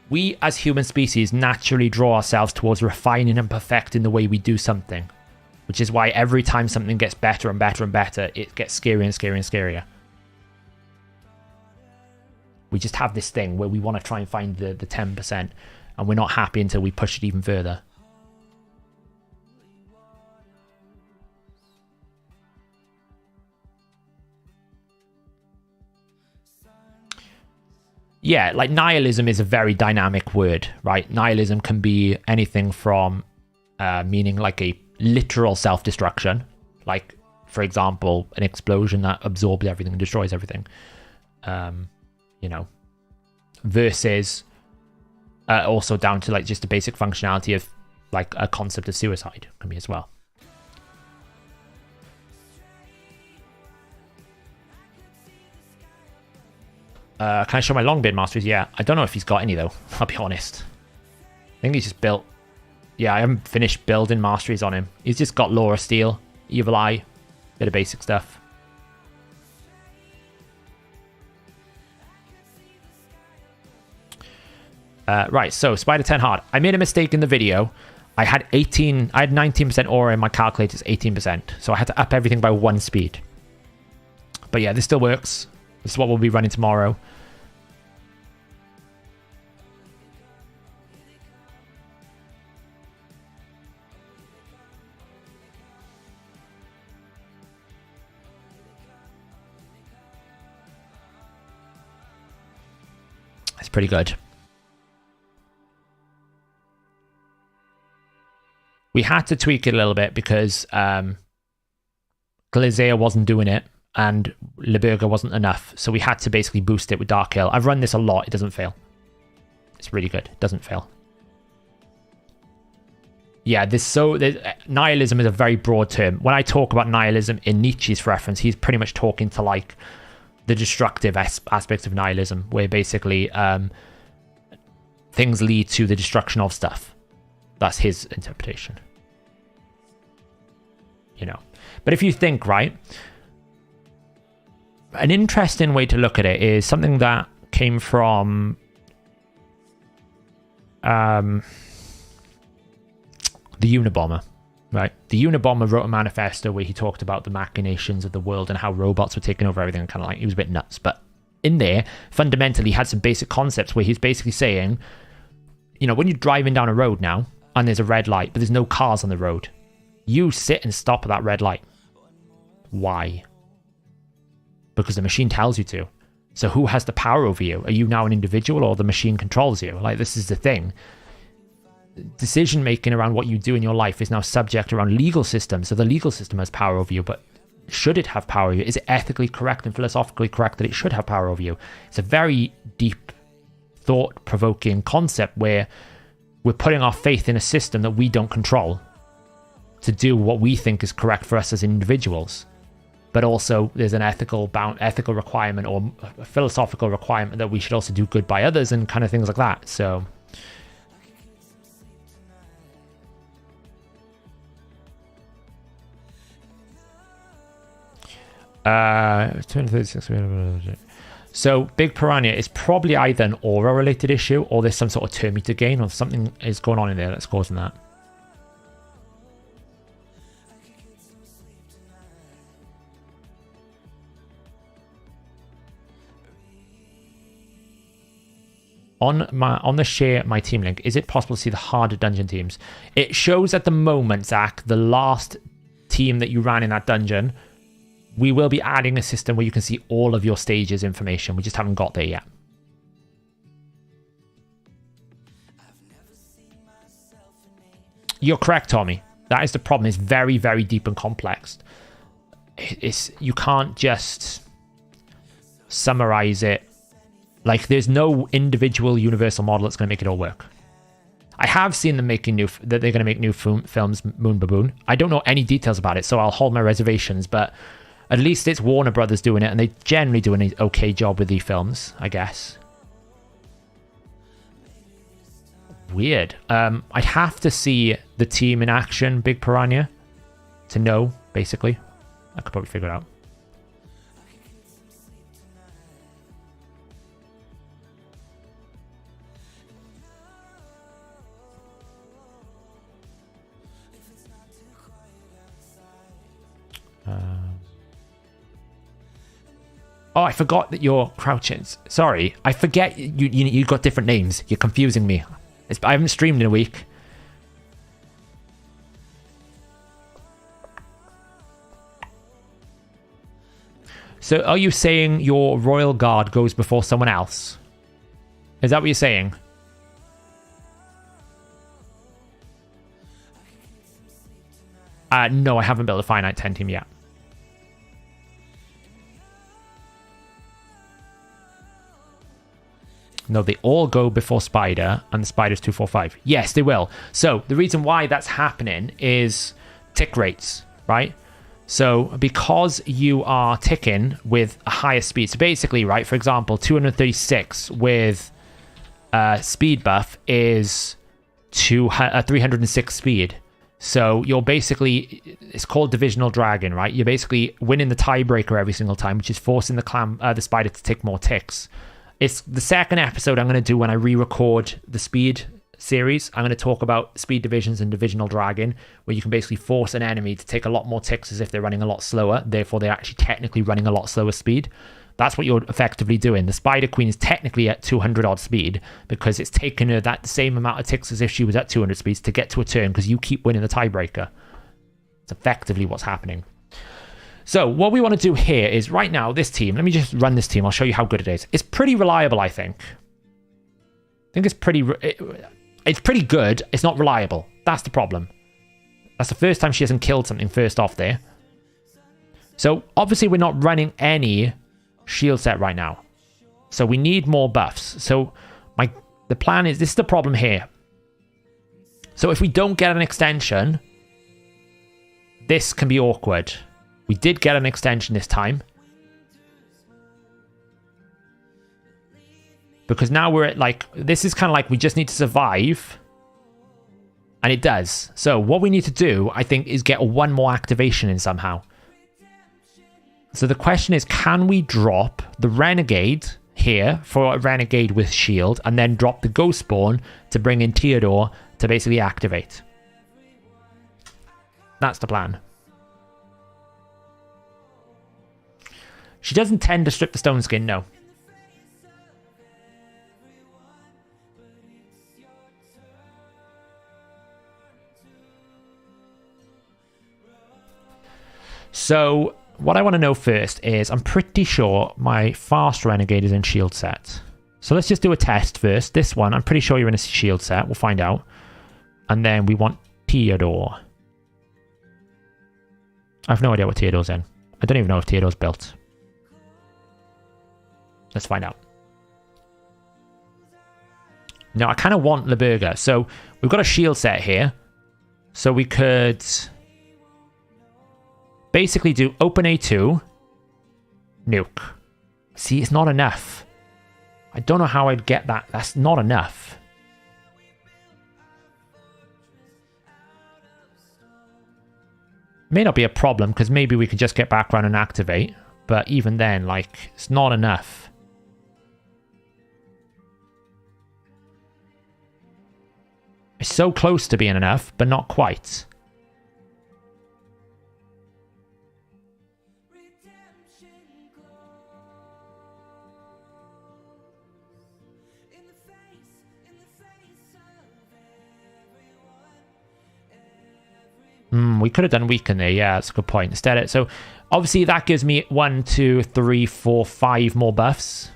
We as human species naturally draw ourselves towards refining and perfecting the way we do something, which is why every time something gets better and better and better, it gets scarier and scarier and scarier. We just have this thing where we want to try and find the 10%, and we're not happy until we push it even further. Yeah, like nihilism is a very dynamic word, right? Nihilism can be anything from meaning like a literal self-destruction, like, for example, an explosion that absorbs everything and destroys everything, you know, versus also down to like just the basic functionality of like a concept of suicide can be as well. Can I show my Longbeard masteries? Yeah, I don't know if he's got any though, I'll be honest. I think he's just built... Yeah, I haven't finished building masteries on him. He's just got Laura Steel, Evil Eye, bit of basic stuff. Right, so Spider 10 hard. I made a mistake in the video. I had 19% aura in my calculator's 18%, so I had to up everything by 1 speed. But yeah, this still works. This is what we'll be running tomorrow. It's pretty good. We had to tweak it a little bit because Glazea wasn't doing it, and Liburger wasn't enough, so we had to basically boost it with Dark Hill. I've run this a lot, it doesn't fail. It's really good, it doesn't fail. Yeah, nihilism is a very broad term. When I talk about nihilism in Nietzsche's reference, he's pretty much talking to like the destructive aspects of nihilism, where basically things lead to the destruction of stuff. That's his interpretation. You know, but if you think, right, an interesting way to look at it is something that came from the Unabomber, right? The Unabomber wrote a manifesto where he talked about the machinations of the world and how robots were taking over everything, and kind of like, he was a bit nuts, but in there, fundamentally, he had some basic concepts where he's basically saying, you know, when you're driving down a road now and there's a red light, but there's no cars on the road, you sit and stop at that red light. Why? Because the machine tells you to. So who has the power over you? Are you now an individual, or the machine controls you? Like, this is the thing. Decision making around what you do in your life is now subject around legal systems. So the legal system has power over you, but should it have power over you? Is it ethically correct and philosophically correct that it should have power over you? It's a very deep, thought-provoking concept where we're putting our faith in a system that we don't control to do what we think is correct for us as individuals. But also there's an ethical requirement, or a philosophical requirement, that we should also do good by others and kind of things like that. So so Big Piranha is probably either an aura related issue, or there's some sort of turn meter gain, or something is going on in there that's causing that. on the share my team link, is it possible to see the harder dungeon teams? It shows at the moment, Zach, the last team that you ran in that dungeon. We will be adding a system where you can see all of your stages information. We just haven't got there yet. You're correct, Tommy. That is the problem. It's very, very deep and complex. You can't just summarize it. Like, there's no individual universal model that's going to make it all work. I have seen them making that they're going to make new films, Moon Baboon. I don't know any details about it, so I'll hold my reservations, but at least it's Warner Brothers doing it, and they generally do an okay job with the films, I guess. Weird. I'd have to see the team in action, Big Piranha, to know, basically. I could probably figure it out. Oh, I forgot that you're crouching. Sorry, I forget you got different names. You're confusing me. I haven't streamed in a week. So are you saying your royal guard goes before someone else? Is that what you're saying? No, I haven't built a finite 10 team yet. No, they all go before Spider, and the Spider's 245. Yes, they will. So the reason why that's happening is tick rates, right? So because you are ticking with a higher speed, so basically, right, for example, 236 with speed buff is 306 speed. So you're basically, it's called Divisional Dragon, right? You're basically winning the tiebreaker every single time, which is forcing the Spider to tick more ticks. It's the second episode I'm going to do when I re-record the speed series. I'm going to talk about speed divisions and Divisional Dragon, where you can basically force an enemy to take a lot more ticks as if they're running a lot slower. Therefore, they're actually technically running a lot slower speed. That's what you're effectively doing. The Spider Queen is technically at 200 odd speed because it's taken her that same amount of ticks as if she was at 200 speeds to get to a turn because you keep winning the tiebreaker. It's effectively what's happening. So what we want to do here is right now, this team, let me just run this team. I'll show you how good it is. It's pretty reliable, I think. I think it's pretty good. It's not reliable. That's the problem. That's the first time she hasn't killed something first off there. So obviously we're not running any shield set right now. So we need more buffs. So the plan is, this is the problem here. So if we don't get an extension, this can be awkward. We did get an extension this time. Because now we're at like, this is kind of like we just need to survive. And it does. So what we need to do, I think, is get one more activation in somehow. So the question is, can we drop the Renegade here for a Renegade with shield and then drop the Ghost Spawn to bring in Theodore to basically activate? That's the plan. She doesn't tend to strip the stone skin, no. So what I want to know first is, I'm pretty sure my fast Renegade is in shield set. So let's just do a test first. This one, I'm pretty sure you're in a shield set. We'll find out. And then we want Theodore. I have no idea what Theodore's in. I don't even know if Theodore's built. Let's find out. Now, I kind of want Leberga. So we've got a shield set here. So we could basically do open A2, nuke. See, it's not enough. I don't know how I'd get that. That's not enough. May not be a problem, because maybe we could just get background and activate. But even then, like, it's not enough. It's so close to being enough, but not quite. We could have done weaken there. Yeah, that's a good point. Instead, so obviously that gives me 1, 2, 3, 4, 5 more buffs.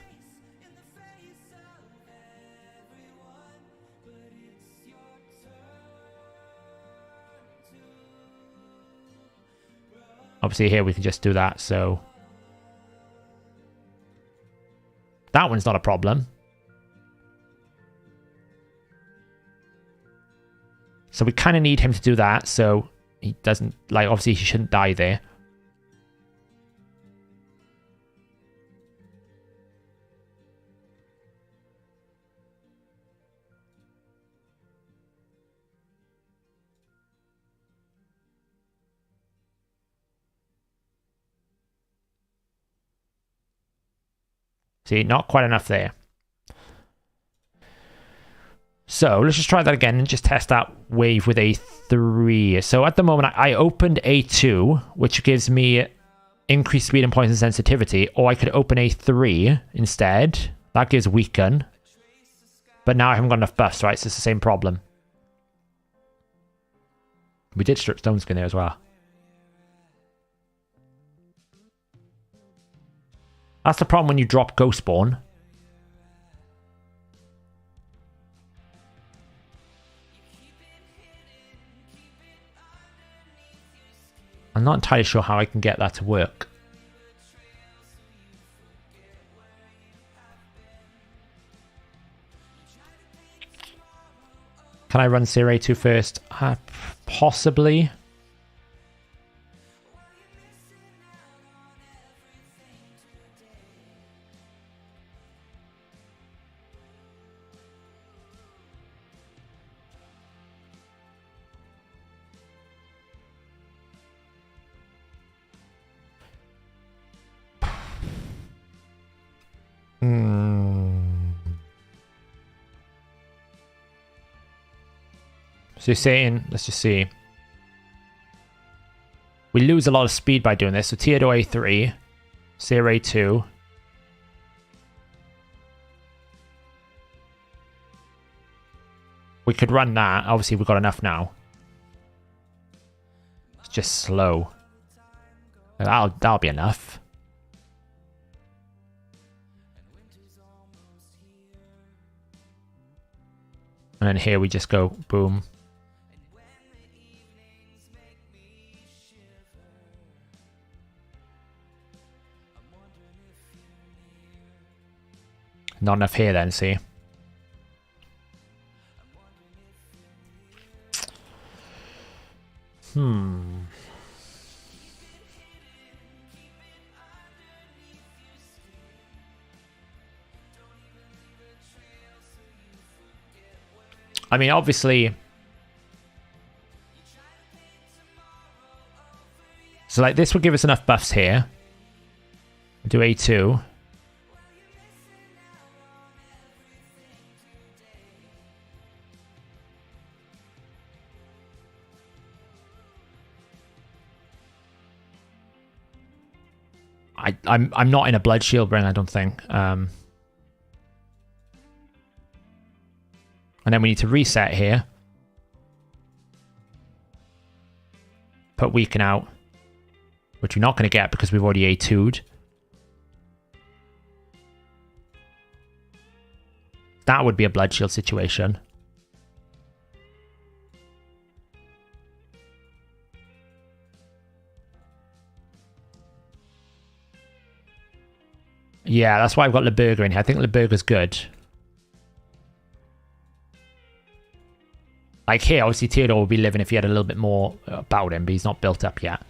Obviously here we can just do that, so that one's not a problem. So we kind of need him to do that, so he doesn't, like, obviously he shouldn't die there. See, not quite enough there. So let's just try that again and just test that wave with A3. So at the moment, I opened A2, which gives me increased speed and poison sensitivity, or I could open A3 instead. That gives weaken. But now I haven't got enough buffs, right? So it's the same problem. We did strip stone skin there as well. That's the problem when you drop Ghost Spawn. I'm not entirely sure how I can get that to work. Can I run Serie 2 first? Possibly. So you're saying, let's just see. We lose a lot of speed by doing this. So Tier 2 A3, Serie 2. We could run that. Obviously, we've got enough now. It's just slow. That'll be enough. And then here we just go boom. Not enough here then, see? I mean, obviously... So, like, this would give us enough buffs here. Do A2. I'm not in a blood shield ring, I don't think. And then we need to reset here. Put weaken out, which we're not going to get because we've already A2'd. That would be a blood shield situation. Yeah, that's why I've got LeBurger in here. I think LeBurger's good. Like here, obviously Theodore would be living if he had a little bit more about him, but he's not built up yet.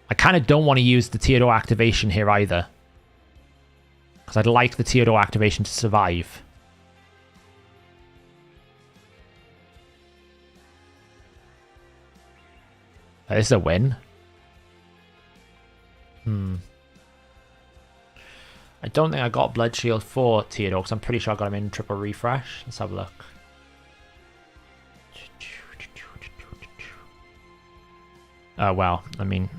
I kind of don't want to use the Theodore activation here either. Because I'd like the Theodore activation to survive. This is a win. I don't think I got Blood Shield for Theodore because I'm pretty sure I got him in triple refresh. Let's have a look. Oh, well, I mean,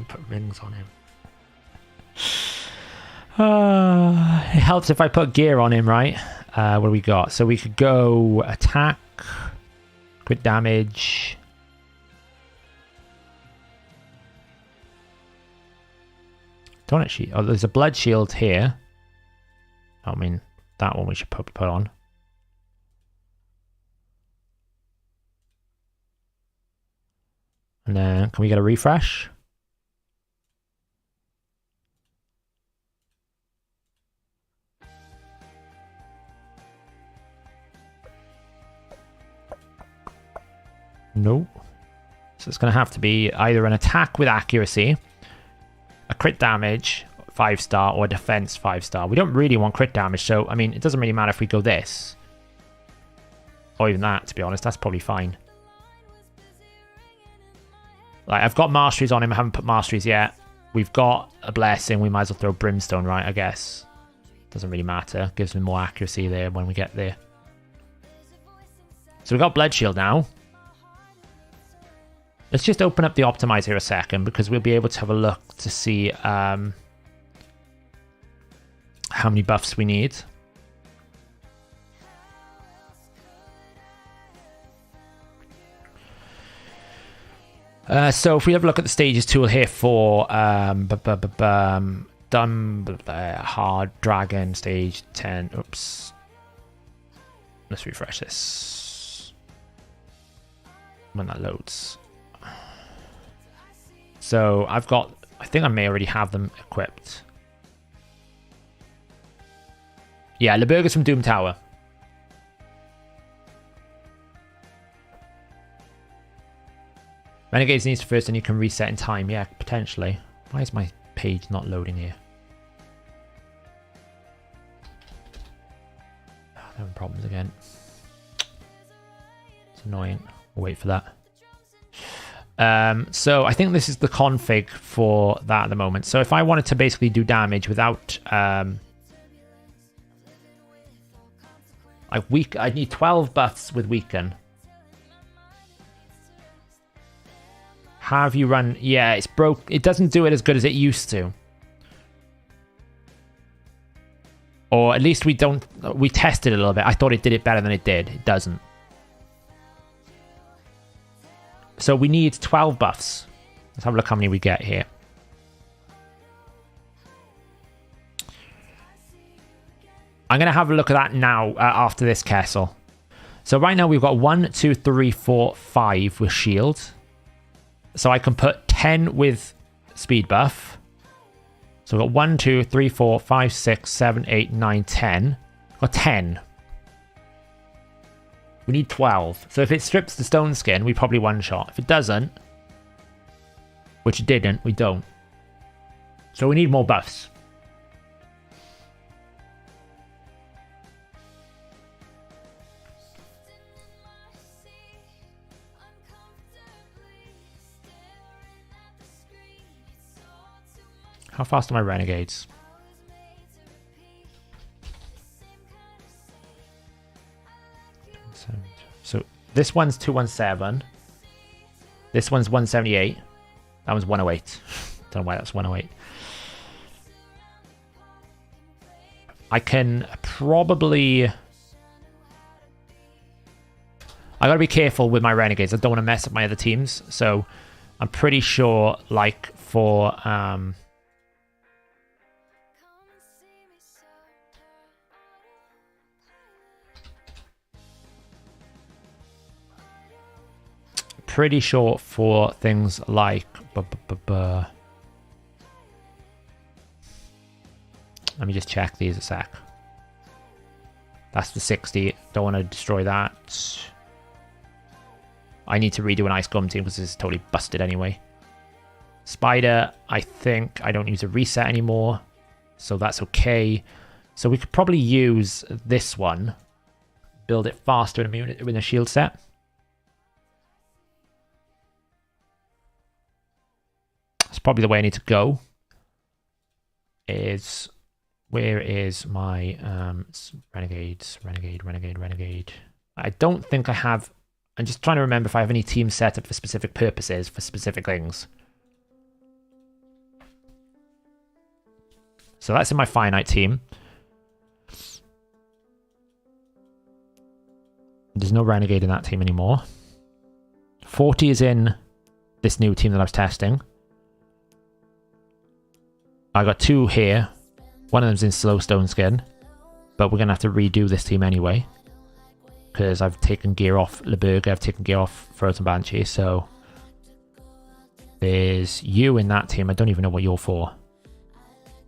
put rings on him. It helps if I put gear on him, right? What do we got? So we could go attack. Crit damage. Don't actually... Oh, there's a blood shield here. I mean, that one we should probably put on. And then, can we get a refresh? No. So it's going to have to be either an attack with accuracy, a crit damage 5-star, or a defense 5-star. We don't really want crit damage, so I mean, it doesn't really matter if we go this. Or even that, to be honest, that's probably fine. Like, I've got masteries on him, I haven't put masteries yet. We've got a blessing, we might as well throw brimstone, right, I guess. Doesn't really matter, gives me more accuracy there when we get there. So we've got blood shield now. Let's just open up the optimizer a second, because we'll be able to have a look to see how many buffs we need. So if we have a look at the stages tool here for hard dragon stage 10. Oops. Let's refresh this when that loads. So I've got, I think I may already have them equipped. Yeah, Leburgus from Doom Tower. Renegades needs first and you can reset in time. Yeah, potentially. Why is my page not loading here? Oh, having problems again. It's annoying. We'll wait for that. So I think this is the config for that at the moment. So if I wanted to basically do damage without... I need 12 buffs with weaken. Have you run... Yeah, it's broke. It doesn't do it as good as it used to. Or at least we don't... We tested it a little bit. I thought it did it better than it did. It doesn't. So we need 12 buffs. Let's have a look how many we get here. I'm going to have a look at that now after this Kessel. So right now we've got 1, 2, 3, 4, 5 with shield. So I can put 10 with speed buff. So we've got 1, 2, 3, 4, 5, 6, 7, 8, 9, 10. We've got 10. We need 12. So if it strips the stone skin, we probably one-shot. If it doesn't, which it didn't, we don't. So we need more buffs. How fast are my renegades? So this one's 217. This one's 178. That one's 108. Don't know why that's 108. I can probably... I gotta be careful with my renegades. I don't want to mess up my other teams. So I'm pretty sure, like, for... pretty sure for things like let me just check these a sec. That's the 60. Don't want to destroy that. I need to redo an Ice Gum team because this is totally busted anyway. Spider, I think I don't use a reset anymore, so that's okay. So we could probably use this one, build it faster in a shield set. That's probably the way I need to go. Is where is my renegades? Renegade. I don't think I have. I'm just trying to remember if I have any team set up for specific purposes, for specific things. So that's in my finite team. There's no renegade in that team anymore. 40 is in this new team that I was testing. I got 2 here. One of them's in Slow Stone Skin. But we're going to have to redo this team anyway. Because I've taken gear off Leburger, I've taken gear off Frozen Banshee, so... There's you in that team, I don't even know what you're for.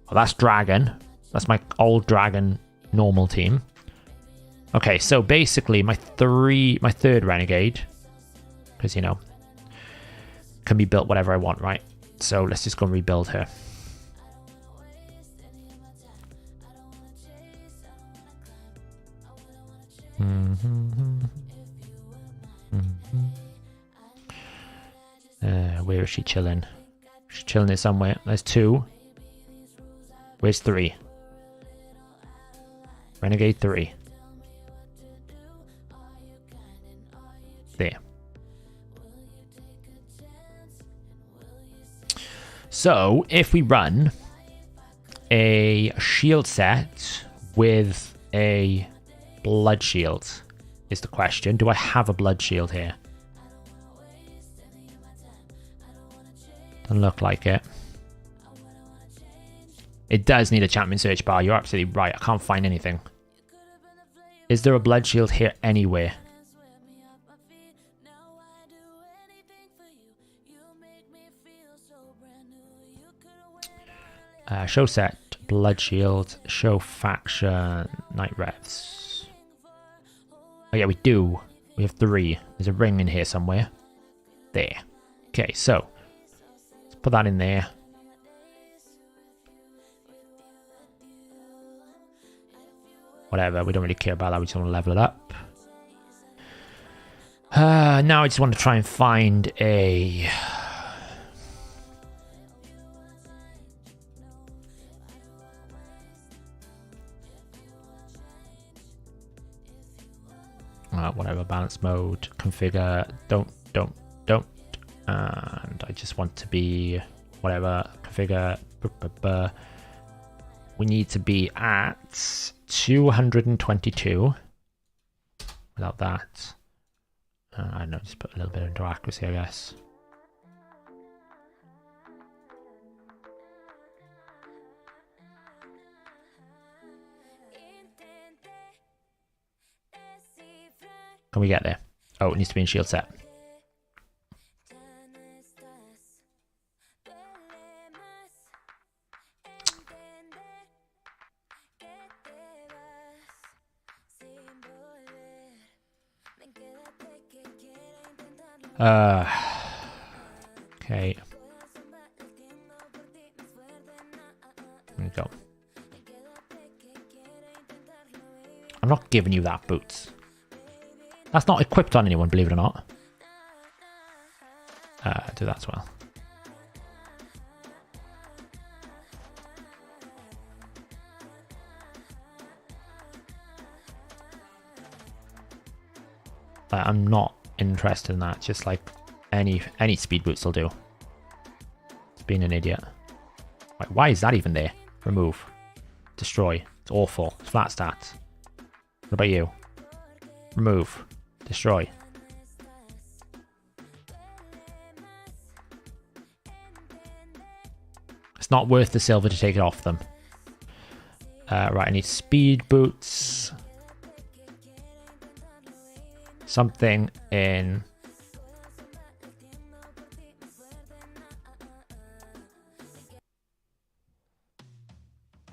Oh, that's Dragon. That's my old Dragon normal team. Okay, so basically my third Renegade, because, you know, can be built whatever I want, right? So let's just go and rebuild her. Where is she chilling? She's chilling there somewhere. There's 2. Where's 3? Renegade 3. There. So, if we run a shield set with a blood shield, is the question. Do I have a blood shield here? Doesn't look like it. It does need a champion search bar. You're absolutely right. I can't find anything. Is there a blood shield here anywhere? Show set, blood shield, show faction, night revs. Oh yeah, we do. We have 3. There's a ring in here somewhere. There. Okay, so let's put that in there. Whatever, we don't really care about that. We just want to level it up. Now I just want to try and find a... whatever, balance mode, configure, don't. And I just want to be, whatever, configure. We need to be at 222. Without that, I don't know, just put a little bit into accuracy, I guess. Can we get there? Oh, it needs to be in shield set. Okay. There we go. I'm not giving you that boots. That's not equipped on anyone, believe it or not. Do that as well. I'm not interested in that. Just like any speed boots will do. It's being an idiot. Right, why is that even there? Remove. Destroy. It's awful. It's flat stats. What about you? Remove. Destroy. It's not worth the silver to take it off them. Right, I need speed boots. Something in...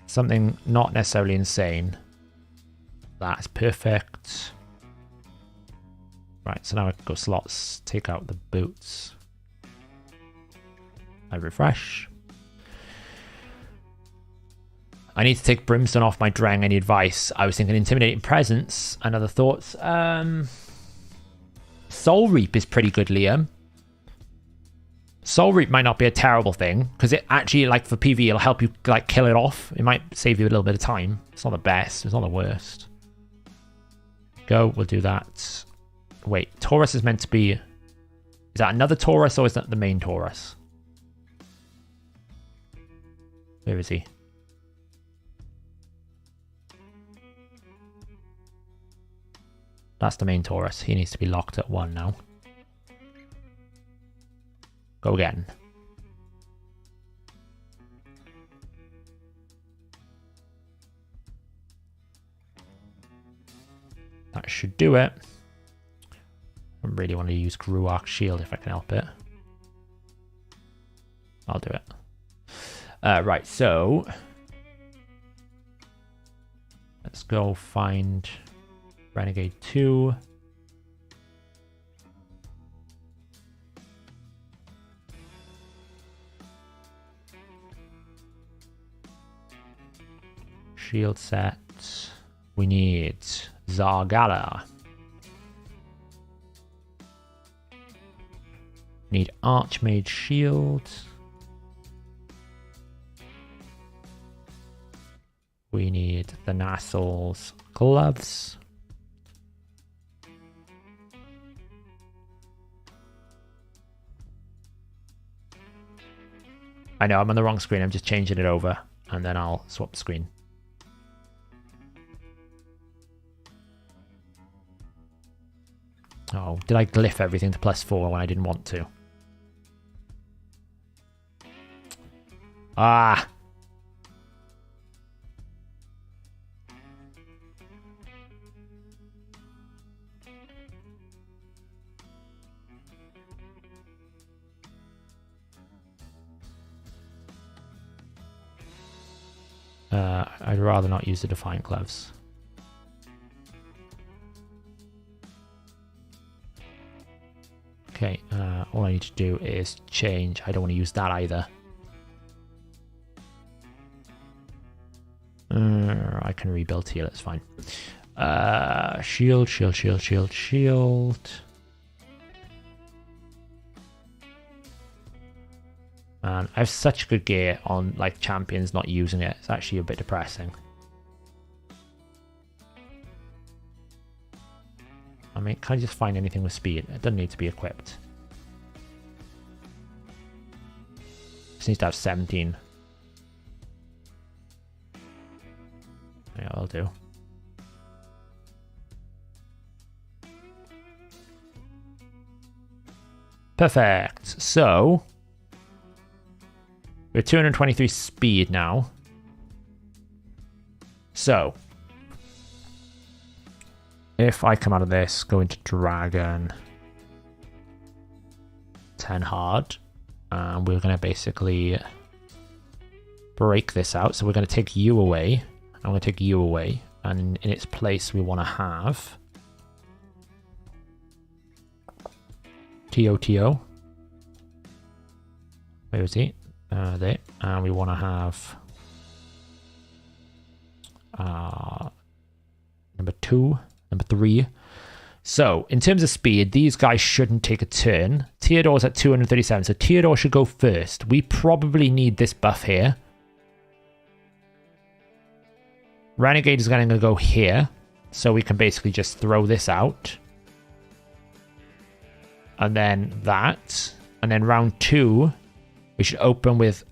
Something not necessarily insane. That's perfect. Right, so now I can go slots, take out the boots. I refresh. I need to take Brimstone off my Drang. Any advice? I was thinking Intimidating Presence. And other thoughts? Soul Reap is pretty good, Liam. Soul Reap might not be a terrible thing, because it actually, like, for PvE, it'll help you, like, kill it off. It might save you a little bit of time. It's not the best. It's not the worst. Go. We'll do that. Wait. Taurus is meant to be... Is that another Taurus, or is that the main Taurus? Where is he? That's the main Taurus. He needs to be locked at 1 now. Go again. That should do it. I really want to use Gruark Shield if I can help it. I'll do it. Right, so let's go find Renegade 2. Shield set. We need Zargala. Need Archmage Shield. We need the Nassel's Gloves. I know I'm on the wrong screen. I'm just changing it over and then I'll swap the screen. Oh, did I glyph everything to +4 when I didn't want to? Ah! I'd rather not use the Defiant Gloves. Okay, all I need to do is change. I don't want to use that either. I can rebuild heal, it's fine. Shield, shield, shield, shield, shield. Man, I have such good gear on like champions not using it. It's actually a bit depressing. I mean, can I just find anything with speed? It doesn't need to be equipped. Just needs to have 17. Yeah, I'll do. Perfect. So we're 223 speed now. So if I come out of this, go into Dragon, 10 hard, and we're going to basically break this out. So we're going to take you away. I'm going to take you away, and in its place we want to have TOTO. Where is he? There. And we want to have number 2, number 3. So in terms of speed, these guys shouldn't take a turn. Theodore's at 237, so Theodore should go first. We probably need this buff here. Renegade is going to go here, so we can basically just throw this out. And then that. And then round 2, we should open with...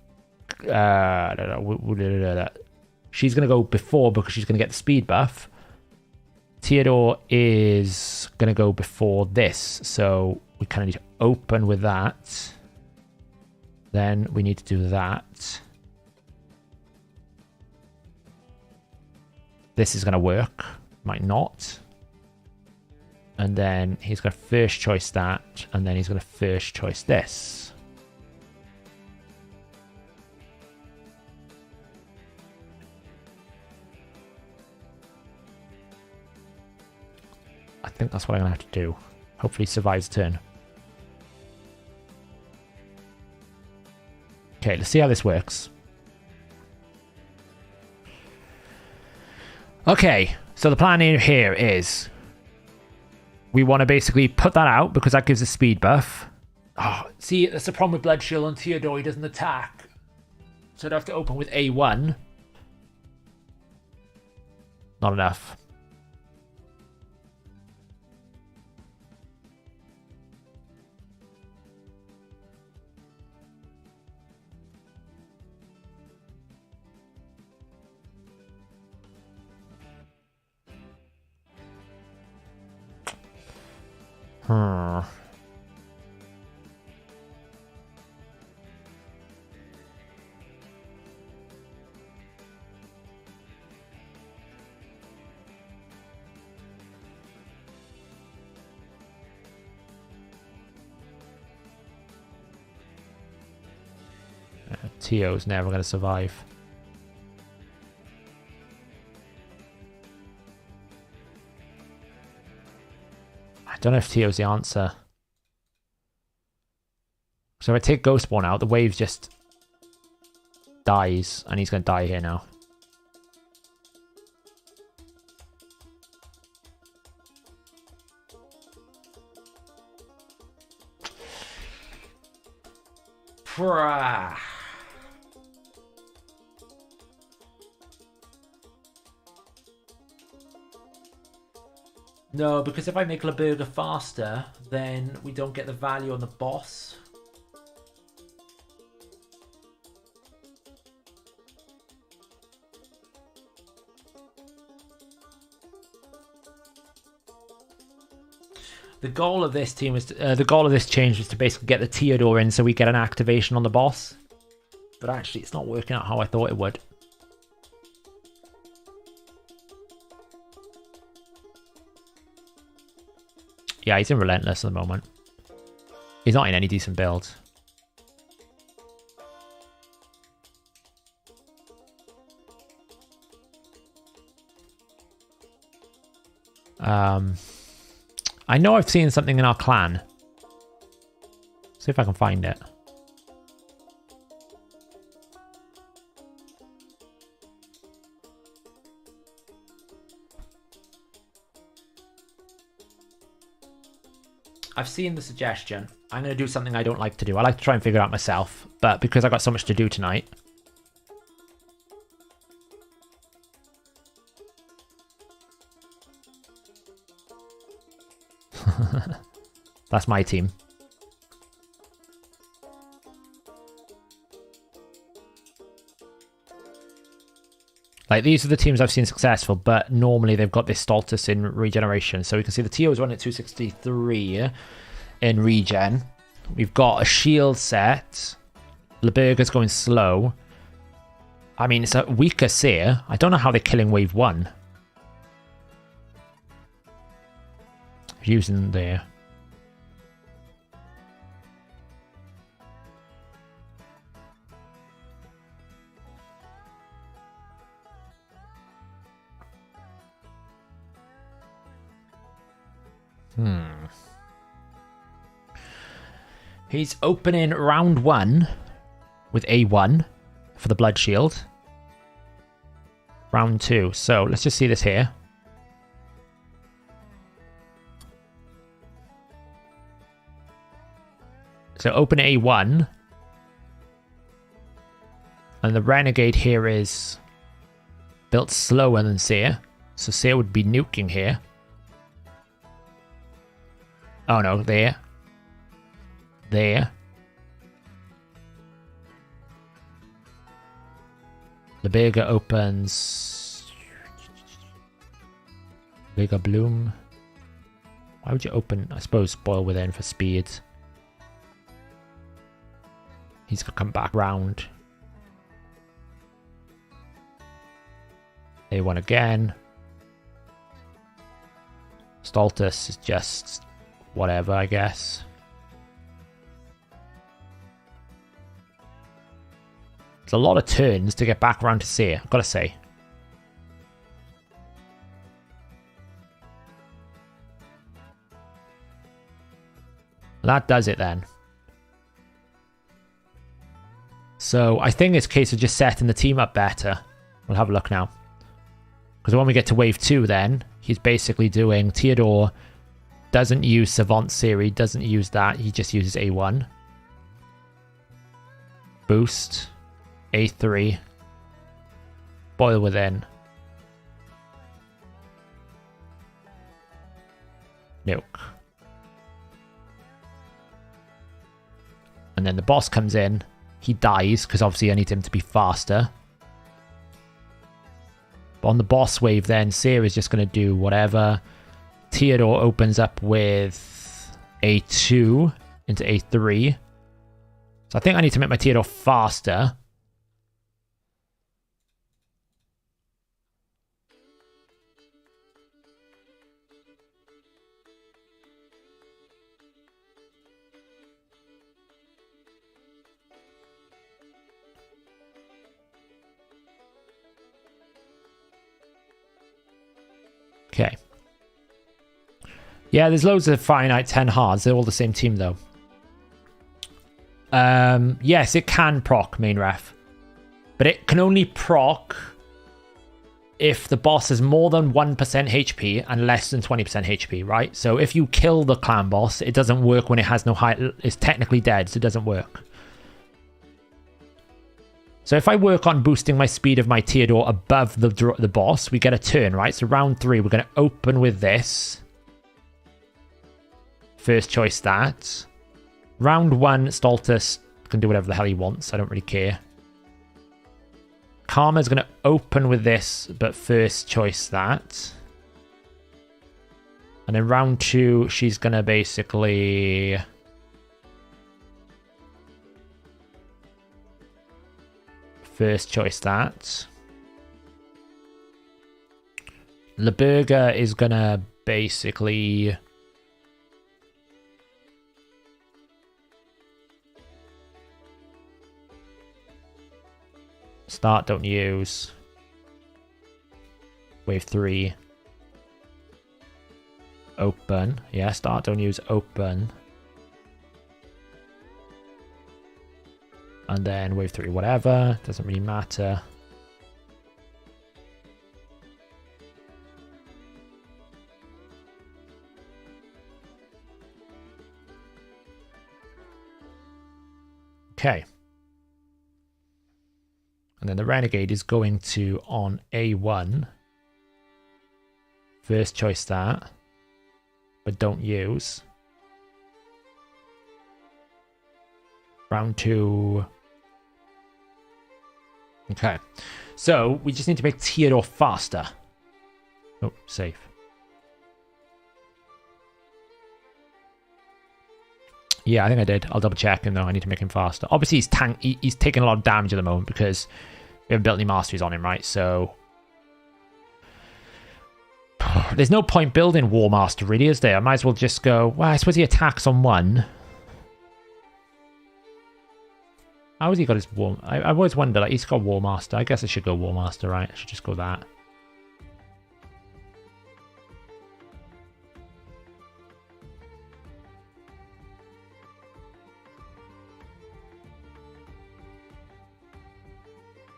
she's going to go before because she's going to get the speed buff. Theodore is going to go before this, so we kind of need to open with that. Then we need to do that. This is going to work. Might not. And then he's going to first choice that, and then he's going to first choice this. I think that's what I'm going to have to do. Hopefully he survives the turn. Okay, let's see how this works. Okay, so the plan here is we want to basically put that out because that gives a speed buff. Oh, see, that's the problem with Blood Shield on Theodore. He doesn't attack. So I'd have to open with A1. Not enough. Tio's never going to survive. I don't know if Tio's the answer. So if I take Ghostborn out, the wave just dies, and he's going to die here now. No, because if I make Leburger faster, then we don't get the value on the boss. The goal of this team was the goal of this change was to basically get the Theodore in so we get an activation on the boss. But actually, it's not working out how I thought it would. Yeah, he's in Relentless at the moment. He's not in any decent build. I know I've seen something in our clan. See if I can find it. I've seen the suggestion. I'm going to do something I don't like to do. I like to try and figure it out myself, but because I got so much to do tonight. That's my team. Like, these are the teams I've seen successful, but normally they've got this Stultus in regeneration. So we can see the TO is running at 263 in regen. We've got a shield set. Leburger's going slow. I mean, it's a weaker Seer. I don't know how they're killing wave 1. Using there. He's opening round 1 with A1 for the Blood Shield. Round 2. So let's just see this here. So open A1. And the Renegade here is built slower than Seer. So Seer would be nuking here. Oh no, there. There. Leburger opens. Leburger Bloom. Why would you open? I suppose Spoil Within for speed. He's gonna come back round. A1 again. Stultus is just whatever, I guess. It's a lot of turns to get back around to Seer, I've got to say. That does it then. So I think it's a case of just setting the team up better. We'll have a look now. Because when we get to wave 2 then, he's basically doing Theodore doesn't use Savant Series, doesn't use that, he just uses A1. Boost. A3. Boil Within. Nuke. And then the boss comes in. He dies, because obviously I need him to be faster. But on the boss wave then, Seer is just going to do whatever. Theodore opens up with A2 into A3. So I think I need to make my Theodore faster. Okay. Yeah, there's loads of finite 10 hards. They're all the same team, though. Yes, it can proc main ref. But it can only proc if the boss has more than 1% HP and less than 20% HP, right? So if you kill the clan boss, it doesn't work when it has no high... It's technically dead, so it doesn't work. So if I work on boosting my speed of my Theodore above the boss, we get a turn, right? So round 3, we're going to open with this. First choice that. Round 1, Stultus can do whatever the hell he wants. I don't really care. Karma's going to open with this, but first choice that. And then round 2, she's going to basically... First choice that. Leberga is going to basically... Start, don't use. Wave 3. Open. Yeah, start, don't use, open. And then wave 3, whatever. Doesn't really matter. Okay. And then the Renegade is going to, on A1, first choice that, but don't use. Round 2. Okay. So, we just need to make Theodore faster. Oh, safe. Yeah, I think I did. I'll double check him though. I need to make him faster. Obviously, he's taking a lot of damage at the moment because we haven't built any masteries on him, right? So there's no point building War Master, really, is there? I might as well just go. Well, I suppose he attacks on 1. How has he got his War? I always wonder. Like, he's got War Master. I guess I should go War Master, right? I should just go that.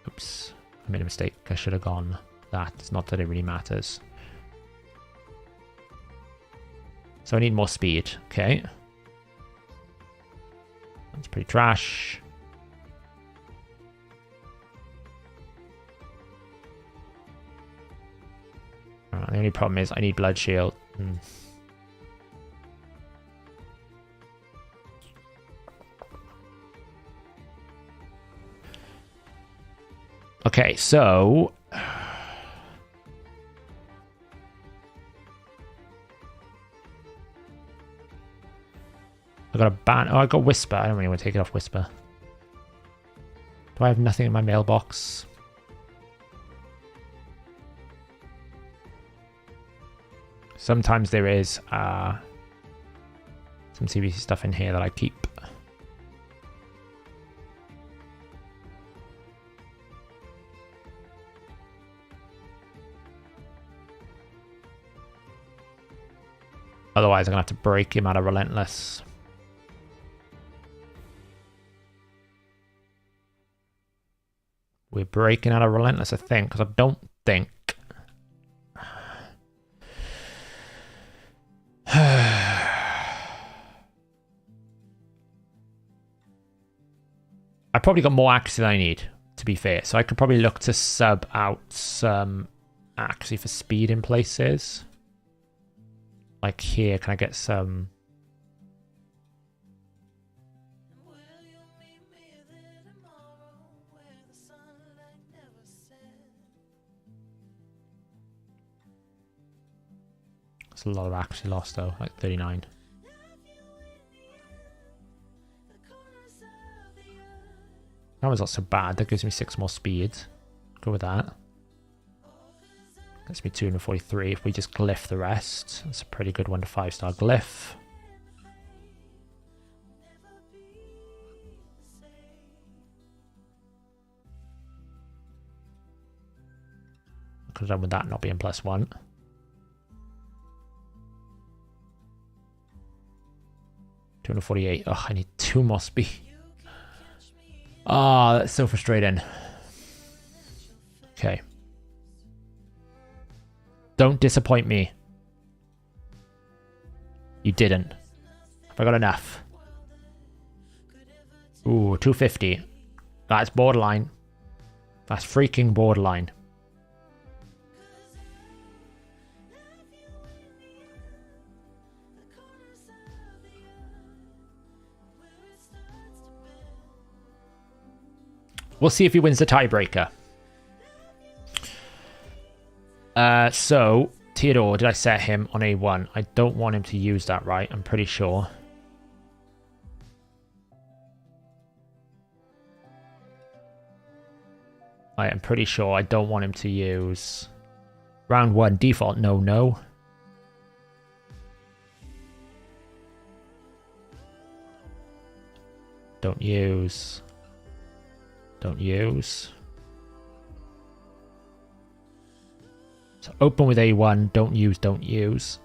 Oops, I made a mistake. I should have gone that. It's not that it really matters. So I need more speed. Okay. That's pretty trash. The only problem is I need Blood Shield. Okay, so I got a ban. Oh, I got Whisper. I don't really want to take it off Whisper. Do I have nothing in my mailbox? Sometimes there is some CBC stuff in here that I keep. Otherwise, I'm going to have to break him out of Relentless. We're breaking out of Relentless, I think, because I don't think... I probably got more accuracy than I need, to be fair. So I could probably look to sub out some accuracy for speed in places. Like here, can I get some... That's a lot of accuracy lost though, like 39. That was not so bad. That gives me 6 more speed. Go with that. Gets me 243. If we just glyph the rest, that's a pretty good 1 to 5-star glyph. I could have done with that not being +1. 248. Oh, I need 2 more speed. Ah, that's so frustrating. Okay. Don't disappoint me. You didn't. Have I got enough? Ooh, 250. That's borderline. That's freaking borderline. We'll see if he wins the tiebreaker. So, Theodore, did I set him on A1? I don't want him to use that, right? I'm pretty sure. I'm pretty sure I don't want him to use... Round 1, default, no, no. Don't use... Don't use. So open with A1, don't use, don't use.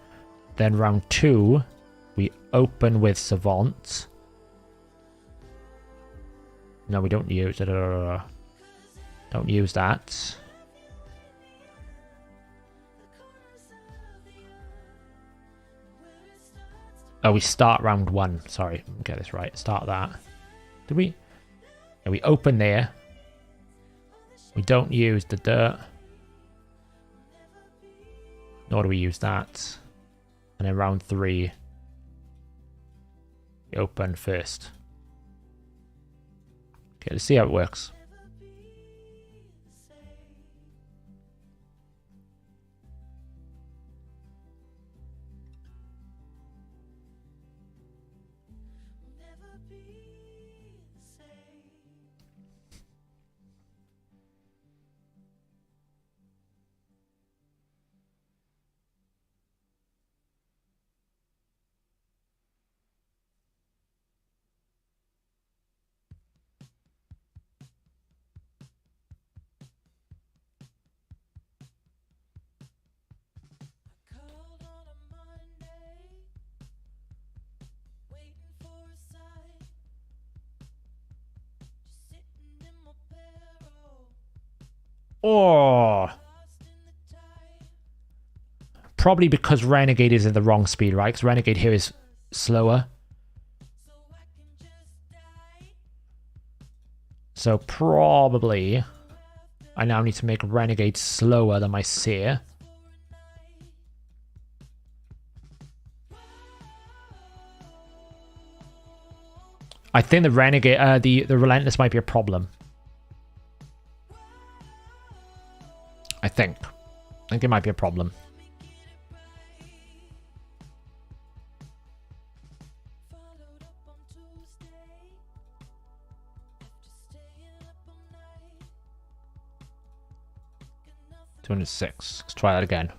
Then round 2, we open with Savant. No, we don't use it. Don't use that. Oh, we start round 1. Sorry, get this right. Start that. Did we? Yeah, we open there. We don't use the dirt. Nor do we use that. And then round 3, we open first. Okay, let's see how it works. Oh, probably because Renegade is in the wrong speed, right? Because Renegade here is slower. So probably I now need to make Renegade slower than my Seer. I think the Renegade, the Relentless might be a problem. I think it might be a problem. $206. Let's try that again.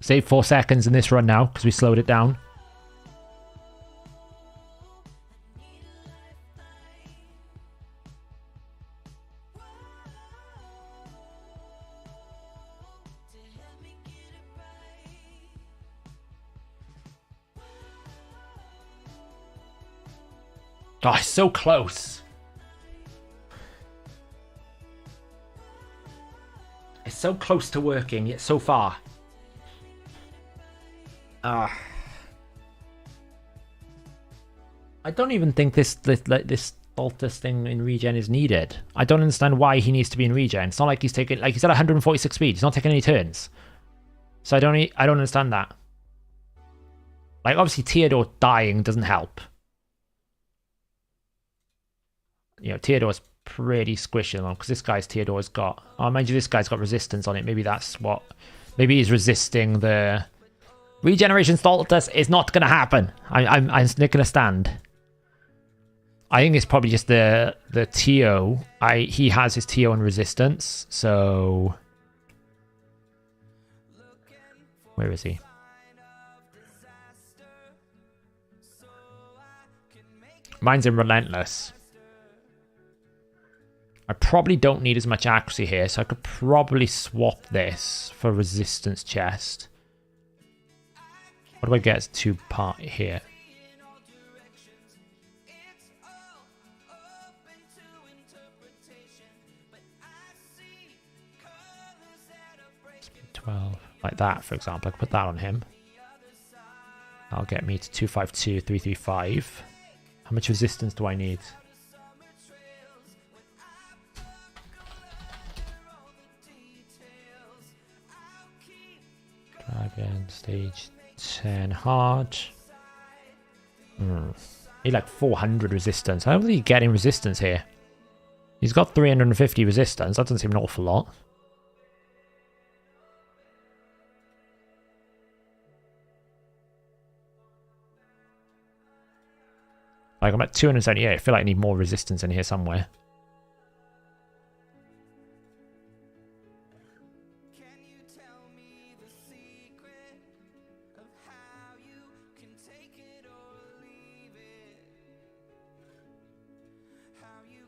Save 4 seconds in this run now, because we slowed it down. Oh, it's so close. It's so close to working, yet so far. I don't even think this Altus thing in regen is needed. I don't understand why he needs to be in regen. It's not like he's taking, like he's at 146 speed. He's not taking any turns. So I don't understand that. Like obviously Theodore dying doesn't help. You know, Theodore's pretty squishy on because this guy's Theodore's got. Oh, mind you, this guy's got resistance on it. Maybe that's what. Maybe he's resisting the. Regeneration Stoltus is not going to happen. I'm making a stand. I think it's probably just the TO. He has his TO and resistance, so Where is he? Mine's in Relentless. I probably don't need as much accuracy here, so I could probably swap this for Resistance Chest. What do I get as 2-part here? Speed 12. Like that, for example. I could put that on him. That'll get me to 252, 335. How much resistance do I need? Dragon, stage 10 hard. Need like 400 resistance. How are you getting resistance here? He's got 350 resistance. That doesn't seem an awful lot. Like I'm at 278. I feel like I need more resistance in here somewhere.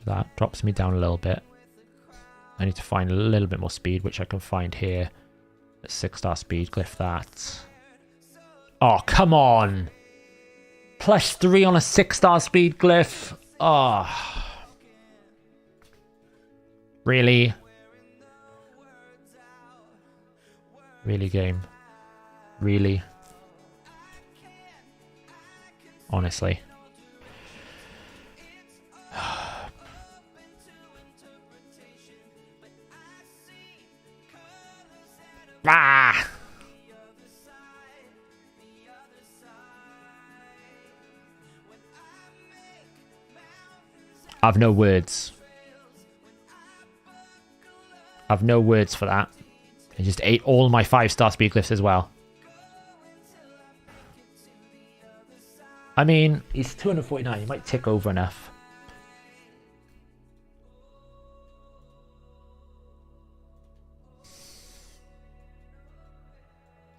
That drops me down a little bit. I need to find a little bit more speed, which I can find here. At 6-star speed, glyph that. Oh, come on! +3 on a 6-star speed glyph. Oh. Really? Really, game? Really? Honestly. Ah! I've no words. I've no words for that. I just ate all my 5-star speed glyphs as well. I mean, he's 249. He might tick over enough.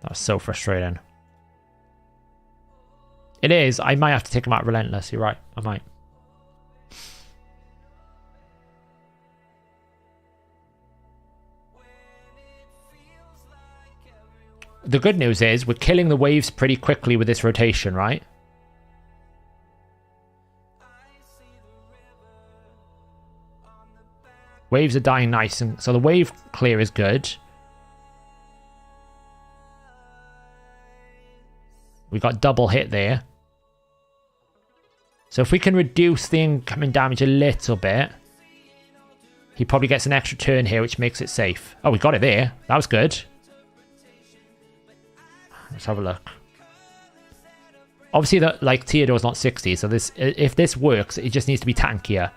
That was so frustrating. It is. I might have to take him out Relentless. You're right. I might. The good news is we're killing the waves pretty quickly with this rotation, right? Waves are dying nice, and so the wave clear is good. We got double hit there. So if we can reduce the incoming damage a little bit, he probably gets an extra turn here, which makes it safe. Oh, we got it there. That was good. Let's have a look. Obviously, like Theodore's not 60, so this, if this works, it just needs to be tankier.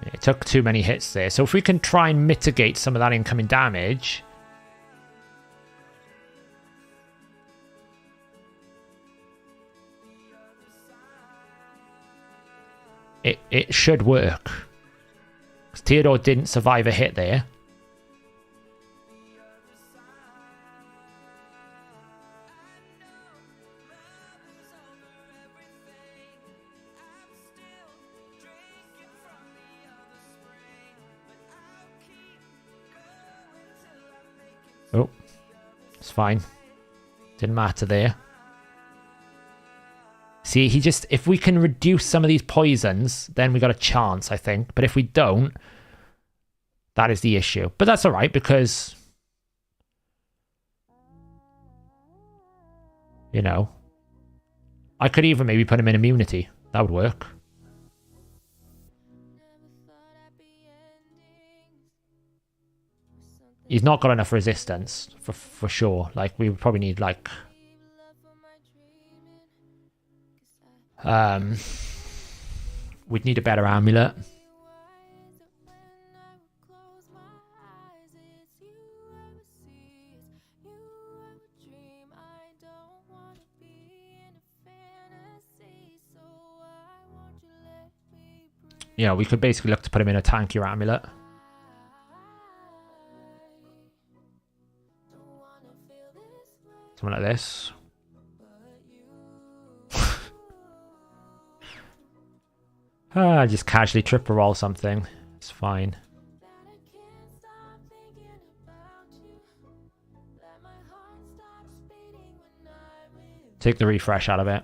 It took too many hits there. So if we can try and mitigate some of that incoming damage. It should work. Because Theodore didn't survive a hit there. Oh, it's fine. Didn't matter there. See, he just... If we can reduce some of these poisons, then we got a chance, I think. But if we don't, that is the issue. But that's alright, because... You know. I could even maybe put him in immunity. That would work. He's not got enough resistance, for sure. Like, we would probably need, like... we'd need a better amulet. You know, we could basically look to put him in a tankier amulet. Something like this. Just casually triple roll something. It's fine. Take the refresh out of it.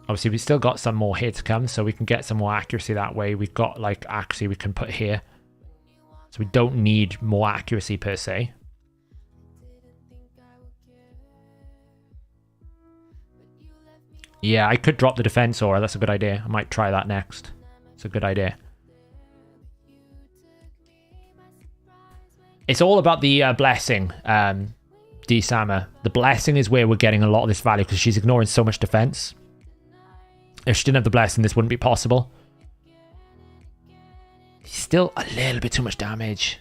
Obviously, we still got some more here to come, so we can get some more accuracy that way. We've got, like, accuracy we can put here. So we don't need more accuracy, per se. Yeah, I could drop the defense aura. That's a good idea. I might try that next. It's a good idea. It's all about the blessing, D-Sama. The blessing is where we're getting a lot of this value because she's ignoring so much defense. If she didn't have the blessing, this wouldn't be possible. Still a little bit too much damage.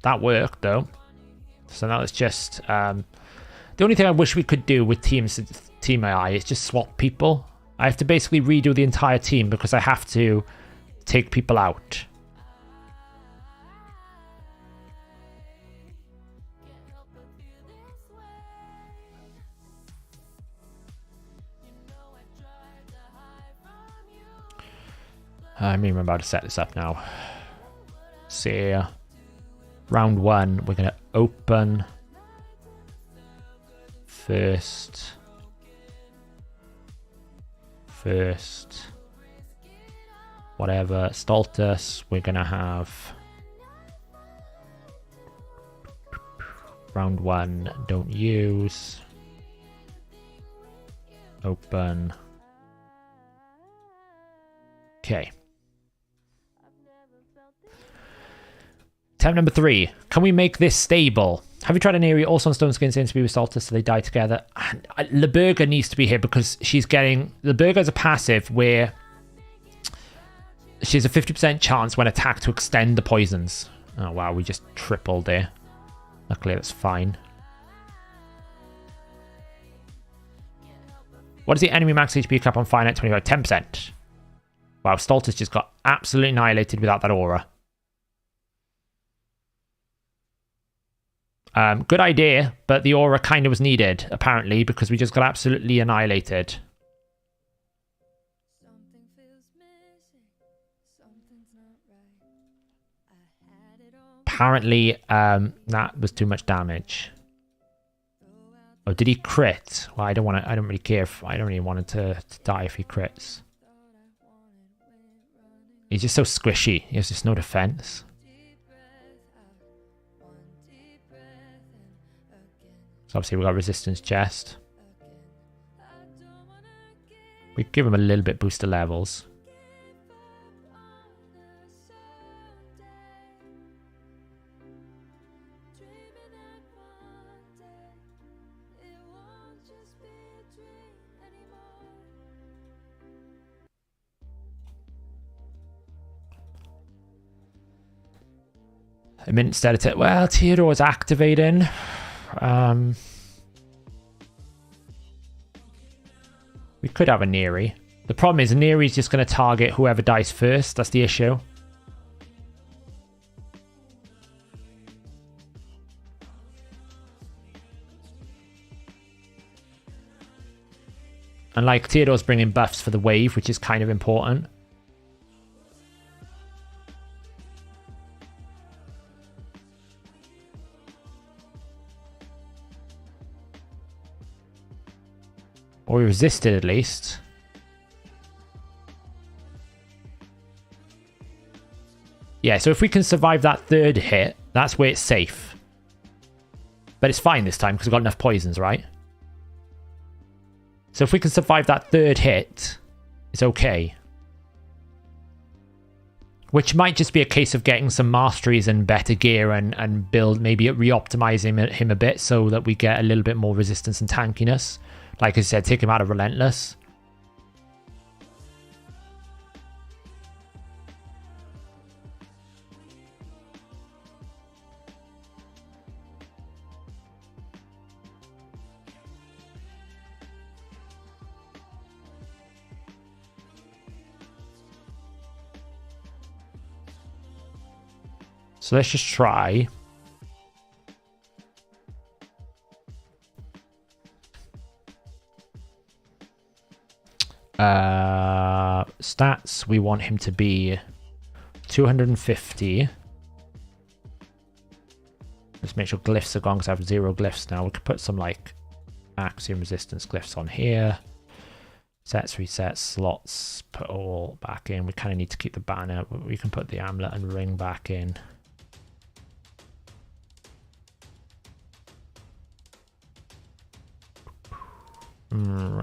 That worked, though. So now it's just... the only thing I wish we could do with Team AI is just swap people. I have to basically redo the entire team because I have to take people out. I mean, I'm about to set this up now. See, round one, we're going to open first. Whatever, Stultus, we're going to have round one, don't use. Open. Okay. Attempt number 3. Can we make this stable? Have you tried an area also on Stone Skin seems to be with Stultus so they die together? Leburga needs to be here because she's getting... Leburga is a passive where she has a 50% chance when attacked to extend the poisons. Oh wow, we just tripled there. Luckily that's fine. What is the enemy max HP cap on Finite 25? 10%. Wow, Stultus just got absolutely annihilated without that aura. Good idea, but the aura kind of was needed, apparently, because we just got absolutely annihilated. Apparently, that was too much damage. Oh, did he crit? Well, I don't really care if... I don't really want him to die if he crits. He's just so squishy. He has just no defense. So obviously we've got resistance chest. We give him a little bit booster levels. I mean, instead of... Well, Theodore is activating. We could have a Neri. The problem is Neri's just going to target whoever dies first. That's the issue. And like Theodore's bringing buffs for the wave, which is kind of important. Or we resisted at least. Yeah, so if we can survive that third hit, that's where it's safe. But it's fine this time because we've got enough poisons, right? So if we can survive that third hit, it's okay. Which might just be a case of getting some masteries and better gear and build, maybe re-optimizing him a bit so that we get a little bit more resistance and tankiness. Like I said, take him out of Relentless. So let's just try. Stats, we want him to be 250. Let's make sure glyphs are gone because I have 0 glyphs now. We could put some like axiom resistance glyphs on here. Sets, resets, slots, put all back in. We kind of need to keep the banner, but we can put the amulet and ring back in.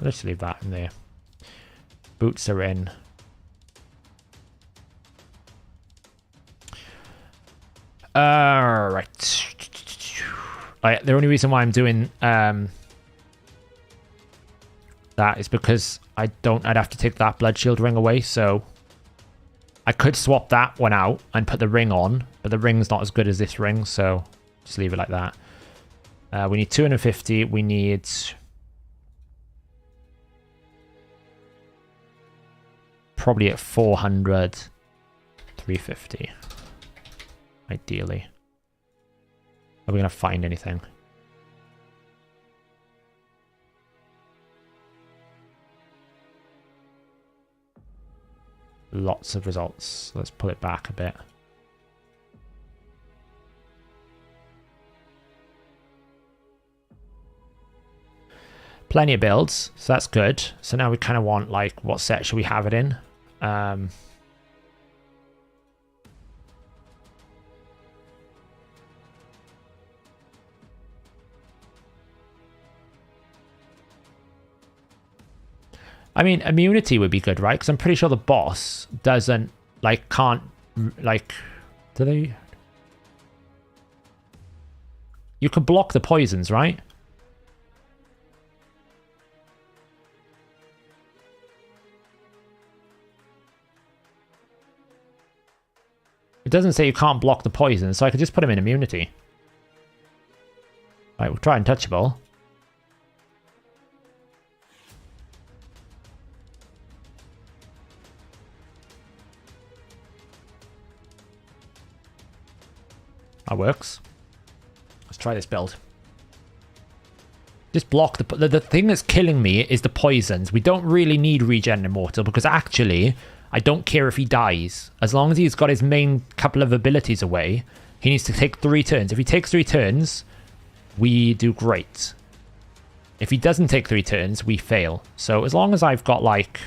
Let's leave that in there. Boots are in. Right. The only reason why I'm doing that is because I'd have to take that blood shield ring away, so I could swap that one out and put the ring on, but the ring's not as good as this ring, so just leave it like that. We need 250. We need probably at 400, 350, ideally. Are we going to find anything? Lots of results. Let's pull it back a bit. Plenty of builds, so that's good. So now we kind of want, like, what set should we have it in? I mean, immunity would be good, right? Because I'm pretty sure the boss doesn't, like, can't, like, do they? You can block the poisons, right? It doesn't say you can't block the poison, so I could just put him in immunity. Right, we'll try untouchable. That works. Let's try this build. Just block the thing that's killing me is the poisons. We don't really need regen immortal because actually I don't care if he dies. As long as he's got his main couple of abilities away, he needs to take 3 turns. If he takes 3 turns, we do great. If he doesn't take 3 turns, we fail. So as long as I've got like...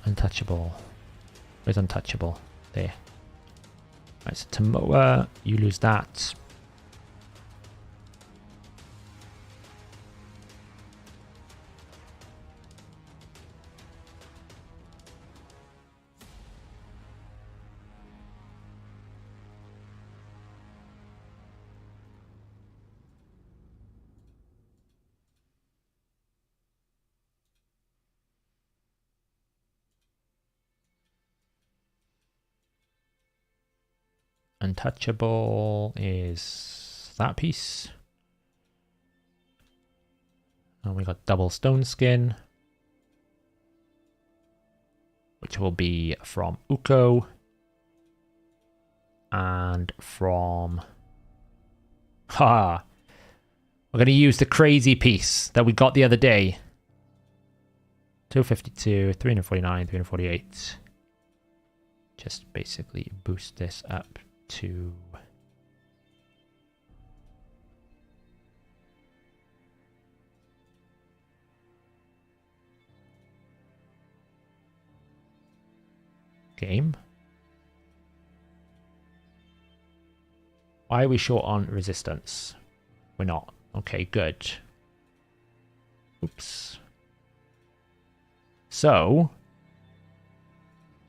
untouchable. Where's untouchable? There. Right, so Tomoa, you lose that. Untouchable is that piece. And we got double stone skin, which will be from Uko and from... Ha! We're going to use the crazy piece that we got the other day. 252, 349, 348. Just basically boost this up to game. Why are we short on resistance? We're not. Okay, good. Oops. So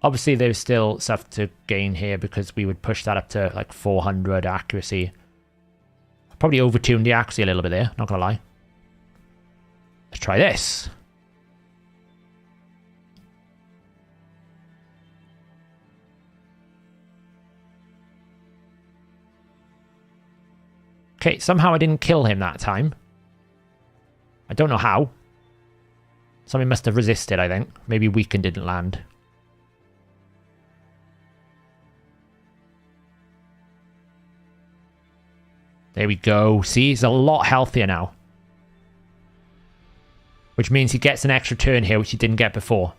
obviously there's still stuff to gain here because we would push that up to like 400 accuracy. Probably overtuned the accuracy a little bit there, not gonna lie. Let's try this. Okay, somehow I didn't kill him that time. I don't know how. Something must have resisted, I think. Maybe Weaken didn't land. There we go. See, he's a lot healthier now. Which means he gets an extra turn here, which he didn't get before.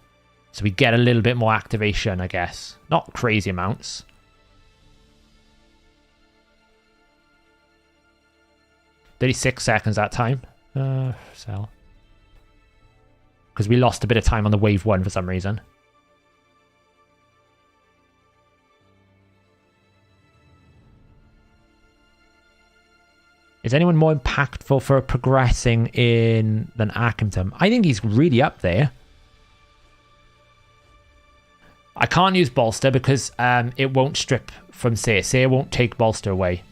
So we get a little bit more activation, I guess. Not crazy amounts. "36 seconds that time. Sell. Because we lost a bit of time on the wave 1 for some reason. Is anyone more impactful for progressing in than Arkham? I think he's really up there. I can't use Bolster because it won't strip from Seer. Seer won't take Bolster away.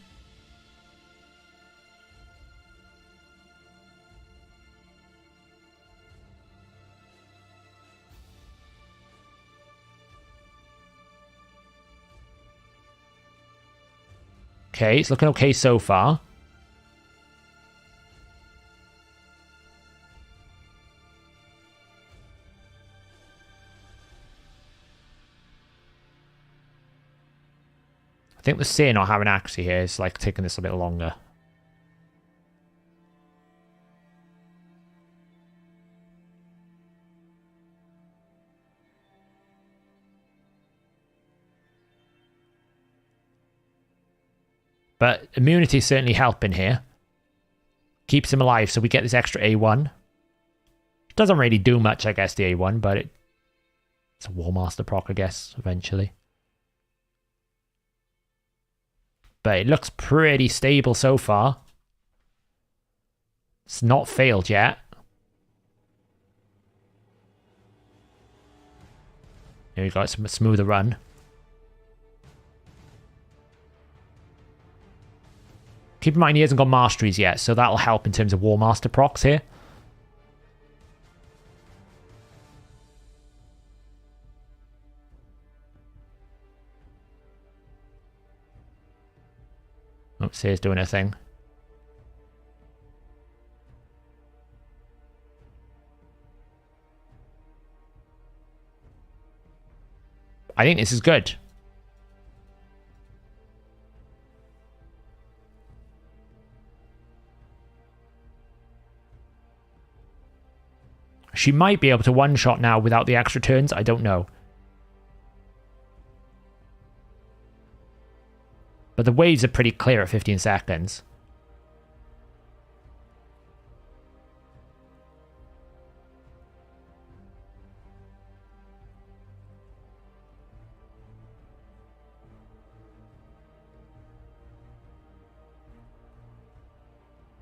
Okay, it's looking okay so far. I think the Seer not having accuracy here is like taking this a bit longer. But immunity is certainly helping here. Keeps him alive, so we get this extra A1. Doesn't really do much, I guess, the A1, but it's a War Master proc, I guess, eventually. But it looks pretty stable so far. It's not failed yet. Here we go, it's a smoother run. Keep in mind he hasn't got masteries yet, so that'll help in terms of War Master procs here. Oops, here's doing a thing. I think this is good. She might be able to one-shot now without the extra turns. I don't know. But the waves are pretty clear at 15 seconds.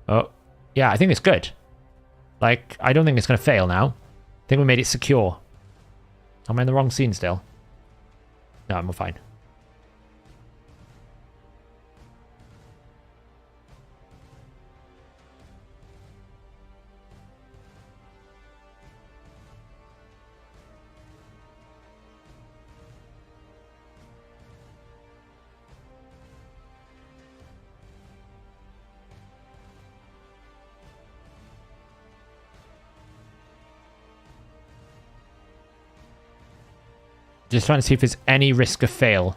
Oh, yeah, I think it's good. Like, I don't think it's going to fail now. I think we made it secure. Am I in the wrong scene still? No, I'm fine. Just trying to see if there's any risk of fail.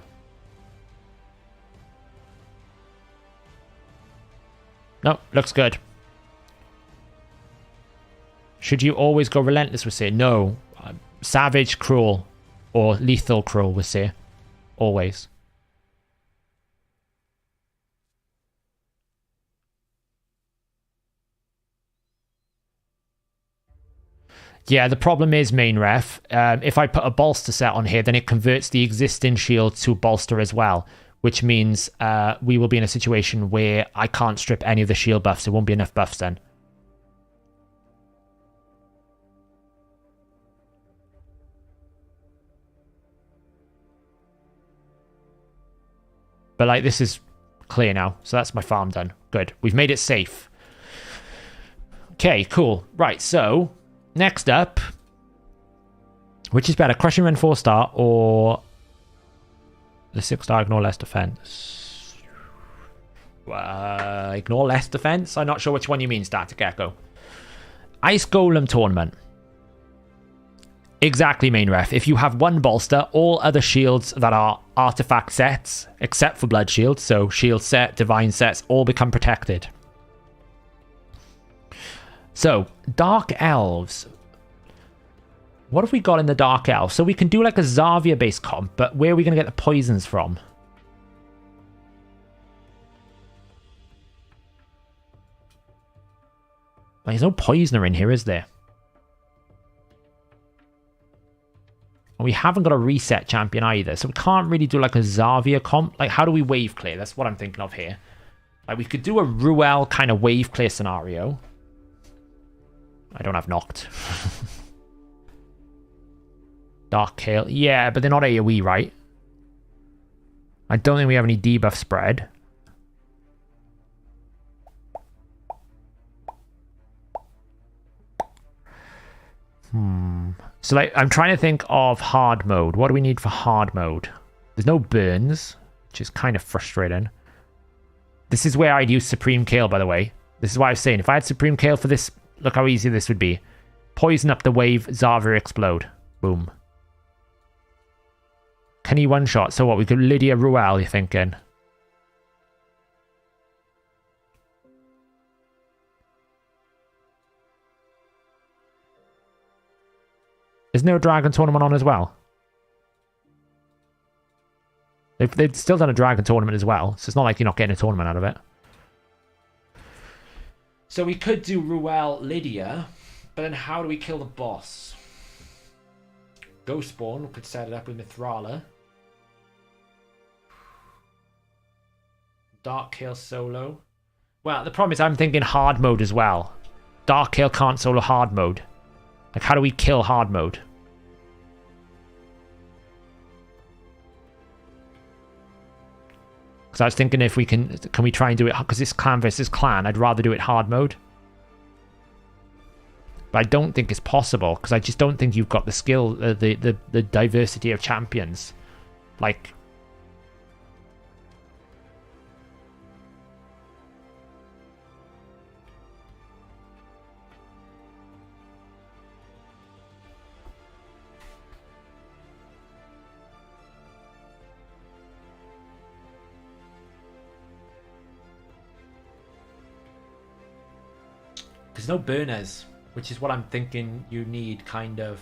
No, looks good. Should you always go relentless with Seer? No. Savage, cruel, or lethal cruel with Seer. Always. Yeah, the problem is, main ref, if I put a bolster set on here, then it converts the existing shield to bolster as well, which means we will be in a situation where I can't strip any of the shield buffs. There won't be enough buffs then. But like, this is clear now, so that's my farm done. Good. We've made it safe. Okay, cool. Right, so next up, which is better, Crushing Rend 4-star or the 6-star Ignore Less Defense? Ignore less defense. I'm not sure which one you mean, Static Echo. Ice Golem tournament. Exactly, main ref. If you have one bolster, all other shields that are artifact sets, except for blood shields, so shield set, divine sets, all become protected. So, Dark Elves. What have we got in the Dark Elves? So we can do like a Xavier-based comp, but where are we going to get the poisons from? There's no poisoner in here, is there? We haven't got a reset champion either, so we can't really do like a Xavier comp. Like, how do we wave clear? That's what I'm thinking of here. Like, we could do a Ruel kind of wave clear scenario. I don't have knocked. Dark Kael. Yeah, but they're not AoE, right? I don't think we have any debuff spread. So like, I'm trying to think of hard mode. What do we need for hard mode? There's no burns, which is kind of frustrating. This is where I'd use Supreme Kael, by the way. This is why I was saying, if I had Supreme Kael for this, look how easy this would be. Poison up the wave, Xavier explode. Boom. Can he one-shot? So what, we could Lydia Ruel, you're thinking? Isn't there a Dragon tournament on as well? They've still done a Dragon tournament as well, so it's not like you're not getting a tournament out of it. So we could do Ruel Lydia, but then how do we kill the boss? Ghostborn, we could set it up with Mithrala. Dark Kael solo. Well, the problem is I'm thinking hard mode as well. Dark Kael can't solo hard mode. Like, how do we kill hard mode? Because I was thinking if we can we try and do it, because it's clan versus clan, I'd rather do it hard mode. But I don't think it's possible, because I just don't think you've got the skill, the diversity of champions. Like... There's no burners, which is what I'm thinking you need, kind of.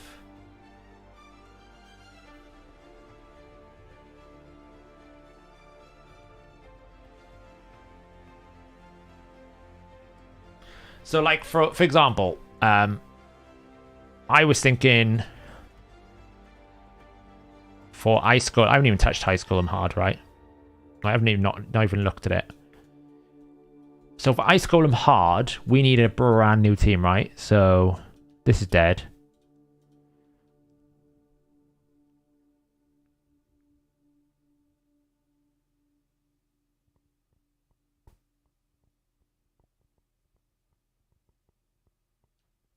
So, like, for example, I was thinking for Ice Golem, I haven't even touched Ice Golem hard, right? I haven't even not even looked at it. So for Ice Golem hard, we need a brand new team, right? So this is dead.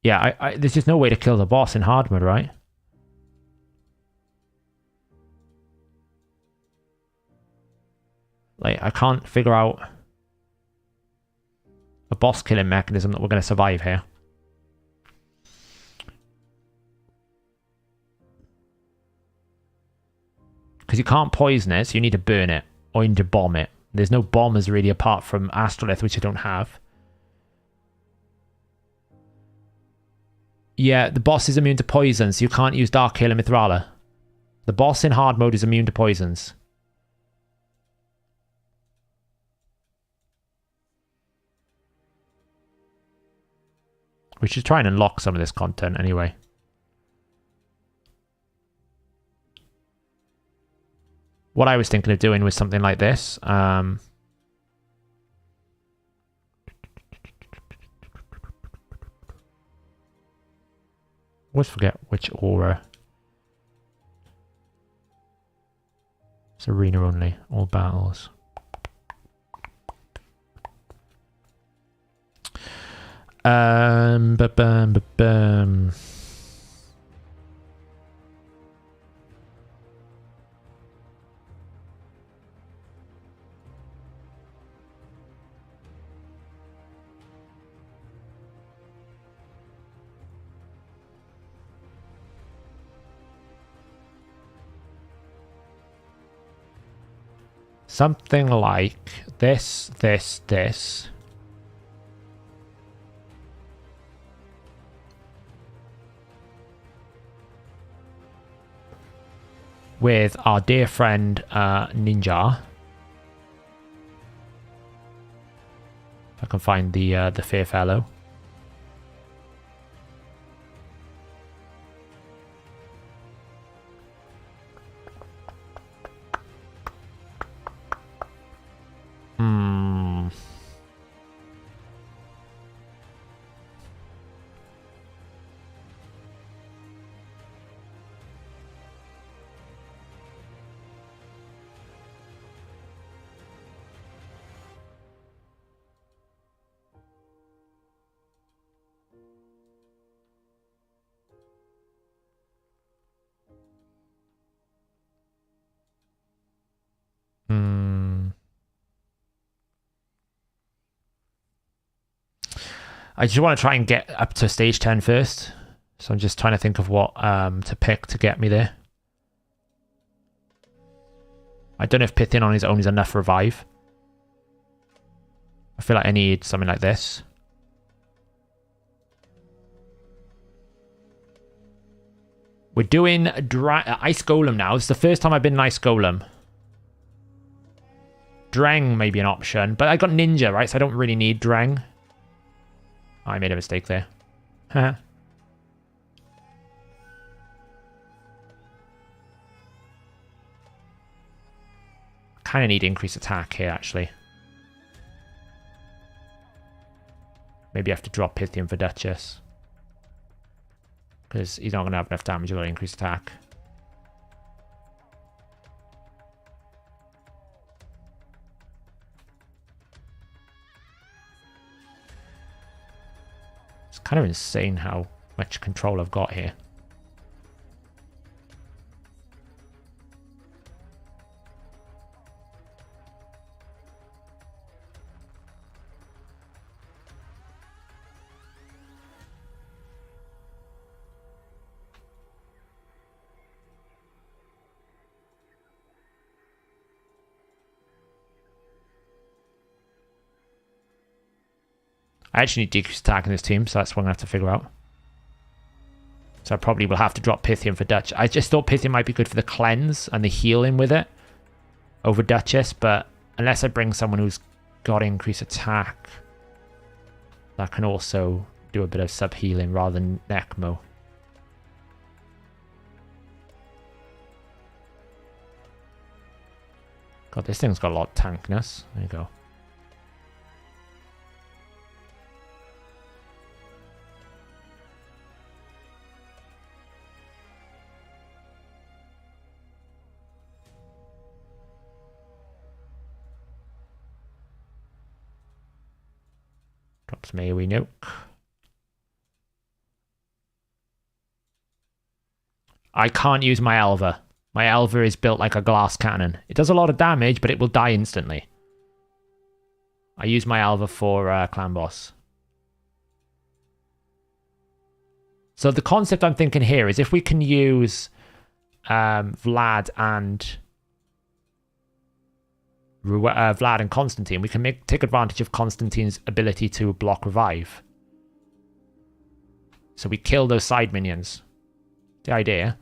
Yeah, there's just no way to kill the boss in hard mode, right? Like, I can't figure out a boss killing mechanism that we're going to survive here. Because you can't poison it, so you need to burn it. Or you need to bomb it. There's no bombers really apart from Astrolith, which I don't have. Yeah, the boss is immune to poison, so you can't use Dark Kael and Mithrala. The boss in hard mode is immune to poisons. We should try and unlock some of this content anyway. What I was thinking of doing was something like this. Always forget which aura. It's arena only, all battles. Ba-bum. Something like this, this. With our dear friend Ninja. If I can find the fair fellow. I just want to try and get up to stage 10 first. So I'm just trying to think of what to pick to get me there. I don't know if Pythian on his own is enough revive. I feel like I need something like this. We're doing Ice Golem now. It's the first time I've been an Ice Golem. Drang may be an option, but I got Ninja, right? So I don't really need Drang. I made a mistake there. Haha. Kind of need increased attack here, actually. Maybe I have to drop Pythian for Duchess. Because he's not going to have enough damage without increased attack. It's kind of insane how much control I've got here. I actually need decreased attack in this team, so that's what I'm going to have to figure out. So I probably will have to drop Pythian for Dutch. I just thought Pythian might be good for the cleanse and the healing with it over Duchess, but unless I bring someone who's got increased attack, that can also do a bit of sub-healing rather than Necmo. God, this thing's got a lot of tankness. There you go. Drops AoE nuke. I can't use my Elva. My Elva is built like a glass cannon. It does a lot of damage, but it will die instantly. I use my Elva for clan boss. So the concept I'm thinking here is if we can use Vlad and Constantine, we can take advantage of Constantine's ability to block revive. So we kill those side minions. The idea.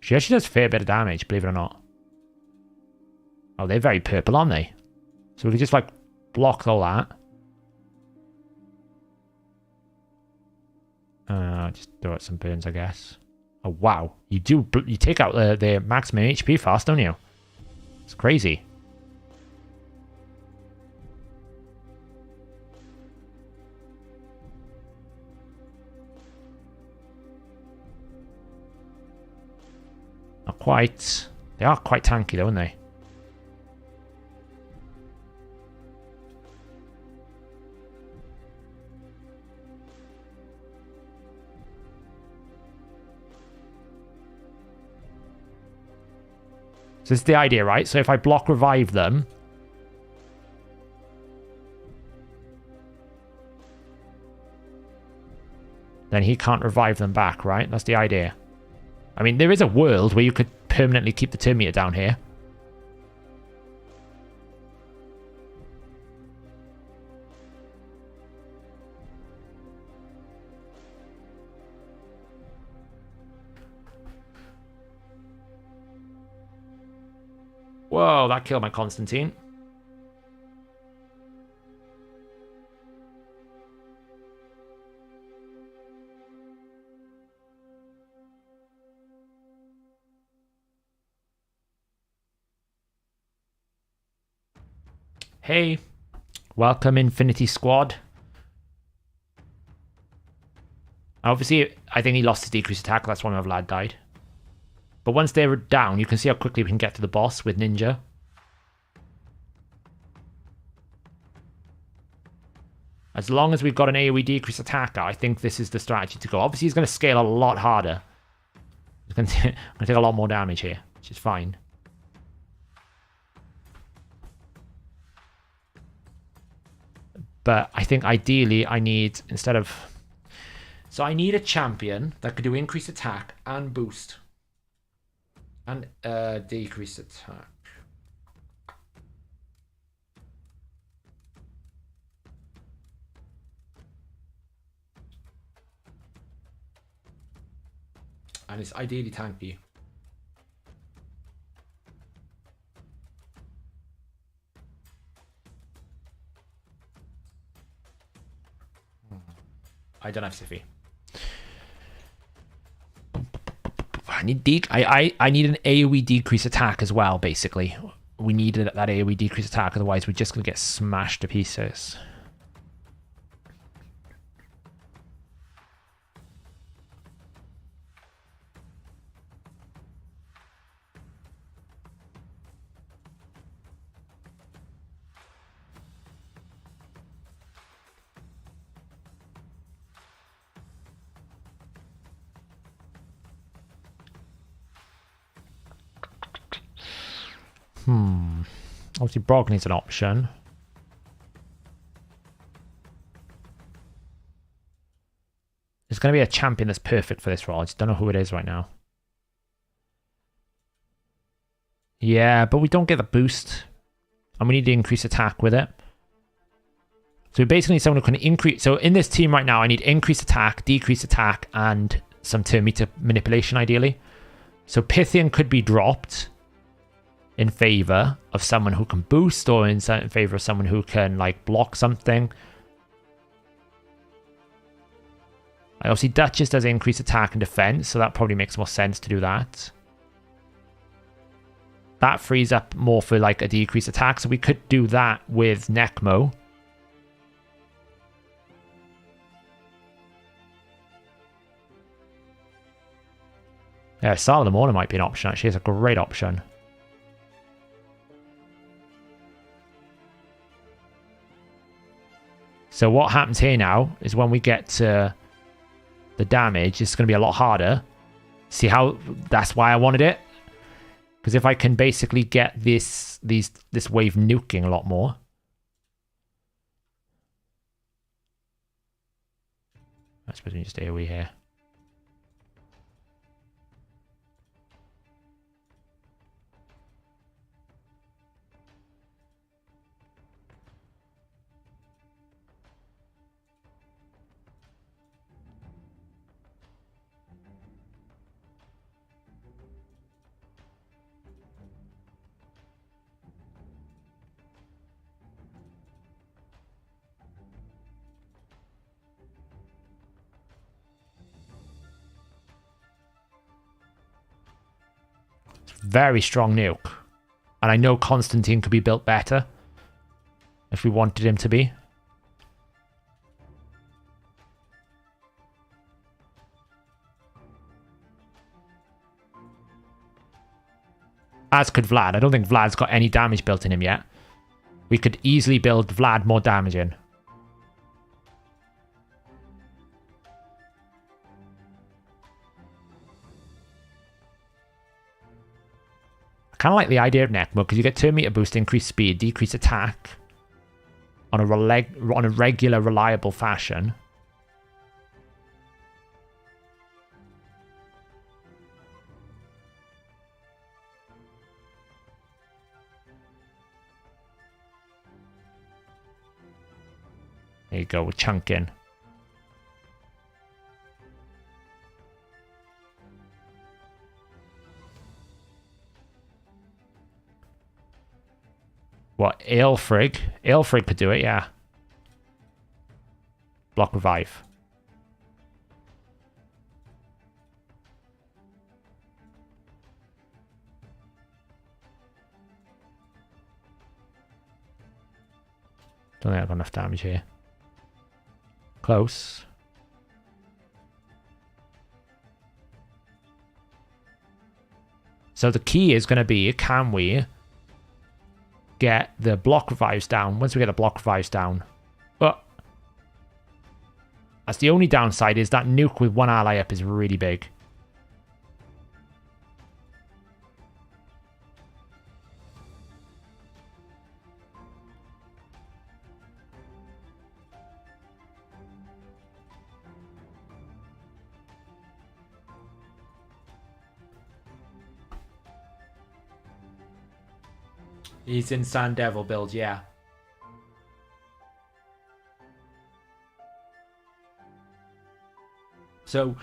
She actually does a fair bit of damage, believe it or not. Oh, they're very purple, aren't they? So we can just, like, block all that. Just throw out some burns, I guess. Oh, wow. You take out their maximum HP fast, don't you? It's crazy. Not quite. They are quite tanky though, aren't they? So this is the idea, right? So if I block revive them, then he can't revive them back, right? That's the idea. I mean, there is a world where you could permanently keep the turn meter down here. Whoa, that killed my Constantine. Hey, welcome Infinity Squad. Obviously, I think he lost his decreased attack. That's why my Vlad died. But once they're down, you can see how quickly we can get to the boss with Ninja. As long as we've got an AoE decrease attacker, I think this is the strategy to go. Obviously, he's going to scale a lot harder. He's going to take a lot more damage here, which is fine. But I think ideally I need, instead of... So I need a champion that could do increased attack and boost. And decreased attack. And it's ideally tanky. I don't have Siffy. I need I need an AoE decrease attack as well, basically. We need that AoE decrease attack, otherwise we're just going to get smashed to pieces. Obviously, Brog needs an option. There's going to be a champion that's perfect for this role. I just don't know who it is right now. Yeah, but we don't get the boost. And we need to increase attack with it. So we basically need someone who can increase... So in this team right now, I need increased attack, decreased attack, and some turn meter manipulation, ideally. So Pythian could be dropped in favor of someone who can boost, or in favor of someone who can like block something. Obviously Duchess does increase attack and defense, so that probably makes more sense to do that. That frees up more for like a decreased attack, so we could do that with Necmo. Yeah, Sal of the Morning might be an option, actually. It's a great option. So what happens here now is when we get to the damage, it's going to be a lot harder. See how... That's why I wanted it. Because if I can basically get this wave nuking a lot more. I suppose we just AoE here. Very strong nuke. And I know Constantine could be built better if we wanted him to be. As could Vlad. I don't think Vlad's got any damage built in him yet. We could easily build Vlad more damage in. Kind of like the idea of Necmo, because you get turn meter boost, increase speed, decrease attack on a regular, reliable fashion. There you go, we're chunking. What, Elfrig? Elfrig could do it, yeah. Block revive. Don't think I've got enough damage here. Close. So the key is going to be, can we get the block revives down? Once we get the block revives down. But that's the only downside, is that nuke with one ally up is really big. He's in Sand Devil build, yeah. So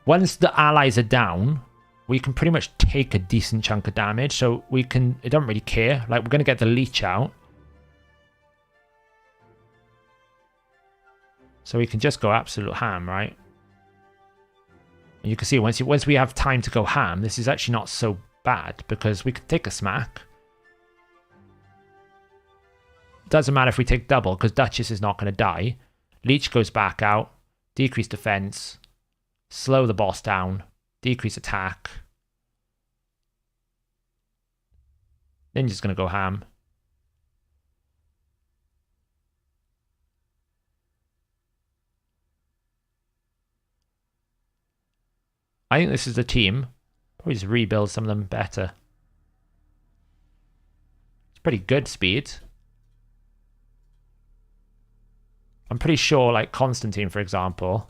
once the allies are down, we can pretty much take a decent chunk of damage. So we can, it don't really care. Like, we're going to get the leech out. So we can just go absolute ham, right? And you can see once we have time to go ham, this is actually not so bad, because we could take a smack. Doesn't matter if we take double, because Duchess is not going to die. Leech goes back out. Decrease defense. Slow the boss down. Decrease attack. Ninja's going to go ham. I think this is the team. Probably just rebuild some of them better. It's pretty good speed. I'm pretty sure, like, Constantine, for example,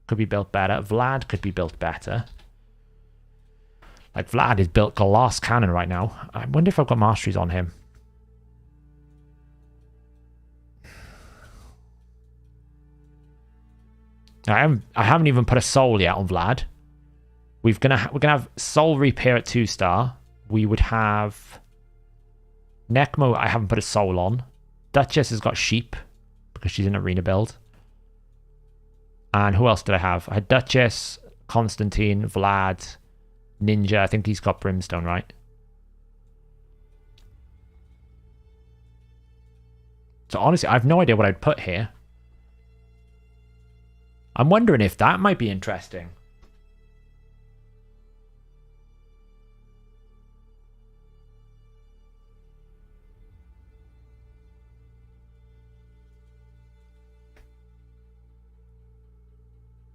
could be built better. Vlad could be built better. Like, Vlad is built glass cannon right now. I wonder if I've got masteries on him. I haven't even put a soul yet on Vlad. We're gonna have soul repair at 2-star. We would have Necmo. I haven't put a soul on. Duchess has got sheep because she's in arena build. And who else did I have? I had Duchess, Constantine, Vlad, Ninja. I think he's got Brimstone, right? So honestly, I have no idea what I'd put here. I'm wondering if that might be interesting.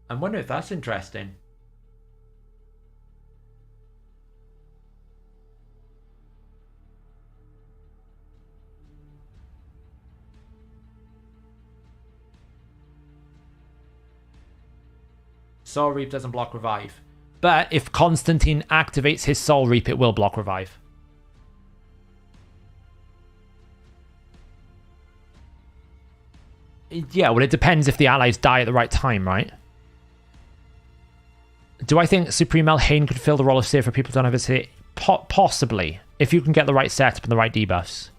I'm wondering if that's interesting. Soul Reap doesn't block revive. But if Constantine activates his Soul Reap, it will block revive. Yeah, well, it depends if the allies die at the right time, right? Do I think Supreme Elhain could fill the role of save for people who don't have his hit? Possibly, if you can get the right setup and the right debuffs.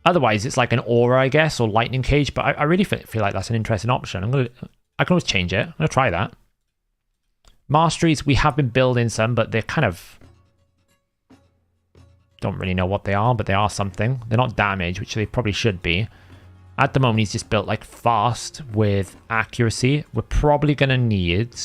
Otherwise, it's like an aura, I guess, or lightning cage. But I really feel like that's an interesting option. I can always change it. I'm gonna try that. Masteries, we have been building some, but they're kind of, don't really know what they are, but they are something. They're not damage, which they probably should be. At the moment, he's just built like fast with accuracy. We're probably gonna need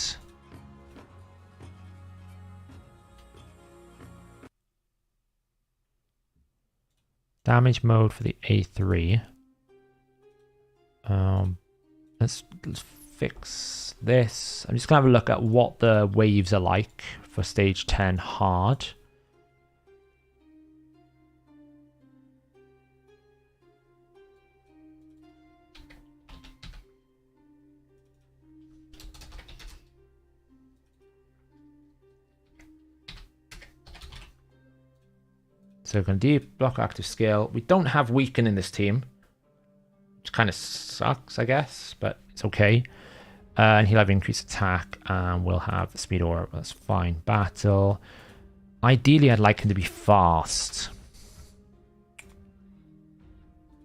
damage mode for the A3. Let's fix this. I'm just going to have a look at what the waves are like for stage 10 hard. So we're going to block active skill. We don't have weaken in this team, which kind of sucks, I guess, but it's okay. And he'll have increased attack, and we'll have the speed aura. That's fine. Battle. Ideally, I'd like him to be fast.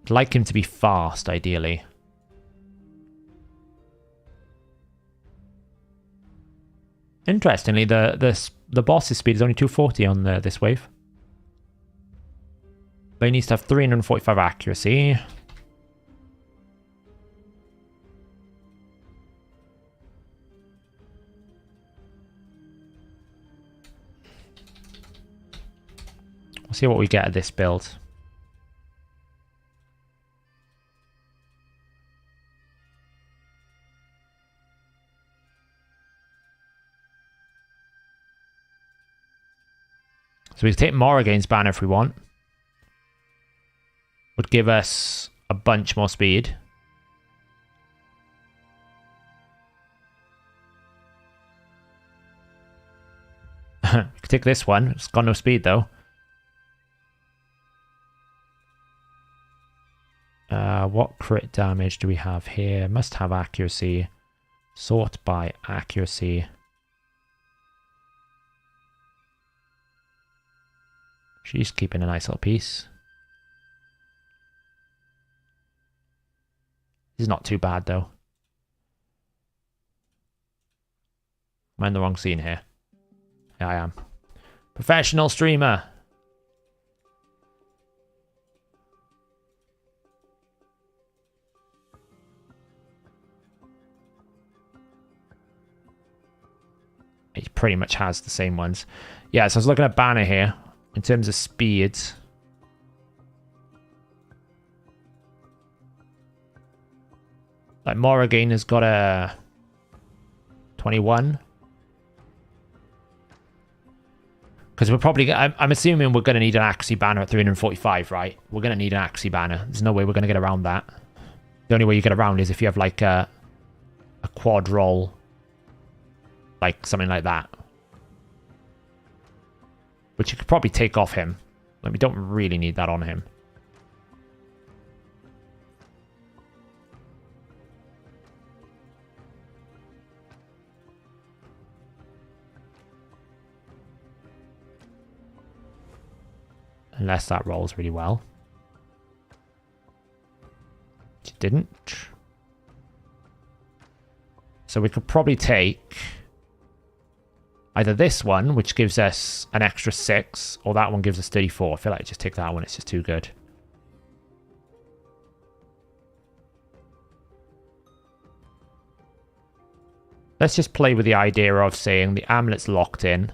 I'd like him to be fast, ideally. Interestingly, the boss's speed is only 240 on this wave. But he needs to have 345 accuracy. We'll see what we get at this build. So we can take Morrigane's banner if we want. Would give us a bunch more speed. We could take this one. It's got no speed though. What crit damage do we have here? Must have accuracy. Sort by accuracy. She's keeping a nice little piece. This is not too bad though. Am I in the wrong scene here? Yeah, I am. Professional streamer. He pretty much has the same ones. Yeah, so I was looking at banner here. In terms of speed. Like Morrigan has got a 21. Because we're probably... I'm assuming we're going to need an accuracy banner at 345, right? We're going to need an accuracy banner. There's no way we're going to get around that. The only way you get around is if you have like a quad roll. Like something like that. Which you could probably take off him. Like, we don't really need that on him. Unless that rolls really well. It didn't. So we could probably take either this one, which gives us an extra 6, or that one gives us 34. I feel like I just take that one. It's just too good. Let's just play with the idea of saying the amulet's locked in.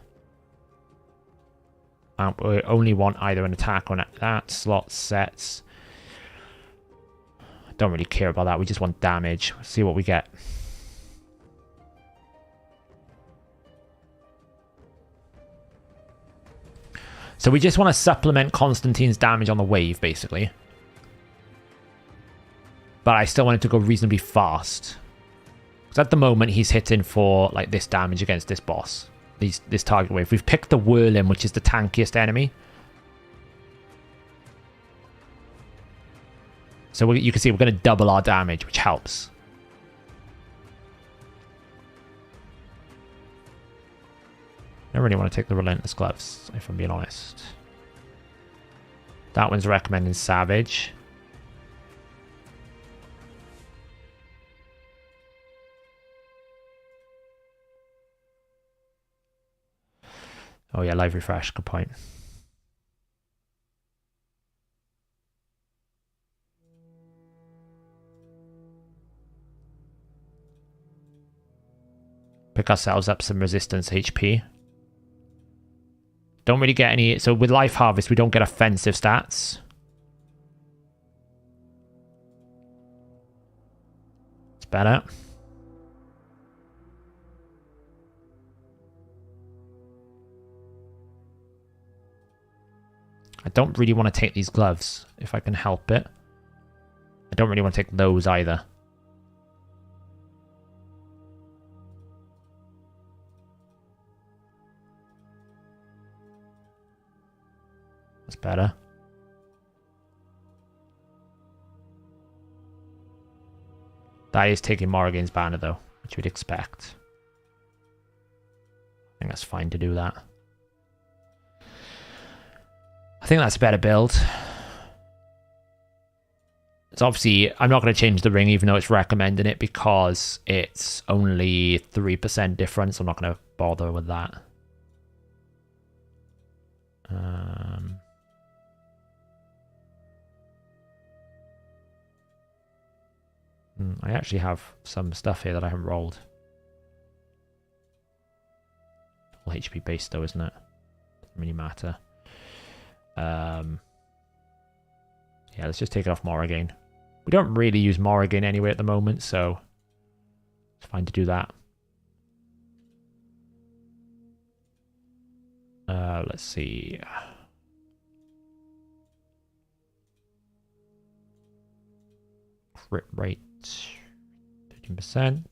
We only want either an attack or that. Slot sets. Don't really care about that. We just want damage. Let's see what we get. So we just want to supplement Constantine's damage on the wave, basically. But I still want it to go reasonably fast. Because at the moment, he's hitting for like this damage against this boss. This target wave. We've picked the Whirling, which is the tankiest enemy. So you can see we're going to double our damage, which helps. I don't really want to take the Relentless Gloves, if I'm being honest. That one's recommending Savage. Oh yeah, live refresh, good point. Pick ourselves up some resistance HP. Don't really get any... So with Life Harvest, we don't get offensive stats. It's better. I don't really want to take these gloves, if I can help it. I don't really want to take those either. That's better. That is taking Morrigan's banner, though, which we'd expect. I think that's fine to do that. I think that's a better build. It's obviously, I'm not going to change the ring, even though it's recommending it, because it's only 3% difference. I'm not going to bother with that. I actually have some stuff here that I haven't rolled. All HP based though, isn't it? Doesn't really matter. Yeah, let's just take it off Morrigan. We don't really use Morrigan anyway at the moment, so it's fine to do that. Let's see. Crit rate 13%.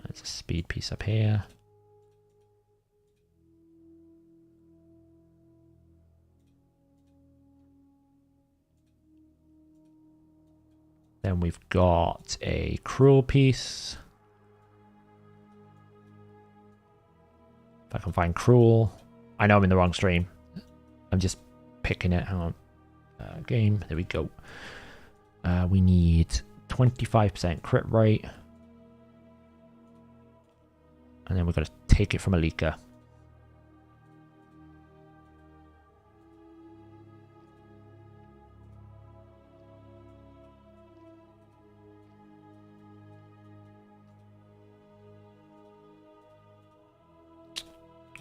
There's a speed piece up here. Then we've got a cruel piece. If I can find cruel. I know I'm in the wrong stream. I'm just picking it. Hang on. Game. There we go. We need 25% crit rate. And then we've got to take it from a leaker.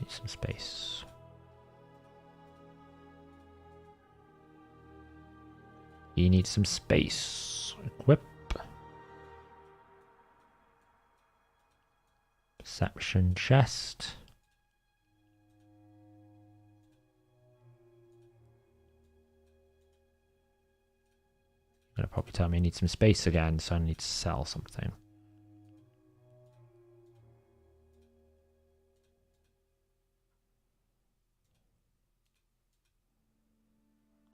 Need some space. You need some space. Equip. Perception chest. You're gonna probably tell me I need some space again, so I need to sell something.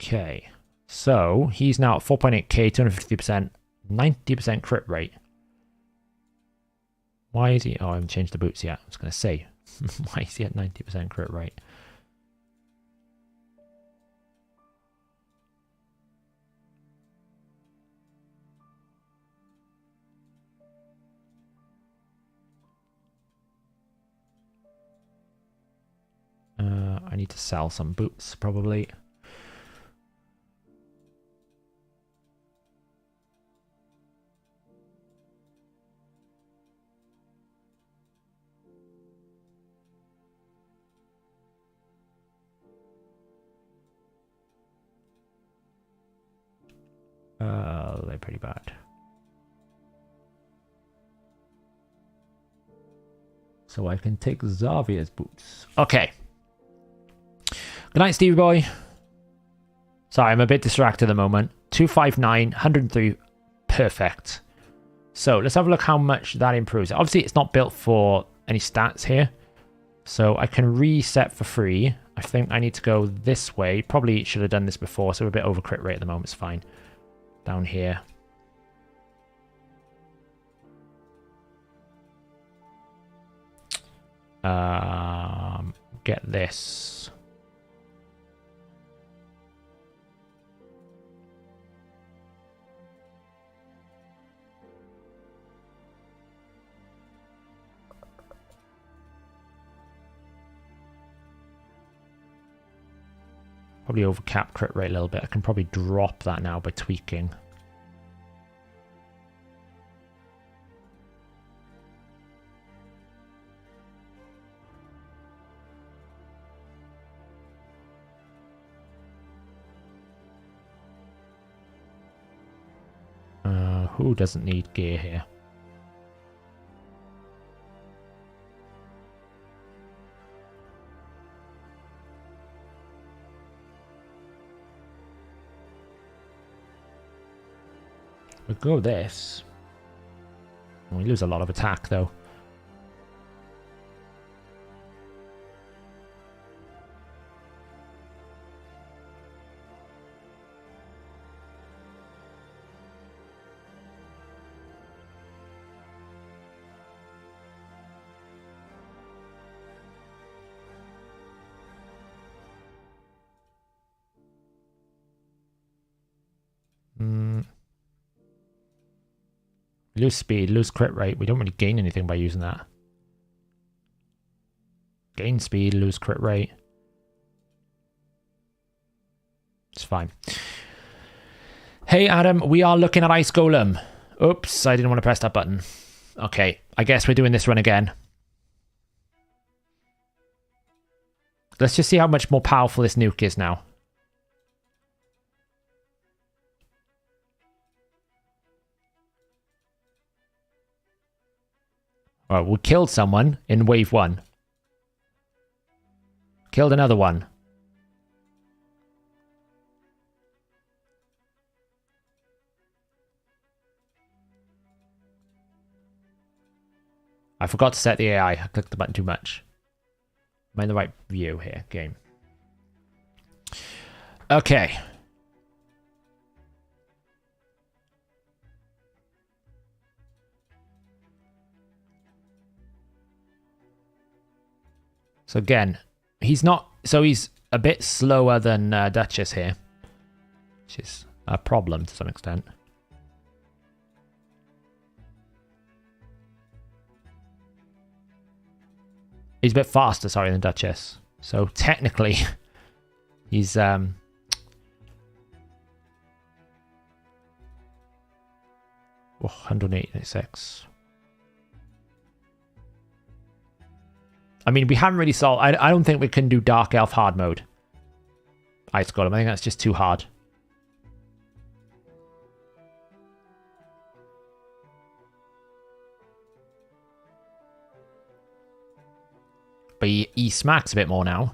Okay, so he's now at 4.8k, 250%, 90% crit rate. Why is he? Oh, I haven't changed the boots yet. I was going to say, why is he at 90% crit rate? I need to sell some boots, probably. They're pretty bad. So I can take Xavier's boots. Okay. Good night, Stevie boy. Sorry, I'm a bit distracted at the moment. 259, 103. Perfect. So let's have a look how much that improves. Obviously, it's not built for any stats here. So I can reset for free. I think I need to go this way. Probably should have done this before, so we're a bit over crit rate at the moment. It's fine. Down here. Get this. Probably overcap crit rate a little bit. I can probably drop that now by tweaking. who doesn't need gear here? We go this. We lose a lot of attack though. Lose speed, lose crit rate. We don't really gain anything by using that. Gain speed, lose crit rate. It's fine. Hey Adam, we are looking at Ice Golem. Oops, I didn't want to press that button. Okay, I guess we're doing this run again. Let's just see how much more powerful this nuke is now. Alright, we killed someone in wave 1. Killed another one. I forgot to set the AI. I clicked the button too much. Am I in the right view here? Game. Okay. So again, he's not... So he's a bit slower than Duchess here. Which is a problem to some extent. He's a bit faster, sorry, than Duchess. So technically, he's... 186. I mean, we haven't really solved... I don't think we can do Dark Elf hard mode. Ice Golem. I think that's just too hard. But he smacks a bit more now.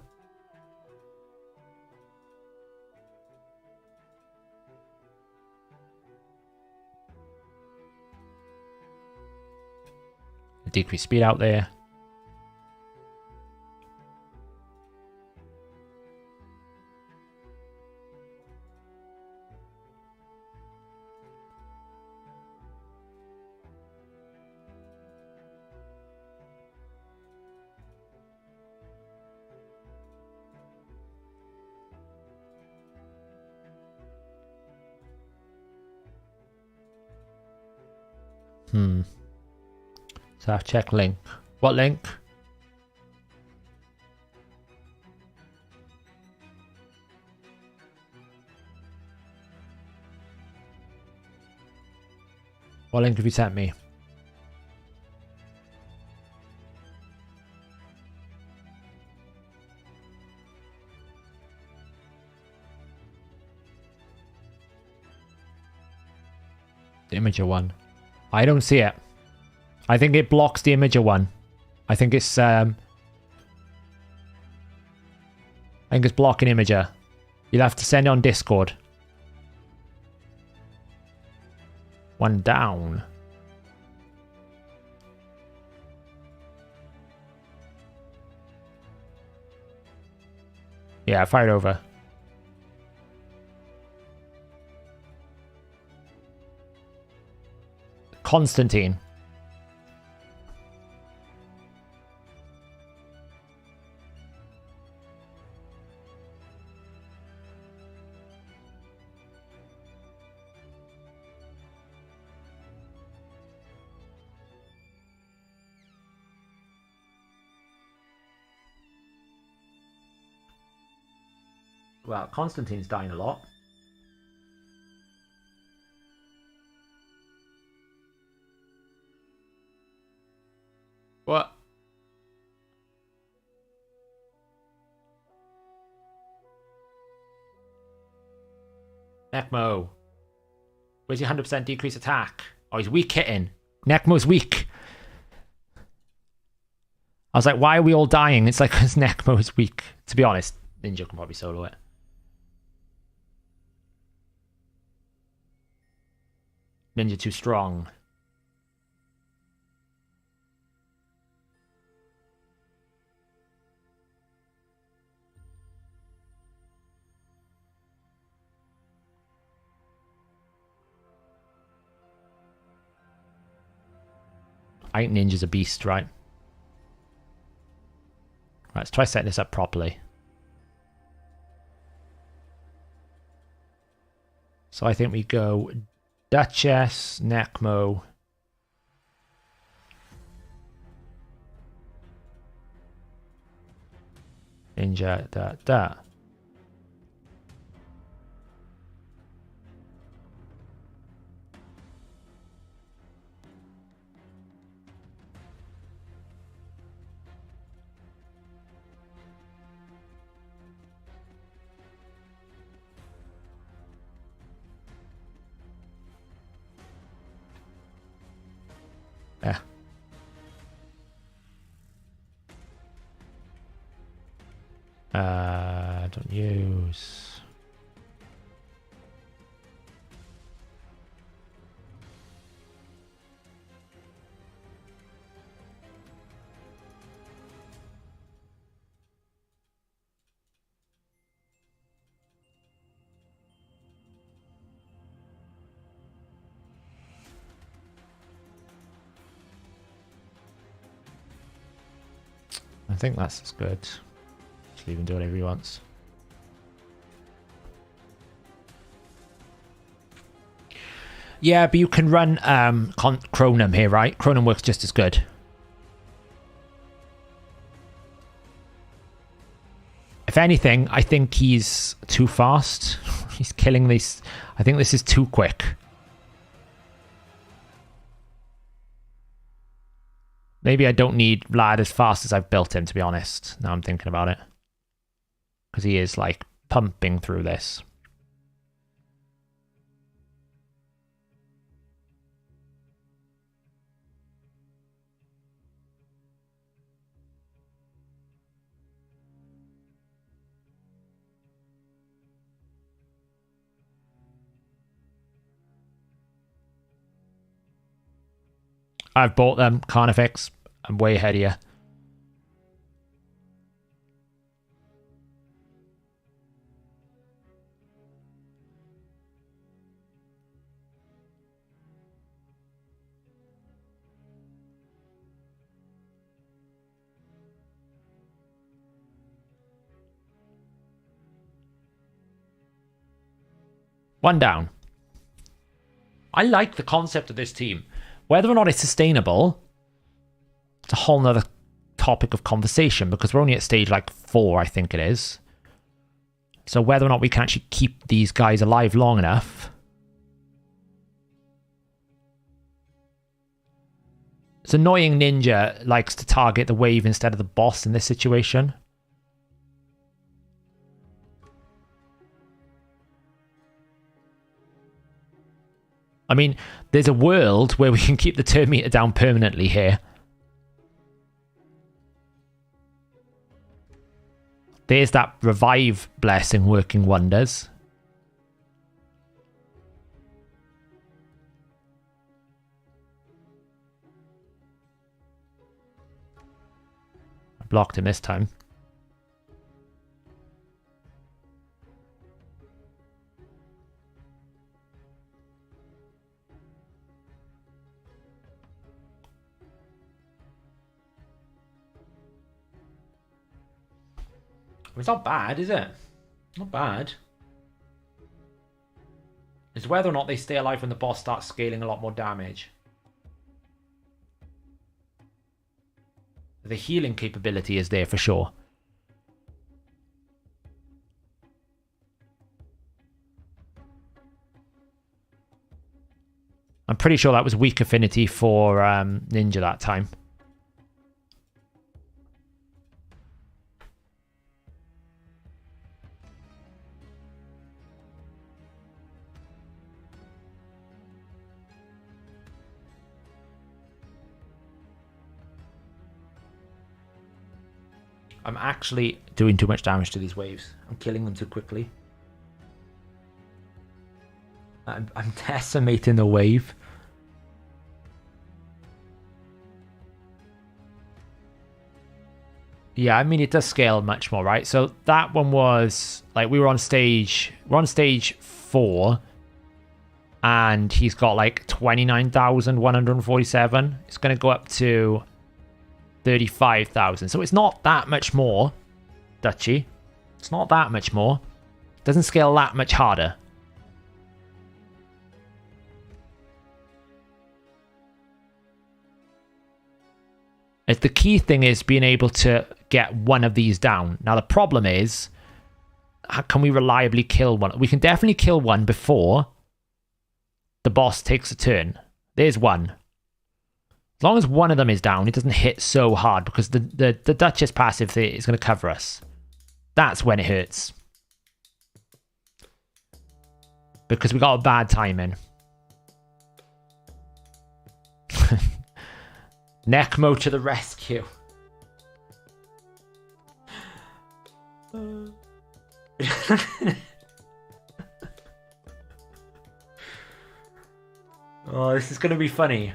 Decrease speed out there. So I've checked link. What link? What link have you sent me? The Imager one. I don't see it. I think it blocks the Imager one. I think it's blocking Imager. You'll have to send it on Discord. One down. Yeah, fire it over. Constantine. Well, Constantine's dying a lot. What? ECMO. Where's your 100% decrease attack? Oh, he's weak hitting. Necmo's weak. I was like, why are we all dying? It's like, because Necmo is weak. To be honest, Ninja can probably solo it. Ninja too strong. I think Ninja's a beast, right? Right, let's try setting this up properly. So I think we go Duchess, Necmo. Ninja, da. Yeah. Don't use. I think that's good. Just leave him do whatever he wants. Yeah, but you can run Chronum here, right? Chronum works just as good. If anything, I think he's too fast. He's killing these. I think this is too quick. Maybe I don't need Vlad as fast as I've built him, to be honest. Now I'm thinking about it. Because he is, like, pumping through this. I've bought them, Carnifex. I'm way ahead of you. One down. I like the concept of this team. Whether or not it's sustainable, it's a whole nother topic of conversation because we're only at stage like 4, I think it is. So whether or not we can actually keep these guys alive long enough. It's annoying Ninja likes to target the wave instead of the boss in this situation. I mean, there's a world where we can keep the turn meter down permanently here. There's that revive blessing working wonders. I blocked him this time. It's not bad, is it? Not bad. It's whether or not they stay alive when the boss starts scaling a lot more damage. The healing capability is there for sure. I'm pretty sure that was weak affinity for Ninja that time. I'm actually doing too much damage to these waves. I'm killing them too quickly. I'm decimating the wave. Yeah, I mean, it does scale much more, right? So that one was like we're on stage 4, and he's got like 29,147. It's going to go up to 35,000. So it's not that much more, Dutchy. It's not that much more. It doesn't scale that much harder. The key thing is being able to get one of these down. Now, the problem is, how can we reliably kill one? We can definitely kill one before the boss takes a turn. There's one. As long as one of them is down, it doesn't hit so hard because the Duchess passive is going to cover us. That's when it hurts. Because we got a bad timing. Necmo to the rescue. Oh, this is going to be funny.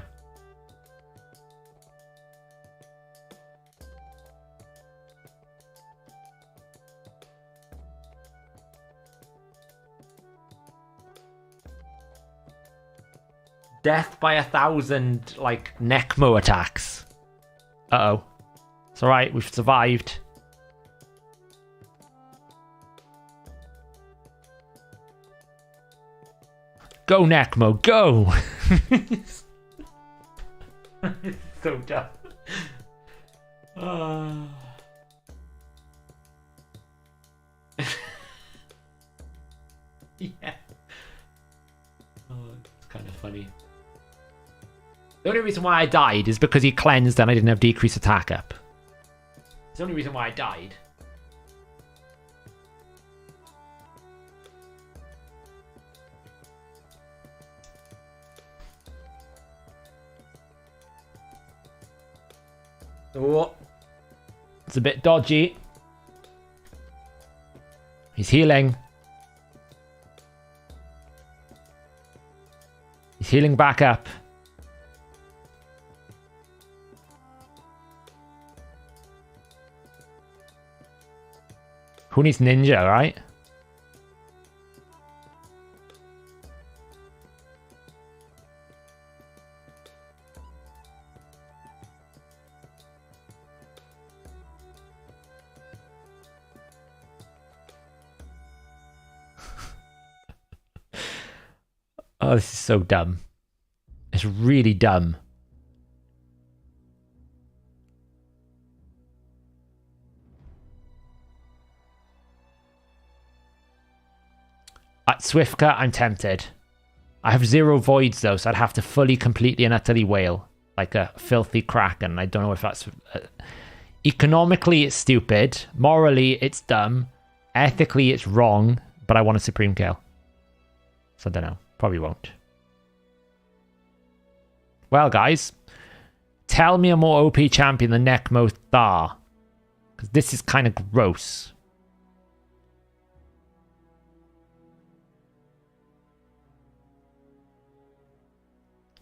Death by 1,000, like, Necmo attacks. Uh-oh. It's alright, we've survived. Go, Necmo, go! It's so dumb. Yeah. Oh, it's kind of funny. The only reason why I died is because he cleansed and I didn't have decreased attack up. It's the only reason why I died. Oh, it's a bit dodgy. He's healing. He's healing back up. Who needs ninja, right? Oh, this is so dumb. It's really dumb. At Swiftcut, I'm tempted. I have 0 voids though, so I'd have to fully, completely, and utterly wail like a filthy kraken. I don't know if that's... Economically, it's stupid. Morally, it's dumb. Ethically, it's wrong. But I want a Supreme Kael. So I don't know. Probably won't. Well, guys. Tell me a more OP champion than Necmo Thar. Because this is kind of gross.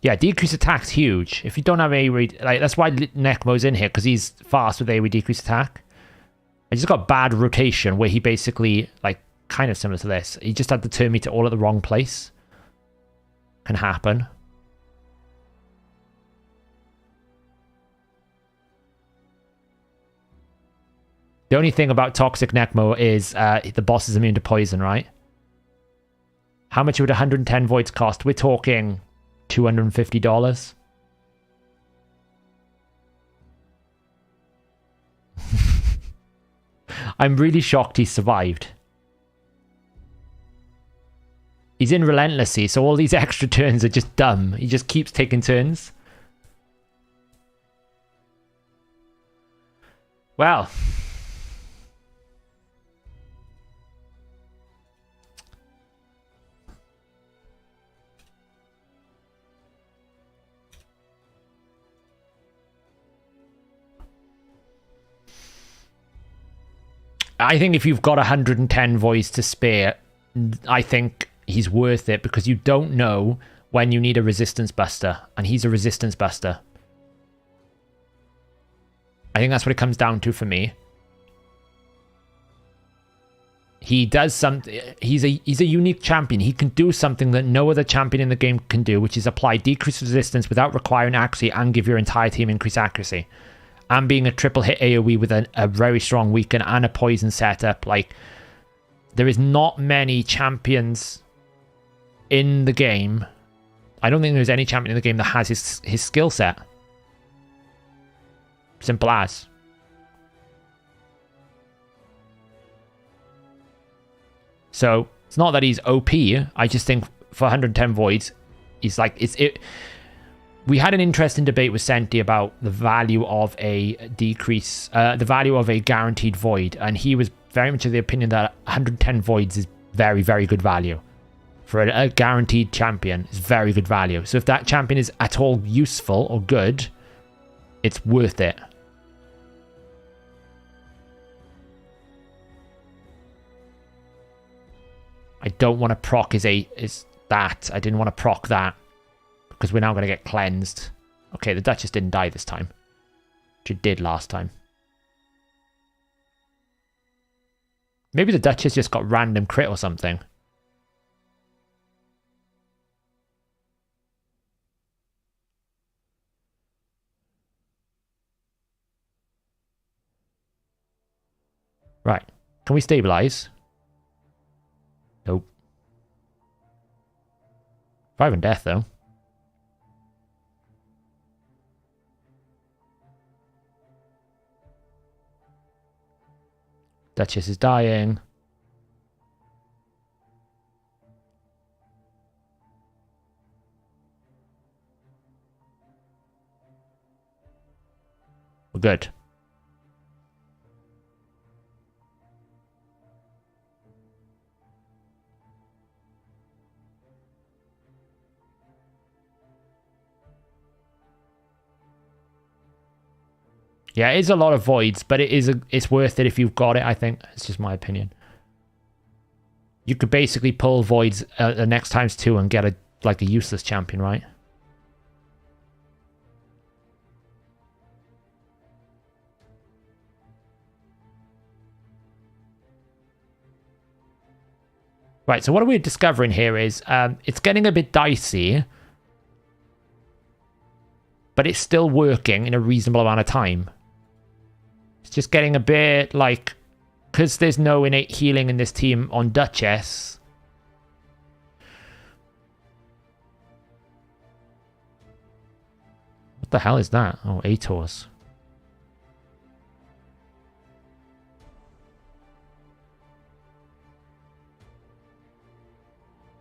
Yeah, decrease attack's huge. If you don't have AoE, like that's why Necmo's in here, because he's fast with AoE decrease attack. I just got bad rotation where he basically, like, kind of similar to this. He just had the turn meter all at the wrong place. Can happen. The only thing about Toxic Necmo is the boss is immune to poison, right? How much would 110 voids cost? We're talking $250. I'm really shocked he survived. He's in relentlessly, so all these extra turns are just dumb. He just keeps taking turns. Well. I think if you've got 110 voids to spare, I think he's worth it because you don't know when you need a resistance buster, and he's a resistance buster. I think that's what it comes down to for me. He does something. He's a unique champion. He can do something that no other champion in the game can do, which is apply decreased resistance without requiring accuracy and give your entire team increased accuracy. And being a triple hit AoE with a very strong weaken and a poison setup. Like, there is not many champions in the game. I don't think there's any champion in the game that has his skill set. Simple as. So it's not that he's OP. I just think for 110 voids, he's like we had an interesting debate with Senti about the value of a decrease, the value of a guaranteed void, and he was very much of the opinion that 110 voids is very, very good value for a guaranteed champion. It's very good value. So if that champion is at all useful or good, it's worth it. I don't want to proc is that. I didn't want to proc that because we're now going to get cleansed. Okay, the Duchess didn't die this time. She did last time. Maybe the Duchess just got random crit or something. Right. Can we stabilize? Nope. 5 and death, though. Duchess is dying. We're good. Yeah, it is a lot of voids, but it's worth it if you've got it, I think. It's just my opinion. You could basically pull voids the next times 2 and get a useless champion, right? Right, so what we're discovering here is it's getting a bit dicey, but it's still working in a reasonable amount of time. It's just getting a bit like, because there's no innate healing in this team on Duchess. What the hell is that? Oh, Aetors.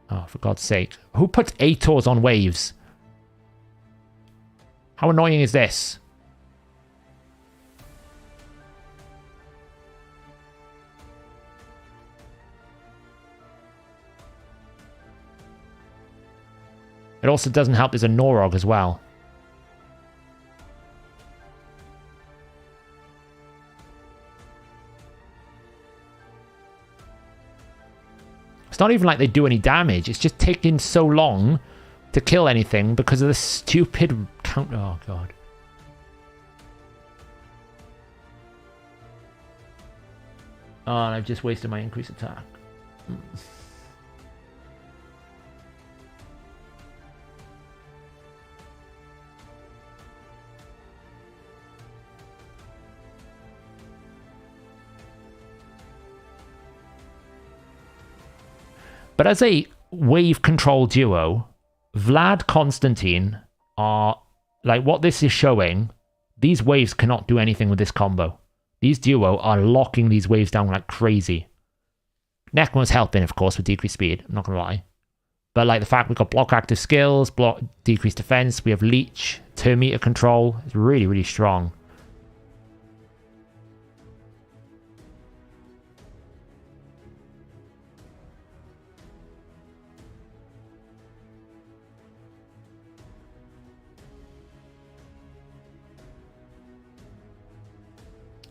Oh, for God's sake. Who puts Aetors on waves? How annoying is this? It also doesn't help there's a Norog as well. It's not even like they do any damage. It's just taking so long to kill anything because of the stupid count. Oh, God. Oh, and I've just wasted my increased attack. But as a wave control duo, Vlad Constantine are, like, what this is showing, these waves cannot do anything with this combo. These duo are locking these waves down like crazy. Necmon's helping, of course, with decreased speed, I'm not gonna lie. But like the fact we've got block active skills, block decreased defense, we have leech, turn meter control, it's really, really strong.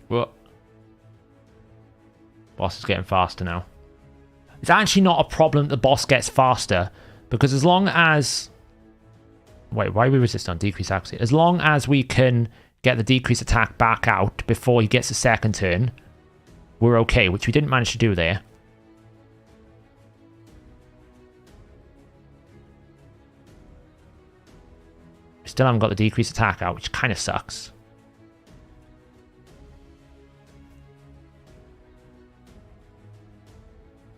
Well, Boss is getting faster now. It's actually not a problem that the boss gets faster, because as long as... Wait, why are we resist on decrease accuracy? As long as we can get the decrease attack back out before he gets a second turn, we're okay, which we didn't manage to do there. Still haven't got the decrease attack out, which kind of sucks.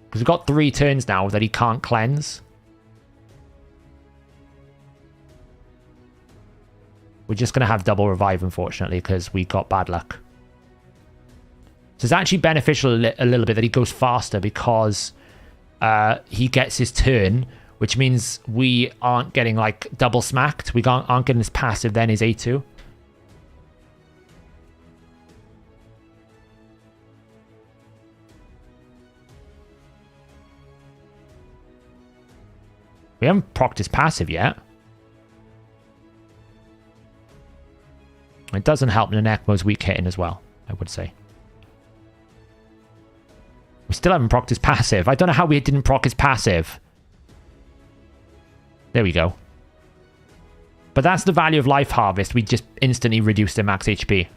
Because we've got 3 turns now that he can't cleanse. We're just going to have double revive, unfortunately, because we got bad luck. So it's actually beneficial a little bit that he goes faster, because he gets his turn, which means we aren't getting like double smacked. We aren't getting his passive, then his A2. We haven't procced his passive yet. It doesn't help Nanekmo's weak hitting as well, I would say. We still haven't procced his passive. I don't know how we didn't proc his passive. There we go. But that's the value of Life Harvest. We just instantly reduced their max HP.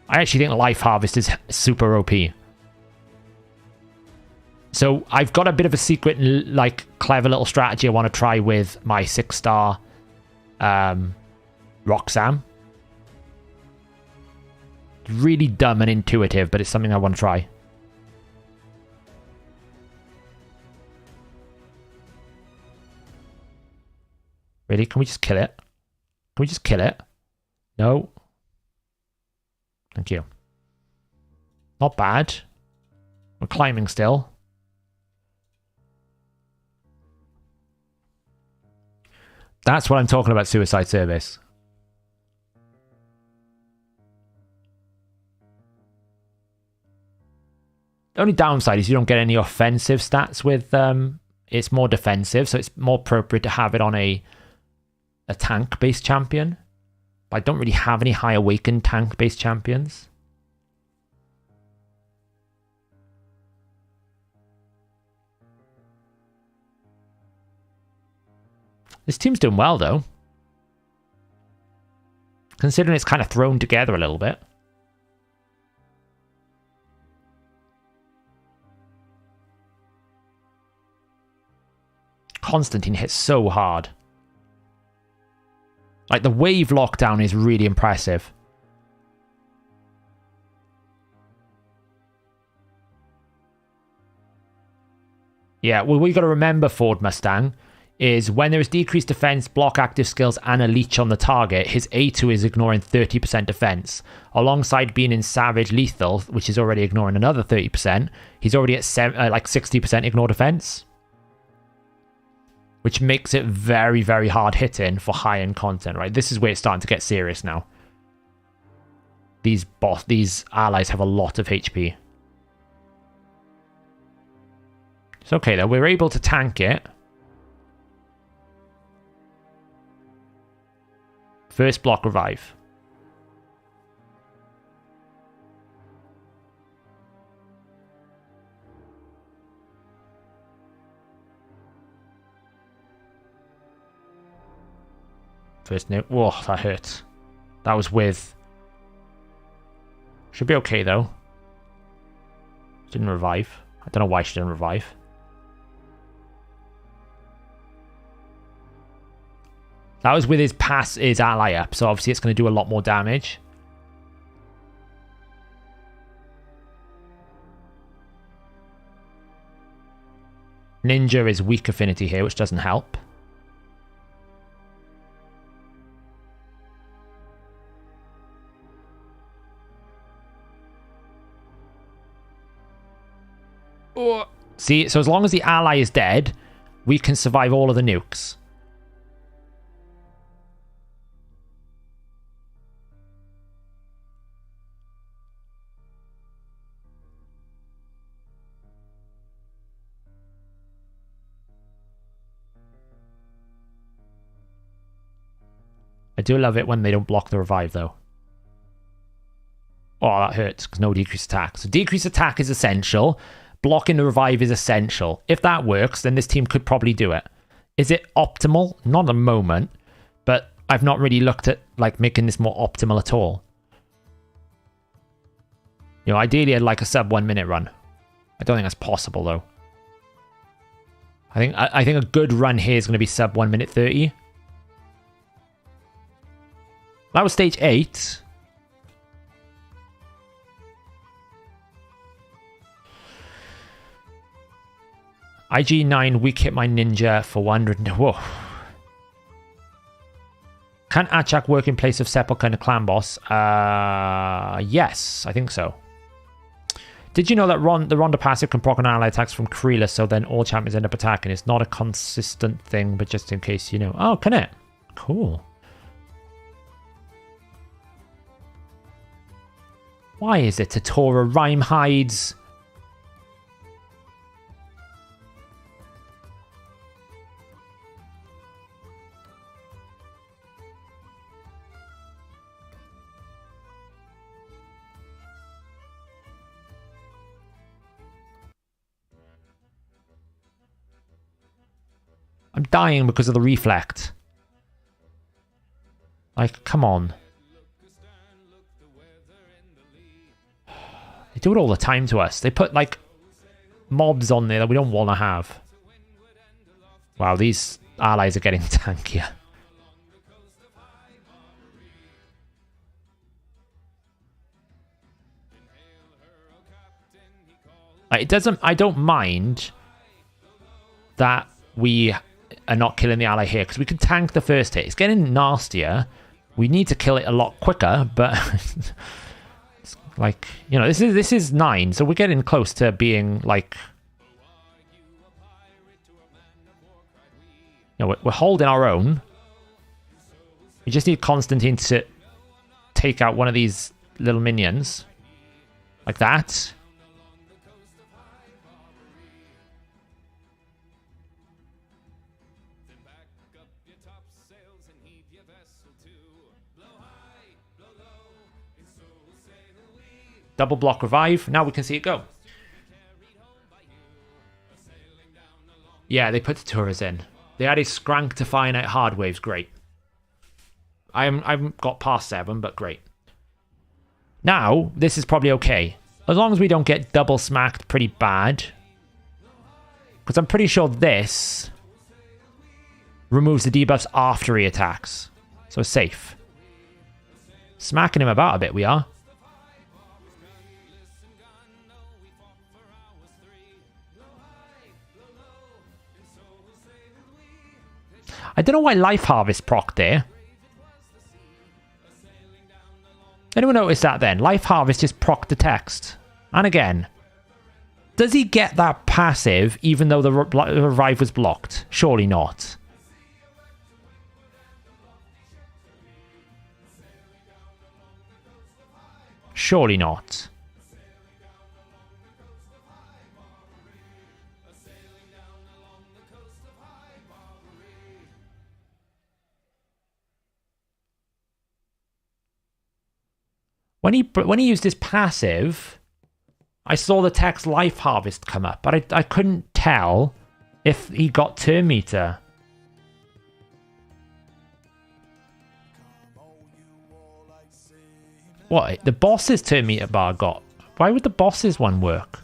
I actually think Life Harvest is super OP. So I've got a bit of a secret, like, clever little strategy I want to try with my 6-star Roxanne. It's really dumb and intuitive, but it's something I want to try. Really? Can we just kill it? Can we just kill it? No. Thank you. Not bad. We're climbing still. That's what I'm talking about, Suicide Service. The only downside is you don't get any offensive stats with it's more defensive, so it's more appropriate to have it on a tank-based champion. But I don't really have any high awakened tank-based champions. This team's doing well, though. Considering it's kind of thrown together a little bit. Constantine hits so hard. Like, the wave lockdown is really impressive. Yeah, well, we got to remember, Ford Mustang, is when there is decreased defense, block active skills, and a leech on the target, his A2 is ignoring 30% defense. Alongside being in Savage Lethal, which is already ignoring another 30%, he's already at like 60% ignore defense. Which makes it very, very hard hitting for high-end content, right? This is where it's starting to get serious now. These allies have a lot of HP. It's okay, though. We're able to tank it. First block revive. First nuke. Whoa, that hurt. That was with... Should be okay, though. Didn't revive. I don't know why she didn't revive. That was with his ally up, so obviously it's going to do a lot more damage. Ninja is weak affinity here, which doesn't help. Oh. See, so as long as the ally is dead, we can survive all of the nukes. I do love it when they don't block the revive, though. Oh, that hurts because no decreased attack. So decreased attack is essential. Blocking the revive is essential. If that works, then this team could probably do it. Is it optimal? Not at the moment, but I've not really looked at like making this more optimal at all. You know, ideally I'd like a sub 1 minute run. I don't think that's possible though. I think a good run here is going to be sub 1 minute 30. That was stage 8. IG9 weak hit my ninja for 100. Whoa. Can Achak work in place of Sepulchre and a clan boss? Yes, I think so. Did you know that the Ronda passive can proc on ally attacks from Kreela, so then all champions end up attacking? It's not a consistent thing, but just in case you know. Oh, can it? Cool. Why is it Tatora Rhyme hides? I'm dying because of the reflect. Like, come on. They do it all the time to us. They put, like, mobs on there that we don't want to have. Wow, these allies are getting tankier. It doesn't... I don't mind that we are not killing the ally here, because we can tank the first hit. It's getting nastier. We need to kill it a lot quicker, but... it's like, you know, this is 9, so we're getting close to being, like... You know, we're holding our own. We just need Constantine to take out one of these little minions. Like that. Double block revive. Now we can see it go. Yeah, they put the Turas in. They added Skrank to find out hard waves. Great. I haven't got past 7, but great. Now, this is probably okay. As long as we don't get double smacked pretty bad. Because I'm pretty sure this removes the debuffs after he attacks. So it's safe. Smacking him about a bit, we are. I don't know why Life Harvest proc there. Anyone notice that then? Life Harvest just proc the text. And again. Does he get that passive even though the revive was blocked? Surely not. Surely not. When he used his passive, I saw the text Life Harvest come up, but I couldn't tell if he got turn meter. What? The boss's turn meter bar got? Why would the boss's one work?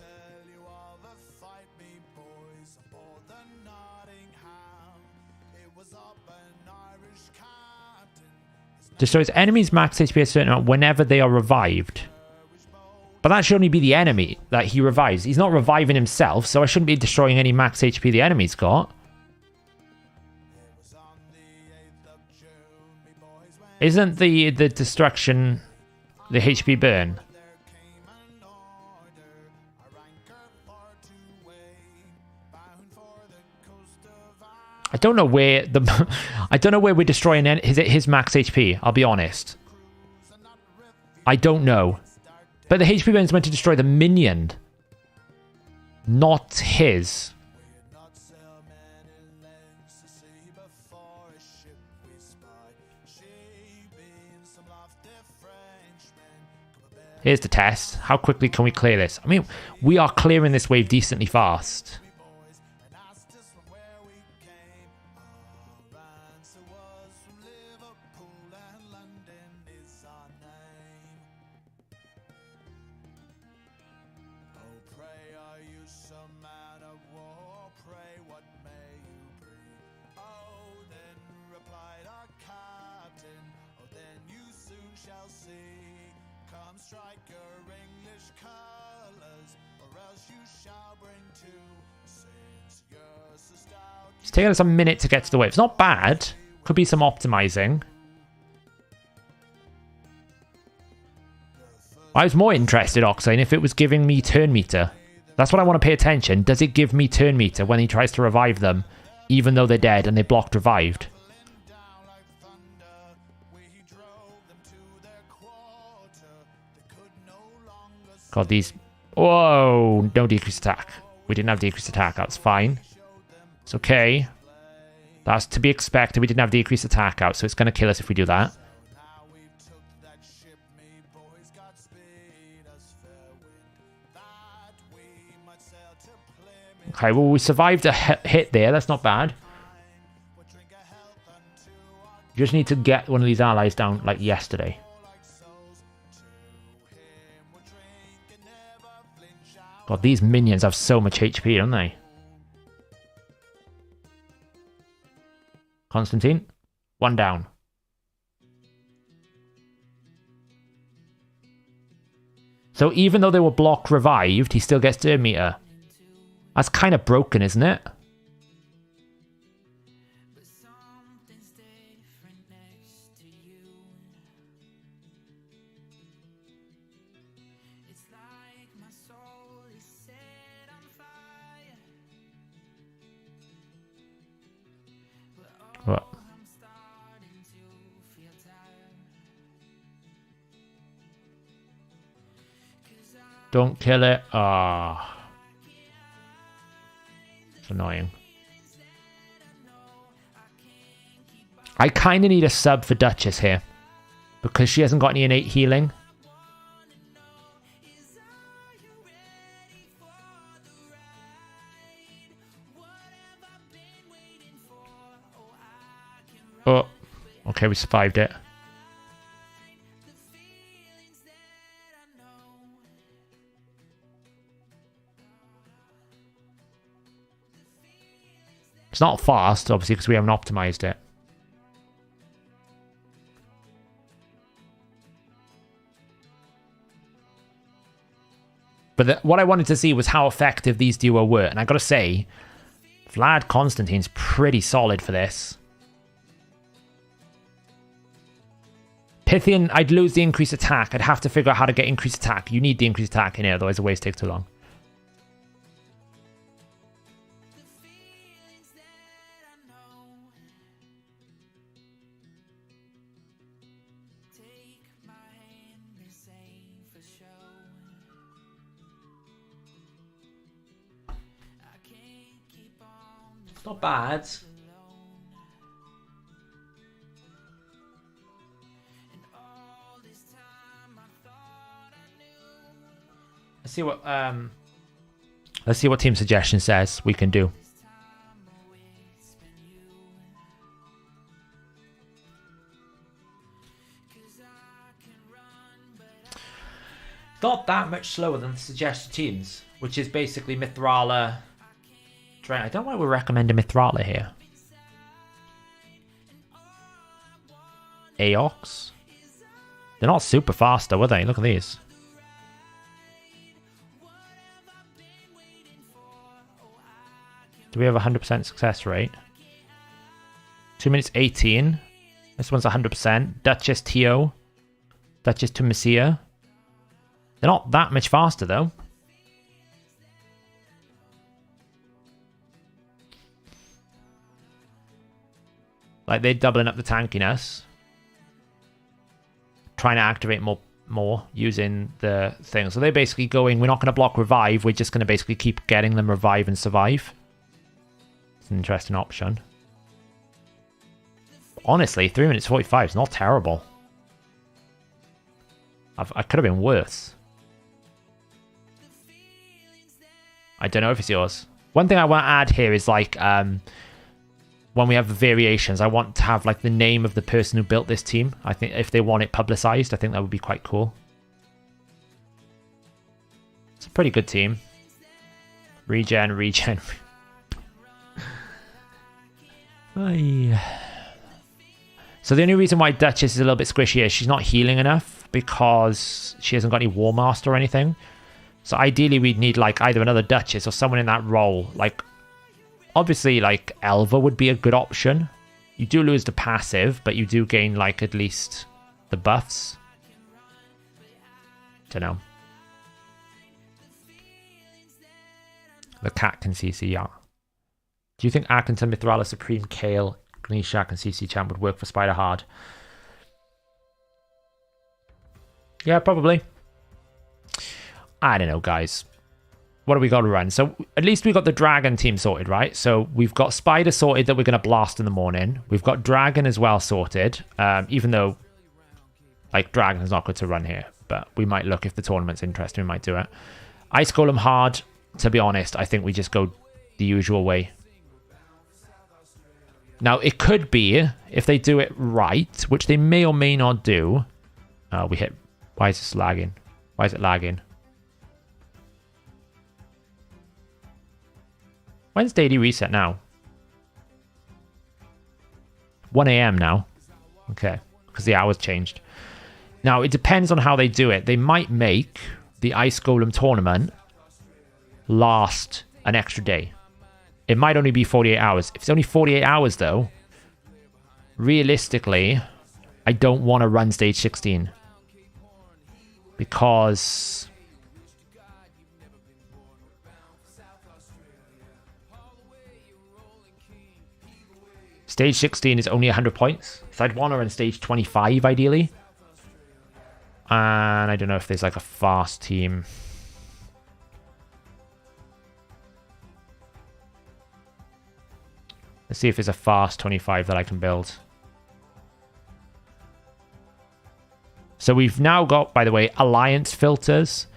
Destroys enemies max HP a certain amount whenever they are revived. But that should only be the enemy that he revives. He's not reviving himself, so I shouldn't be destroying any max HP the enemy's got. Isn't the destruction the HP burn? I don't know where we're destroying his max HP, I'll be honest. I don't know. But the HP burn is meant to destroy the minion, not his. Here's the test. How quickly can we clear this? I mean, we are clearing this wave decently fast. It's taking us a minute to get to the wave. It's not bad. Could be some optimizing. I was more interested, Oxane, if it was giving me turn meter. That's what I want to pay attention. Does it give me turn meter when he tries to revive them, even though they're dead and they blocked revived? God, these... Whoa! No decreased attack. We didn't have decreased attack. That's fine. It's okay. That's to be expected. We didn't have decreased attack out, so it's going to kill us if we do that. Okay, well, we survived a hit there. That's not bad. You just need to get one of these allies down like yesterday. God, these minions have so much HP, don't they? Constantine, one down. So even though they were blocked revived, he still gets turn meter. That's kind of broken, isn't it? What? Don't kill it. Ah. It's annoying. I kind of need a sub for Duchess here. Because she hasn't got any innate healing. Oh, okay, we survived it. It's not fast, obviously, because we haven't optimized it. But what I wanted to see was how effective these duo were. And I gotta say, Vlad Constantine's pretty solid for this. Pythian, I'd lose the increased attack. I'd have to figure out how to get increased attack. You need the increased attack in here, otherwise the waves take too long. It's not bad. Let's see what team suggestion says we can do. Not that much slower than the suggested teams, which is basically Mithrala. I don't know why we're recommending Mithrala here. Aox. They're not super fast though, were they? Look at these. Do we have a 100% success rate? 2 minutes 18. This one's 100%. Duchess Tio. Duchess to Messia. They're not that much faster though. Like they're doubling up the tankiness. Trying to activate more using the thing. So they're basically going, we're not going to block revive. We're just going to basically keep getting them revive and survive. It's an interesting option. Honestly, 3 minutes 45 is not terrible. I could have been worse. I don't know if it's yours. One thing I want to add here is like when we have the variations, I want to have like the name of the person who built this team. I think if they want it publicized, I think that would be quite cool. It's a pretty good team. Regen. So the only reason why Duchess is a little bit squishy is she's not healing enough because she hasn't got any War Master or anything. So ideally we'd need like either another Duchess or someone in that role. Like obviously like Elva would be a good option. You do lose the passive, but you do gain like at least the buffs. Don't know. The cat can CC, yeah. Do you think Arkansas, Mithrala, Supreme, Kael, Ganeshak, and CC Champ would work for Spider Hard? Yeah, probably. I don't know, guys. What do we got to run? So at least we got the Dragon team sorted, right? So we've got Spider sorted that we're going to blast in the morning. We've got Dragon as well sorted, even though like Dragon is not good to run here. But we might look if the tournament's interesting, we might do it. Ice Golem hard. To be honest, I think we just go the usual way. Now, it could be, if they do it right, which they may or may not do. We hit... Why is this lagging? Why is it lagging? When's daily reset now? 1 a.m. now. Okay, because the hour's changed. Now, it depends on how they do it. They might make the Ice Golem tournament last an extra day. It might only be 48 hours. If it's only 48 hours, though, realistically, I don't want to run stage 16. Because... stage 16 is only 100 points. So I'd want to run stage 25, ideally. And I don't know if there's like a fast team. Let's see if there's a fast 25 that I can build. So we've now got, by the way, Alliance filters.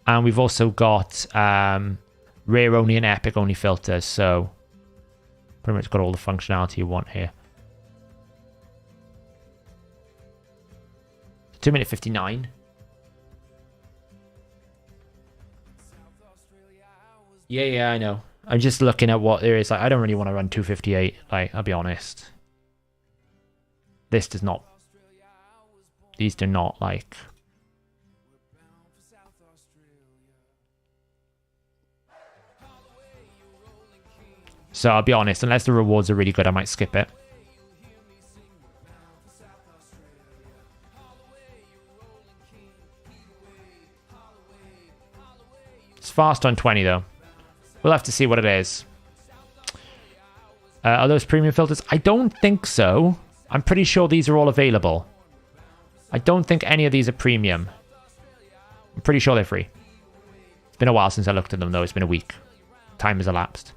And we've also got Rare only and Epic only filters. So pretty much got all the functionality you want here. 2:59. Yeah, I know. I'm just looking at what there is. Like, I don't really want to run 2:58. Like, I'll be honest. This does not. These do not, like. So I'll be honest. Unless the rewards are really good, I might skip it. It's fast on 20 though. We'll have to see what it is. Are those premium filters? I don't think so. I'm pretty sure these are all available. I don't think any of these are premium. I'm pretty sure they're free. It's been a while since I looked at them though. It's been a week. Time has elapsed.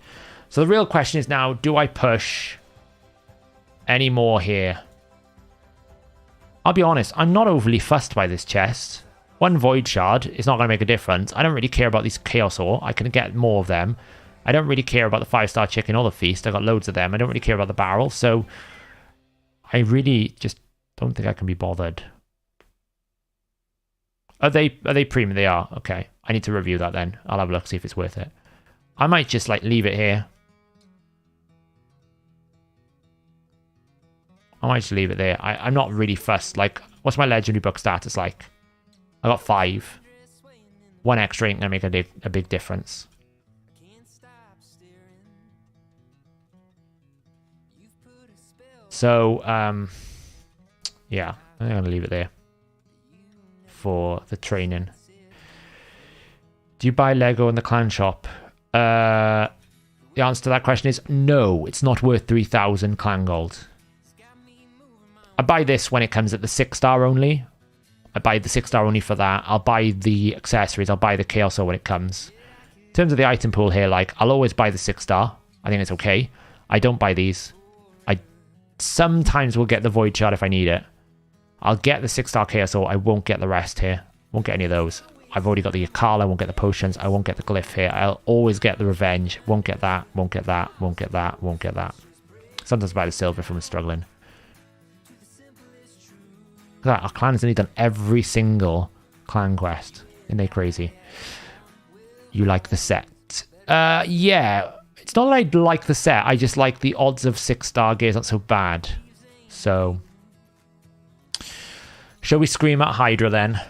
So the real question is now, do I push any more here? I'll be honest, I'm not overly fussed by this chest. One Void Shard is not going to make a difference. I don't really care about these Chaos Ore. I can get more of them. I don't really care about the 5-star chicken or the feast. I got loads of them. I don't really care about the barrel. So I really just don't think I can be bothered. Are they premium? They are. Okay. I need to review that then. I'll have a look, see if it's worth it. I might just like leave it here. I might just leave it there. I'm not really fussed. Like, what's my legendary book status like? I got 5. 1 extra ain't gonna make a big difference. So, yeah, I'm gonna leave it there for the training. Do you buy Lego in the clan shop? The answer to that question is no. It's not worth 3,000 clan gold. I buy this when it comes at the 6-star only. I buy the 6-star only for that. I'll buy the accessories. I'll buy the Chaos Ore when it comes. In terms of the item pool here, like, I'll always buy the 6-star. I think it's okay. I don't buy these. I sometimes will get the Void Shard if I need it. I'll get the 6-star Chaos Ore. I won't get the rest here. Won't get any of those. I've already got the Kael. I won't get the potions. I won't get the glyph here. I'll always get the revenge. Won't get that. Won't get that. Won't get that. Won't get that. Sometimes buy the silver if I'm struggling. Look at that. Our clan has only done every single clan quest. Isn't they crazy? You like the set? Yeah. It's not that I like the set. I just like the odds of 6-star gear is not so bad. So, shall we scream at Hydra then?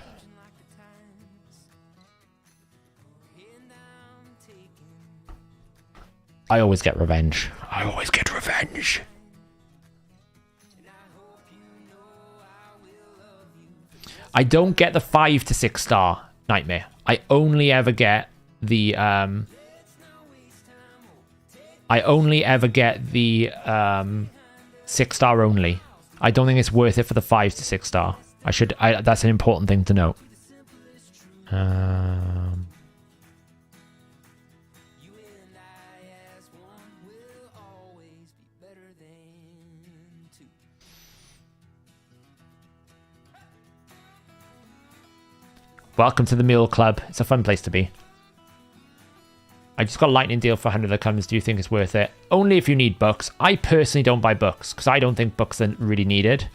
I always get revenge. I always get revenge. I don't get the 5 to 6-star nightmare. I only ever get the 6-star only. I don't think it's worth it for the 5 to 6-star. That's an important thing to note. Welcome to the Mule Club. It's a fun place to be. I just got a lightning deal for 100 that comes. Do you think it's worth it? Only if you need books. I personally don't buy books because I don't think books are really needed.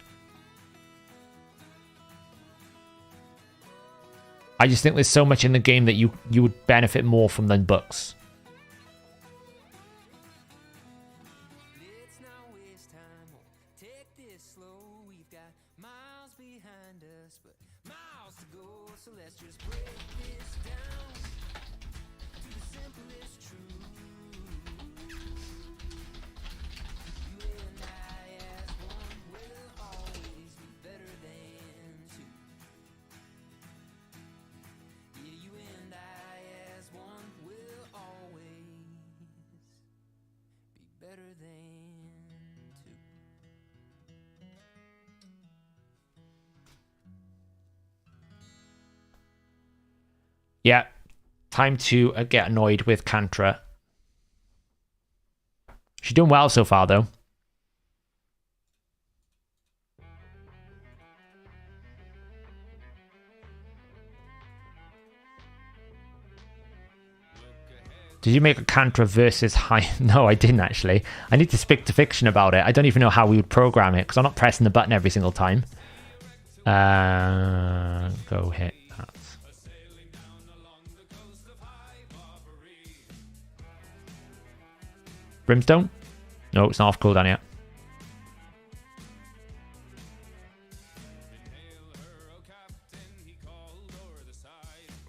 I just think there's so much in the game that you would benefit more from than books. Yeah, time to get annoyed with Kantra. She's doing well so far, though. Did you make a Kantra versus high? No, I didn't actually. I need to speak to Fiction about it. I don't even know how we would program it because I'm not pressing the button every single time. Go hit that. Brimstone? No, it's not off cooldown yet.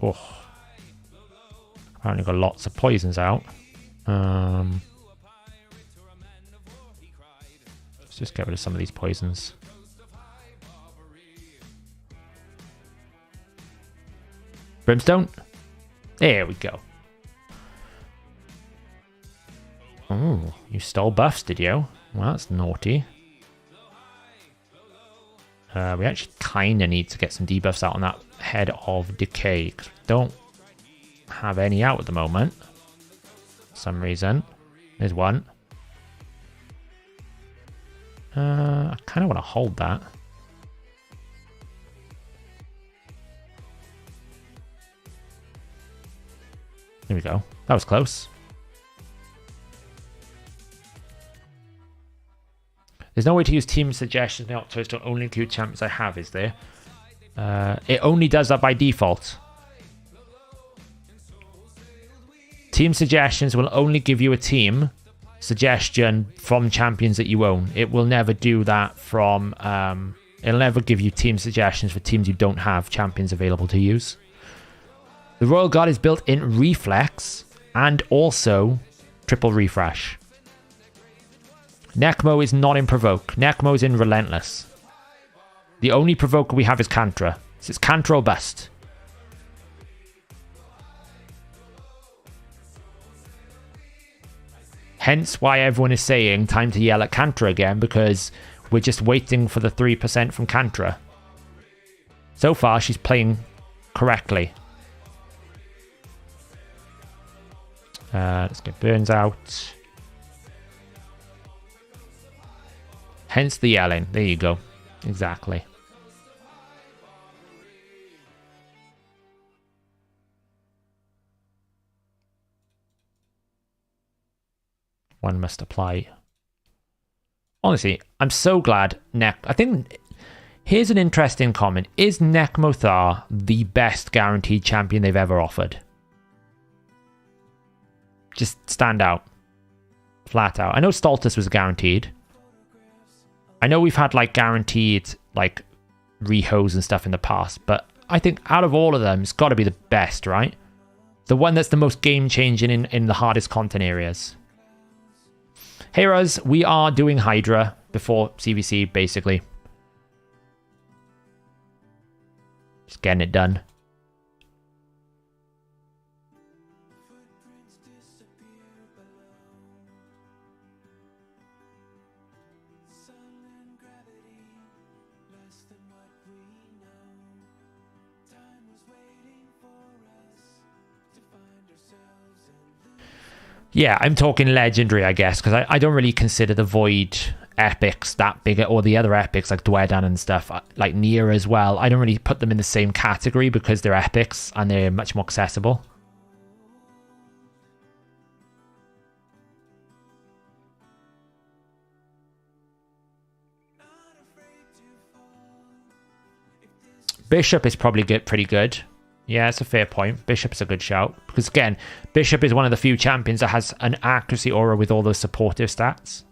Oh. Apparently got lots of poisons out. Let's just get rid of some of these poisons. Brimstone? There we go. Oh, you stole buffs, did you? Well, that's naughty. We actually kind of need to get some debuffs out on that Head of Decay, because we don't have any out at the moment. For some reason. There's one. I kind of want to hold that. There we go. That was close. There's no way to use team suggestions in October to only include champions I have, is there? It only does that by default. Team suggestions will only give you a team suggestion from champions that you own. It will never do that from... it'll never give you team suggestions for teams you don't have champions available to use. The Royal Guard is built in Reflex and also Triple Refresh. Necmo is not in Provoke. Necmo is in Relentless. The only Provoker we have is Kantra. So it's Kantra or Bust. Hence why everyone is saying time to yell at Kantra again, because we're just waiting for the 3% from Kantra. So far, she's playing correctly. Let's get Burns out. Hence the yelling. There you go. Exactly. One must apply. Honestly, I'm so glad I think... Here's an interesting comment. Is Nekmothar the best guaranteed champion they've ever offered? Just stand out. Flat out. I know Stultus was guaranteed. I know we've had like guaranteed like rehos and stuff in the past, but I think out of all of them, it's got to be the best, right? The one that's the most game-changing in the hardest content areas. Hey Ruz, we are doing Hydra before CVC, basically. Just getting it done. Yeah, I'm talking legendary, I guess, because I don't really consider the Void epics that big, or the other epics like Dwedan and stuff, like Nier as well. I don't really put them in the same category because they're epics and they're much more accessible. Bishop is probably pretty good. Yeah, it's a fair point. Bishop's a good shout. Because again, Bishop is one of the few champions that has an accuracy aura with all those supportive stats.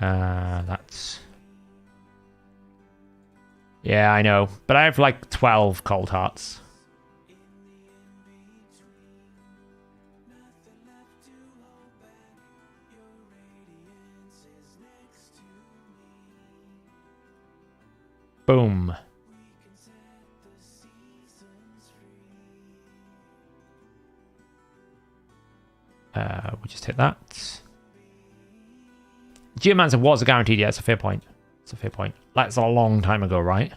That's... Yeah, I know. But I have like 12 cold hearts. Boom. We just hit that. Geomancer was a guaranteed, yeah, it's a fair point. It's a fair point. That's a long time ago, right?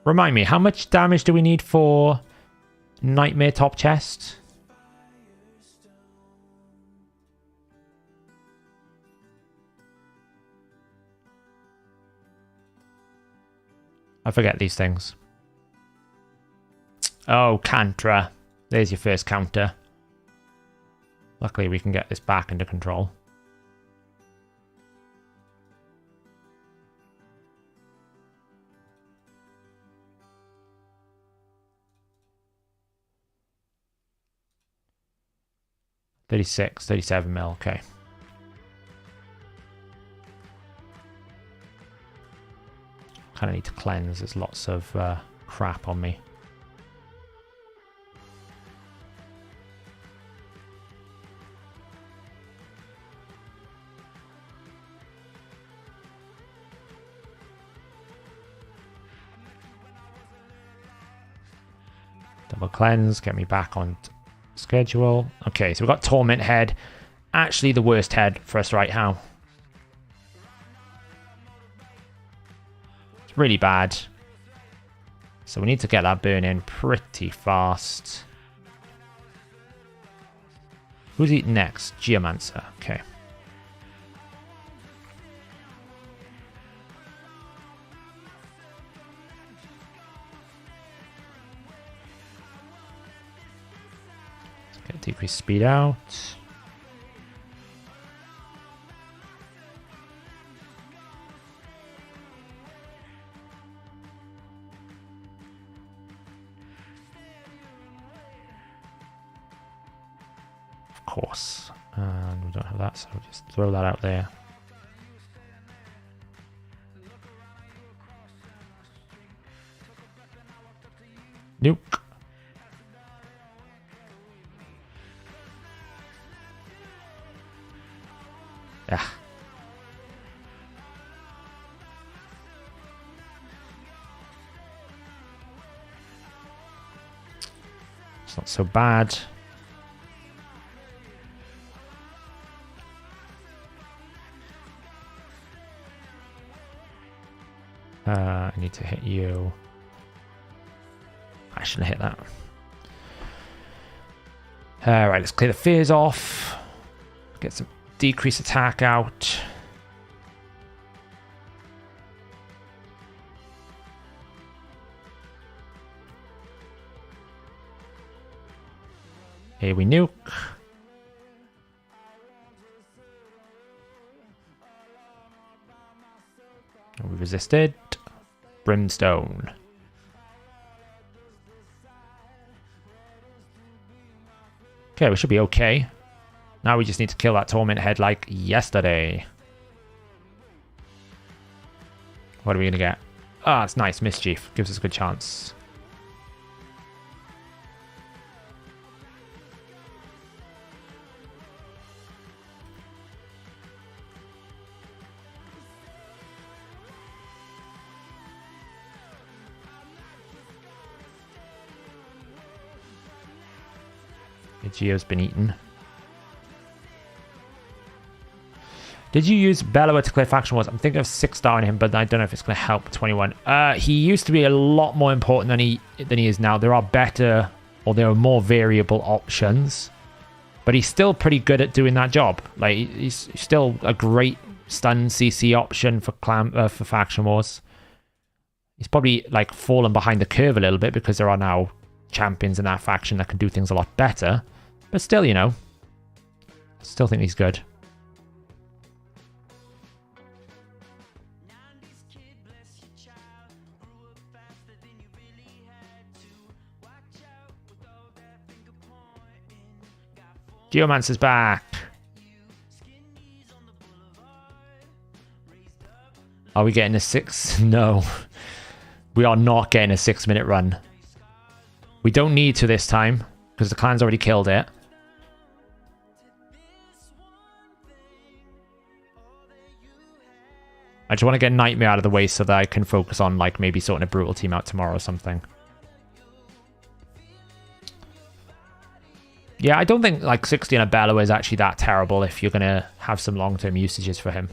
Remind me, how much damage do we need for Nightmare top chest? I forget these things. Oh, Cantra. There's your first counter. Luckily, we can get this back under control. $36, 37 mil, okay. Kind of need to cleanse. There's lots of crap on me. Double cleanse, get me back on schedule. Okay, so we've got Torment Head. Actually the worst head for us right now. It's really bad. So we need to get that burn in pretty fast. Who's eating next? Geomancer. Okay. Decrease speed out. Of course. And we don't have that, so we'll just throw that out there. Nuke. Yeah. not so bad. I need to hit you. I shouldn't hit that. Alright, let's clear the fears off. Get some decreased attack out. Here we nuke. We resisted. Brimstone. Okay, we should be okay. Now we just need to kill that Torment Head like yesterday. What are we going to get? Ah, it's nice. Mischief. Gives us a good chance. Geo's been eaten. Did you use Bellower to clear faction wars? I'm thinking of 6-starring him, but I don't know if it's going to help 21. He used to be a lot more important than he is now. There are better, or there are more variable options, but he's still pretty good at doing that job. Like, he's still a great stun CC option for faction wars. He's probably like fallen behind the curve a little bit because there are now champions in that faction that can do things a lot better. But still, you know, still think he's good. Geomancer's back. Are we getting a 6? No. We are not getting a 6-minute run. We don't need to this time, because the clan's already killed it. I just want to get Nightmare out of the way so that I can focus on, like, maybe sorting a Brutal team out tomorrow or something. Yeah, I don't think, like, 60 on a Bellow is actually that terrible if you're going to have some long-term usages for him.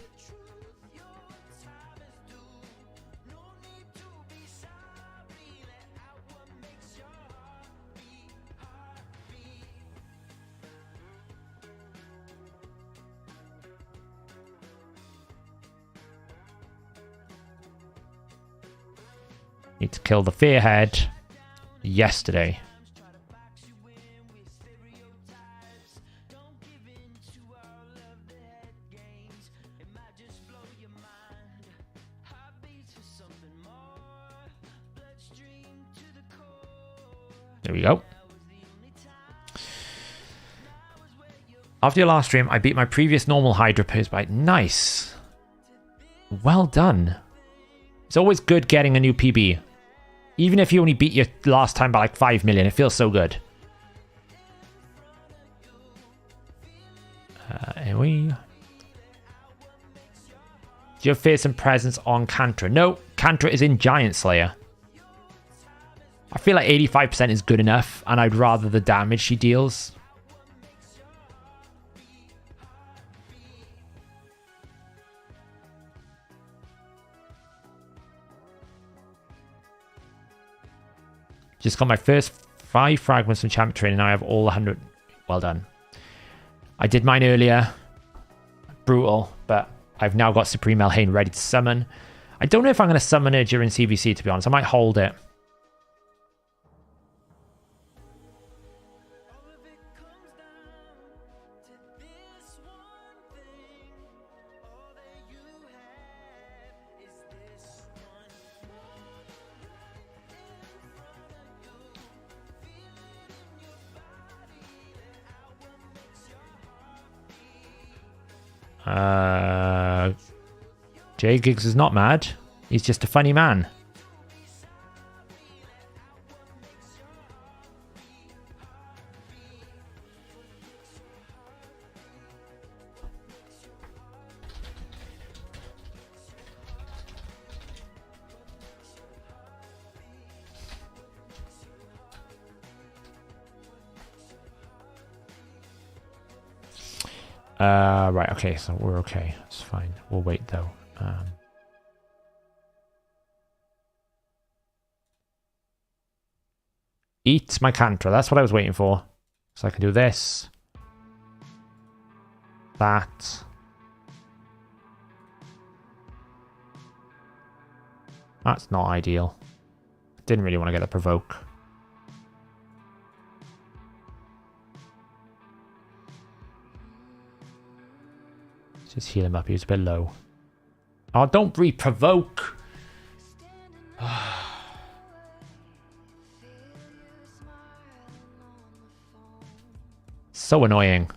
Need to kill the Fearhead yesterday. There we go. After your last stream, I beat my previous normal Hydra pose by... Nice. Well done. It's always good getting a new PB. Even if you only beat your last time by like 5 million, it feels so good. Anyway. Do you have fearsome presence on Kantra? No, Kantra is in Giant Slayer. I feel like 85% is good enough, and I'd rather the damage she deals. Just got my first 5 fragments from champion training. Now I have all 100. Well done. I did mine earlier. Brutal, but I've now got Supreme Elhain ready to summon. I don't know if I'm going to summon her during CVC, to be honest. I might hold it. J Gigs is not mad. He's just a funny man. Right, okay, so we're okay. It's fine. We'll wait though. Eat my Cantra. That's what I was waiting for. So I can do this. That. That's not ideal. Didn't really want to get the provoke. Let's just heal him up. He was a bit low. Oh, don't re-provoke. So annoying.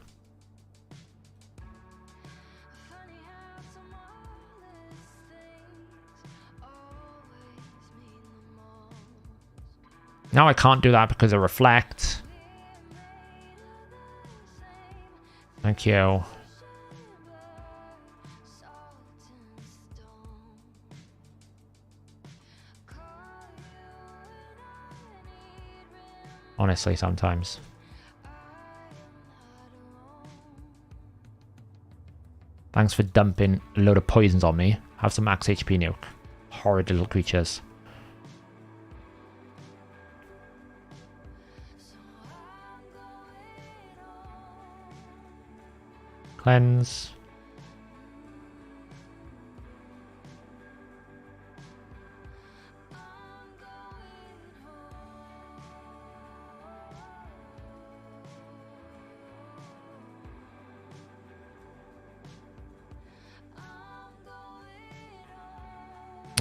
Now I can't do that because of reflect. Thank you. Honestly, sometimes. Thanks for dumping a load of poisons on me. Have some max HP nuke. Horrid little creatures. Cleanse.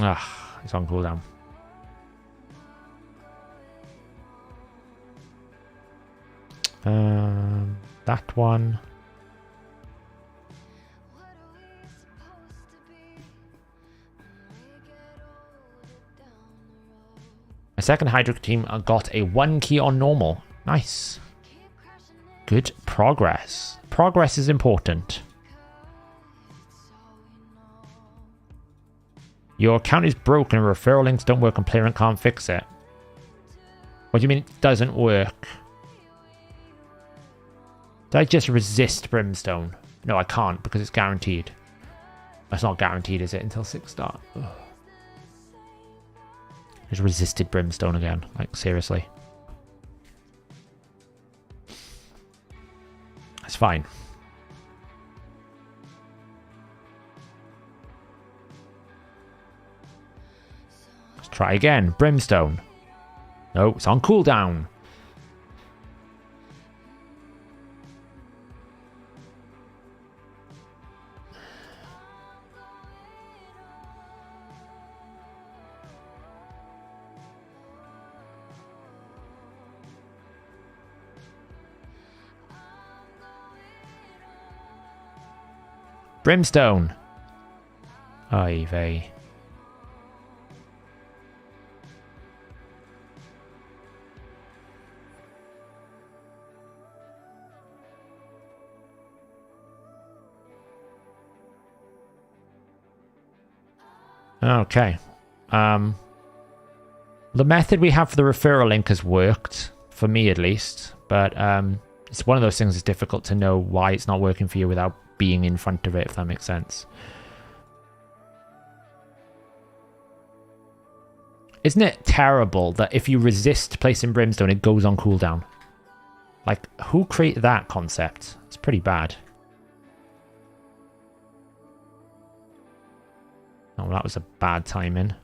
Ah, it's on cooldown. That one. My second Hydra team got a 1 key on normal. Nice. Good progress. Progress is important. Your account is broken and referral links don't work and player can't fix it. What do you mean it doesn't work? Did I just resist Brimstone? No, I can't because it's guaranteed. That's not guaranteed, is it? Until 6 start. Ugh. Just resisted Brimstone again. Like, seriously. It's fine. Let's try again. Brimstone. No, it's on cooldown. Brimstone. Oy vey. Okay. The method we have for the referral link has worked, for me at least, but it's one of those things that's difficult to know why it's not working for you without being in front of it, if that makes sense. Isn't it terrible that if you resist placing Brimstone, it goes on cooldown? Like, who created that concept? It's pretty bad. Oh, that was a bad timing.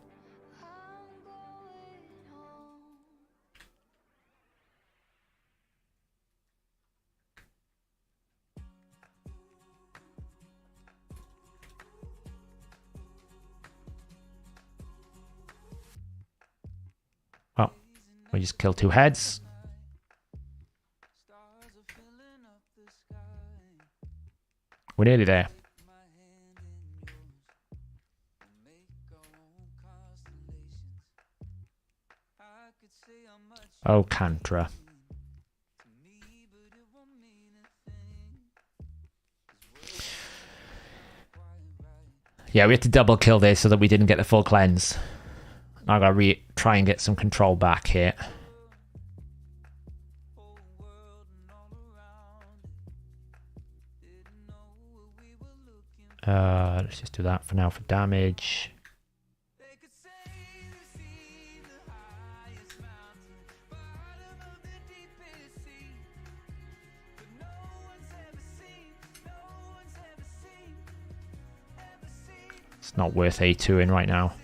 Oh, we just killed 2 heads. We're nearly there. Oh, Cantra. Yeah, we had to double kill this so that we didn't get the full cleanse. Now I gotta try and get some control back here. Let's just do that for now for damage. It's not worth A2 in right now.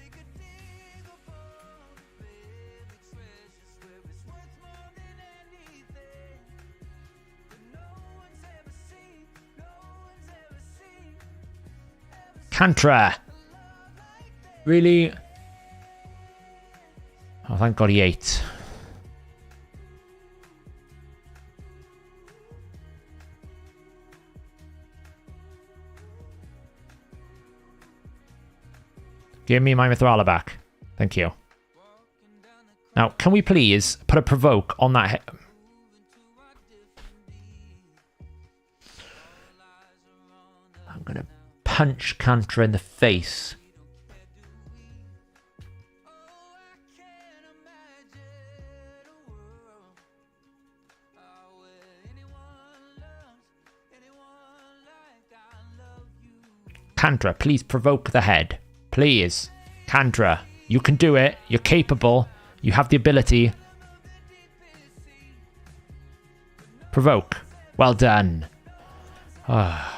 Cantra. Really? Oh, thank God he ate. Give me my Mithrala back. Thank you. Now, can we please put a provoke on that? I'm going to punch Cantra in the face. Cantra, please provoke the head. Please. Cantra, you can do it. You're capable. You have the ability. Provoke. Well done. Ah.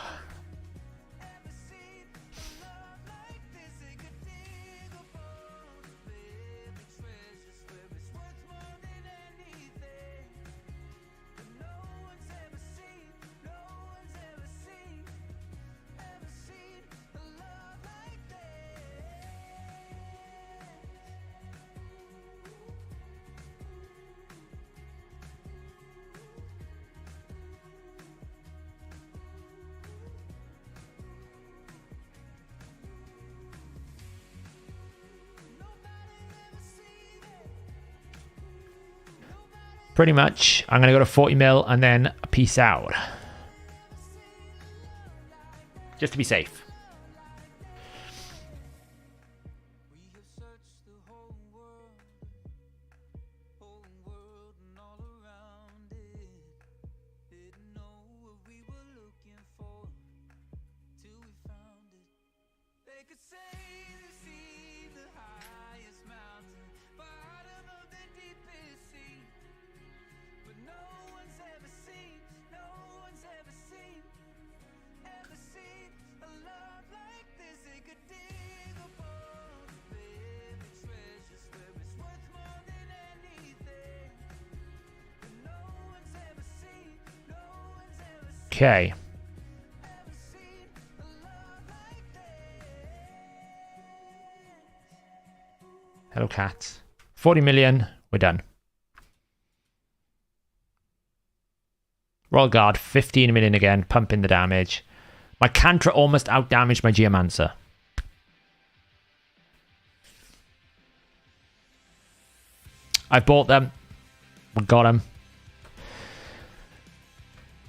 Pretty much. I'm going to go to 40 mil and then peace out. Just to be safe. Okay. Hello, cat. 40 million. We're done. Royal Guard, 15 million again. Pumping the damage. My Cantra almost outdamaged my Geomancer. I bought them. We got them.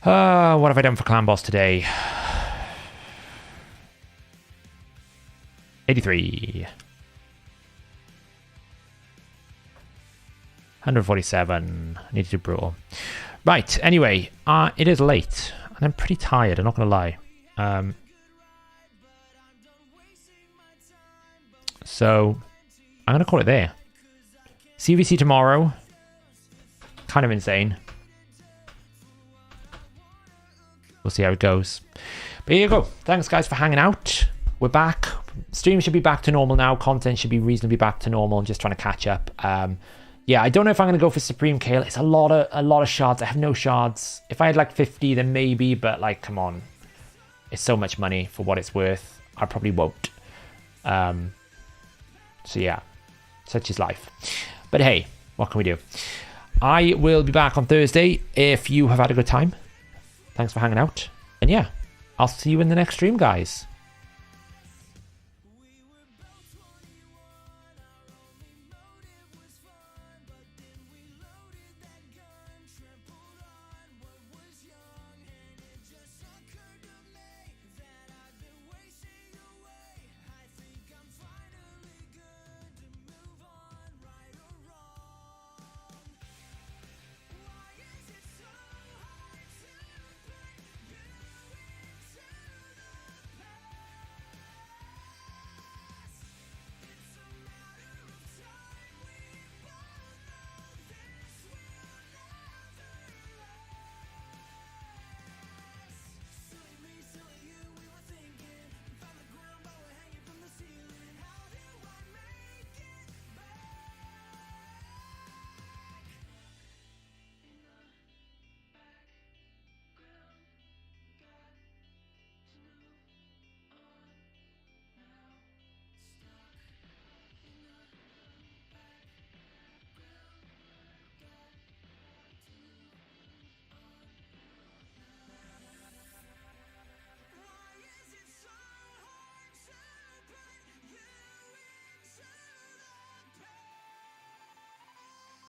What have I done for Clan Boss today? 83. 147. I need to do Brutal. Right, anyway, it is late. And I'm pretty tired, I'm not going to lie. So, I'm going to call it there. CVC tomorrow. Kind of insane. We'll see how it goes. But here you go. Thanks, guys, for hanging out. We're back. Stream should be back to normal now. Content should be reasonably back to normal. I'm just trying to catch up. Yeah, I don't know if I'm going to go for Supreme Kael. It's a lot of shards. I have no shards. If I had like 50, then maybe. But like, come on. It's so much money for what it's worth. I probably won't. So yeah, such is life. But hey, what can we do? I will be back on Thursday if you have had a good time. Thanks for hanging out. And yeah, I'll see you in the next stream, guys.